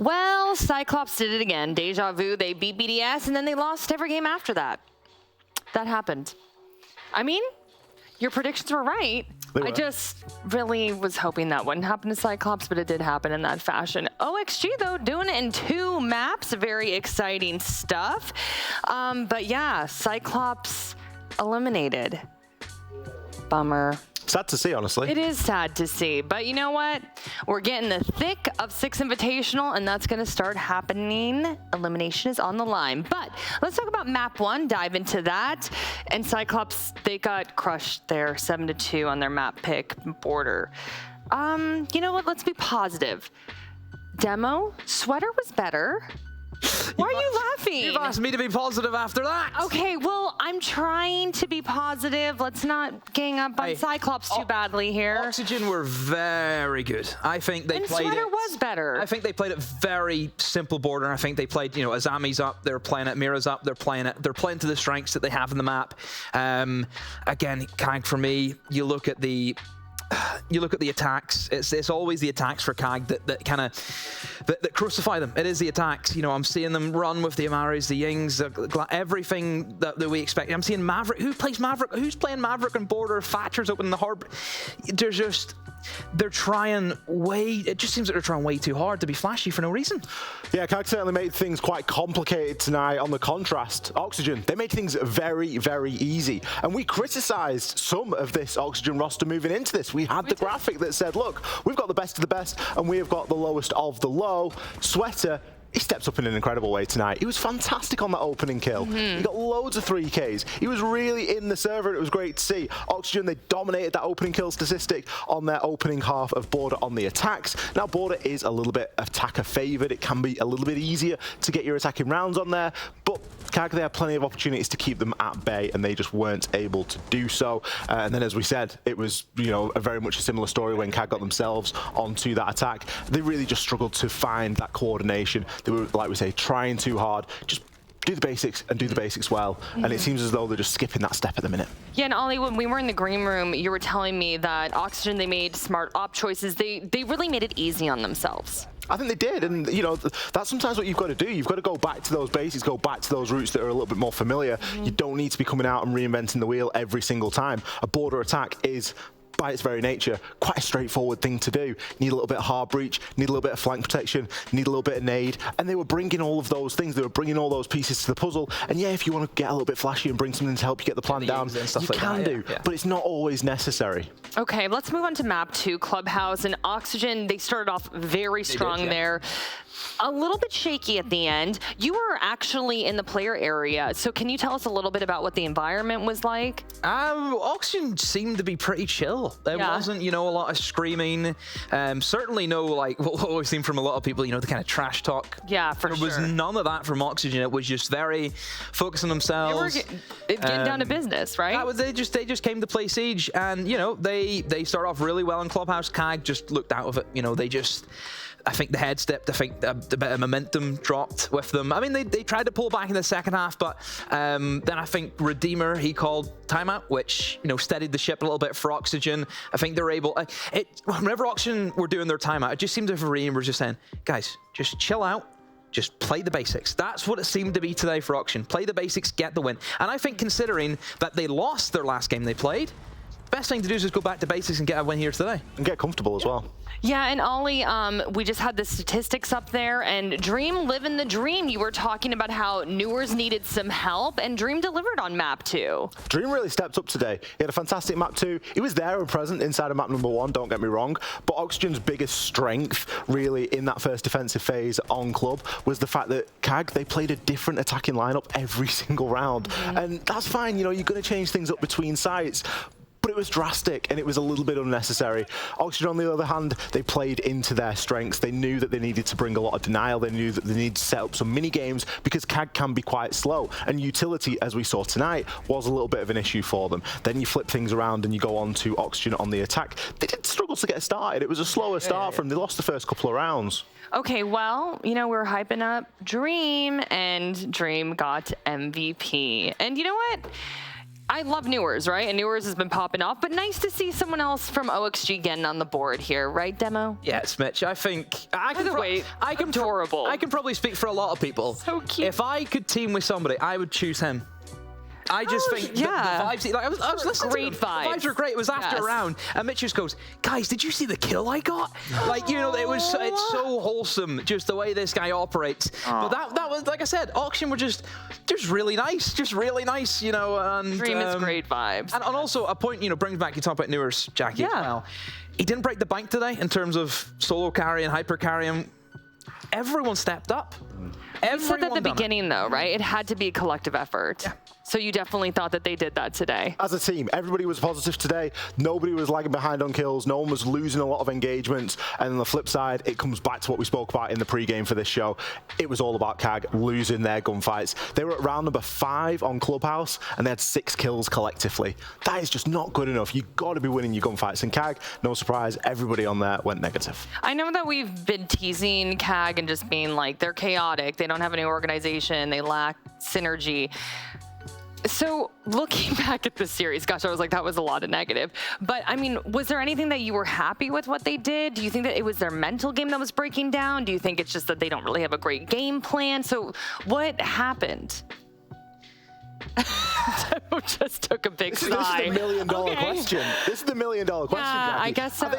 Well, Cyclops did it again. Deja vu, they beat BDS, and then they lost every game after that. That happened. I mean, your predictions were right. I just really was hoping that wouldn't happen to Cyclops, but it did happen in that fashion. OXG, though, doing it in 2 maps. Very exciting stuff. But yeah, Cyclops eliminated. Bummer. Sad to see, honestly. It is sad to see, but you know what? We're getting the thick of Six Invitational, and that's going to start happening. Elimination is on the line. But let's talk about map 1, dive into that. And Cyclops, they got crushed there, 7-2 on their map pick, Border. You know what? Let's be positive. Demo, Sweater was better. Why are you laughing? You've asked me to be positive after that. Okay, well, I'm trying to be positive. Let's not gang up on Cyclops too badly here. Oxygen were very good. I think they played Sweater it. was better. I think they played it very simple border. I think they played, you know, Azami's up, they're playing it. Mira's up, they're playing it. They're playing to the strengths that they have in the map. Again, CAG for me, you look at the attacks. It's always the attacks for CAG that kind of that crucify them. It is the attacks. You know, I'm seeing them run with the Amaris, the Yings, everything that we expect. I'm seeing Maverick. Who plays Maverick? Who's playing Maverick and Border? Thatcher's opening the hard. They're trying it just seems like they're trying way too hard to be flashy for no reason. Yeah, CAG certainly made things quite complicated tonight on the contrast. Oxygen, they made things very, very easy. And we criticized some of this Oxygen roster moving into this. We had the graphic that said, look, we've got the best of the best and we have got the lowest of the low. Sweater, he steps up in an incredible way tonight. He was fantastic on that opening kill. He got loads of 3Ks. He was really in the server, and it was great to see. Oxygen, they dominated that opening kill statistic on their opening half of Border on the attacks. Now, Border is a little bit attacker favored. It can be a little bit easier to get your attacking rounds on there, but CAG, they had plenty of opportunities to keep them at bay, and they just weren't able to do so. And then, as we said, it was, you know, very much a similar story when CAG got themselves onto that attack. They really just struggled to find that coordination. They were, like we say, trying too hard. Just do the basics and do the basics well. And it seems as though they're just skipping that step at the minute. Yeah, and Ollie, when we were in the green room, you were telling me that Oxygen, they made smart op choices. They really made it easy on themselves. I think they did, and you know, that's sometimes what you've got to do. You've got to go back to those basics, go back to those routes that are a little bit more familiar. You don't need to be coming out and reinventing the wheel every single time. A Border attack is, by its very nature, quite a straightforward thing to do. Need a little bit of hard breach, need a little bit of flank protection, need a little bit of nade, and they were bringing all of those things. They were bringing all those pieces to the puzzle. And yeah, if you want to get a little bit flashy and bring something to help you get the plan down, you can do, but it's not always necessary. Okay, let's move on to map 2, Clubhouse. And Oxygen, they started off very strong there. A little bit shaky at the end. You were actually in the player area, so can you tell us a little bit about what the environment was like? Oxygen seemed to be pretty chill. There wasn't, you know, a lot of screaming. Certainly no, like, what we've seen from a lot of people, you know, the kind of trash talk. Yeah, for sure. There was none of that from Oxygen. It was just very focused on themselves. They were getting down to business, right? They just came to play Siege, and, you know, they start off really well in Clubhouse. CAG just looked out of it. You know, I think the head stepped. I think a bit of momentum dropped with them. I mean, they tried to pull back in the second half, but then I think Redeemer, he called timeout, which, you know, steadied the ship a little bit for Oxygen. I think they were able. Whenever Oxygen were doing their timeout, it just seemed as if Redeemer was just saying, guys, just chill out. Just play the basics. That's what it seemed to be today for Oxygen. Play the basics, get the win. And I think considering that they lost their last game they played, best thing to do is just go back to basics and get a win here today. And get comfortable as well. Yeah, and Ollie, we just had the statistics up there, and Dream living the dream. You were talking about how Newers needed some help, and Dream delivered on map 2. Dream really stepped up today. He had a fantastic map 2. He was there and present inside of map number 1, don't get me wrong, but Oxygen's biggest strength, really, in that first defensive phase on Club was the fact that CAG, they played a different attacking lineup every single round. And that's fine, you know, you're going to change things up between sites. But it was drastic and it was a little bit unnecessary. Oxygen, on the other hand, they played into their strengths. They knew that they needed to bring a lot of denial. They knew that they needed to set up some mini games because CAG can be quite slow. And utility, as we saw tonight, was a little bit of an issue for them. Then you flip things around and you go on to Oxygen on the attack. They did struggle to get started. It was a slower start for them. They lost the first couple of rounds. Okay, well, you know, we're hyping up Dream, and Dream got MVP. And you know what? I love Newers, right? And Newers has been popping off, but nice to see someone else from OXG getting on the board here, right, Demo? Yes, Mitch. I think I can. Adorable. I can probably speak for a lot of people. So cute. If I could team with somebody, I would choose him. I just think the vibes. Like, I was listening great to them. vibes. The vibes were great. It was after a round, and Mitch just goes, "Guys, did you see the kill I got?" Like, you know, it's so wholesome, just the way this guy operates. But that was, like I said, auction were just really nice, you know. And Dream is great vibes. And also a point, you know, brings back, you talk about Newers, Jackie, as well. He didn't break the bank today in terms of solo carry and hyper carrying. Everyone stepped up. You said at the beginning, though, right? It had to be a collective effort. Yeah. So you definitely thought that they did that today. As a team, everybody was positive today. Nobody was lagging behind on kills. No one was losing a lot of engagements. And on the flip side, it comes back to what we spoke about in the pre-game for this show. It was all about CAG losing their gunfights. They were at round number 5 on Clubhouse, and they had 6 kills collectively. That is just not good enough. You've got to be winning your gunfights. And CAG, no surprise, everybody on there went negative. I know that we've been teasing CAG and just being like, they're chaotic. They don't have any organization. They lack synergy. So looking back at this series, gosh, I was like, that was a lot of negative. But I mean, was there anything that you were happy with what they did? Do you think that it was their mental game that was breaking down? Do you think it's just that they don't really have a great game plan? So what happened? Just took a big sigh. This is the million-dollar question. This is the million-dollar question, Jackie. I guess so. I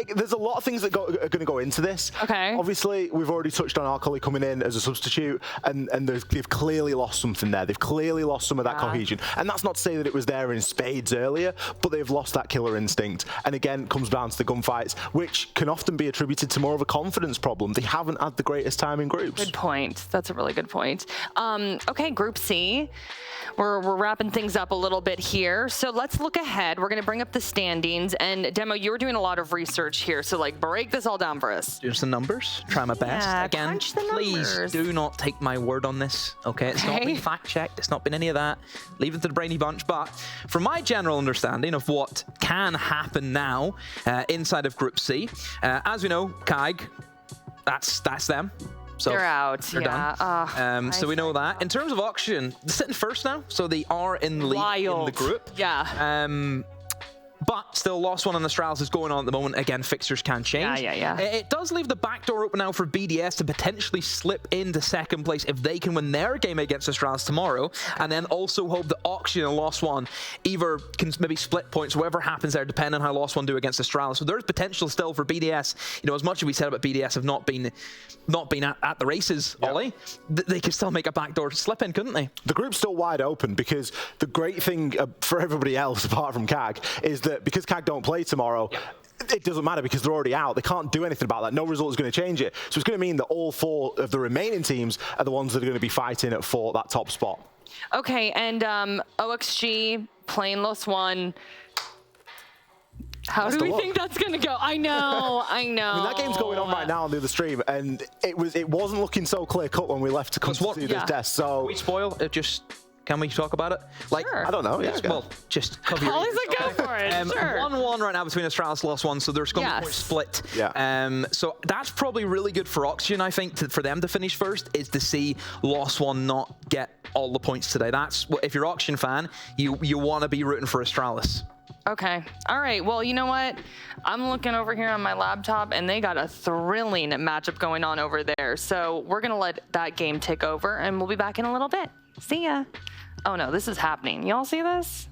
think there's a lot of things that are going to go into this. Okay. Obviously, we've already touched on Arcoli coming in as a substitute, and they've clearly lost something there. They've clearly lost some of that cohesion. And that's not to say that it was there in spades earlier, but they've lost that killer instinct. And again, it comes down to the gunfights, which can often be attributed to more of a confidence problem. They haven't had the greatest time in groups. Good point. That's a really good point. Okay, Group C. We're wrapping things up a little bit here. So let's look ahead. We're going to bring up the standings. And Demo, you were doing a lot of research here. So like break this all down for us. Here's the numbers. Try my best. Again, crunch the please numbers. do not take my word on this. Okay, it's not been fact-checked. It's not been any of that. Leave it to the brainy bunch. But from my general understanding of what can happen now inside of Group C, as we know, CAG, that's them. So they're out. They're done. So we know that. In terms of auction, they're sitting first now, so they are in the lead in the group. Yeah. But still, lost one on Astralis is going on at the moment. Again, fixtures can change. Yeah. It does leave the back door open now for BDS to potentially slip into second place if they can win their game against Astralis tomorrow, and then also hope the auction and lost one either can maybe split points, whatever happens there, depending on how lost one do against Astralis. So there's potential still for BDS. You know, as much as we said about BDS have not been at the races, Ollie, they could still make a backdoor slip in, couldn't they? The group's still wide open because the great thing for everybody else, apart from CAG, is that because CAG don't play tomorrow, it doesn't matter because they're already out. They can't do anything about that. No result is going to change it. So it's going to mean that all 4 of the remaining teams are the ones that are going to be fighting for that top spot. Okay, and OXG playing Los One. How do we think that's going to go? I know. I mean, that game's going on right now on the other stream, and it wasn't looking so clear-cut when we left to come to this test. So we spoil it. Can we talk about it? Like, sure. I don't know. Yeah, well, just cover your Ollie's like, go for it. Sure. 1-1 right now between Astralis and Lost One, so there's going to be a split. Yeah. So that's probably really good for Oxygen, I think, for them to finish first, is to see Lost One not get all the points today. That's what, if you're Oxygen fan, you want to be rooting for Astralis. Okay. All right. Well, you know what? I'm looking over here on my laptop, and they got a thrilling matchup going on over there. So we're going to let that game take over, and we'll be back in a little bit. See ya. Oh, no, this is happening. Y'all see this?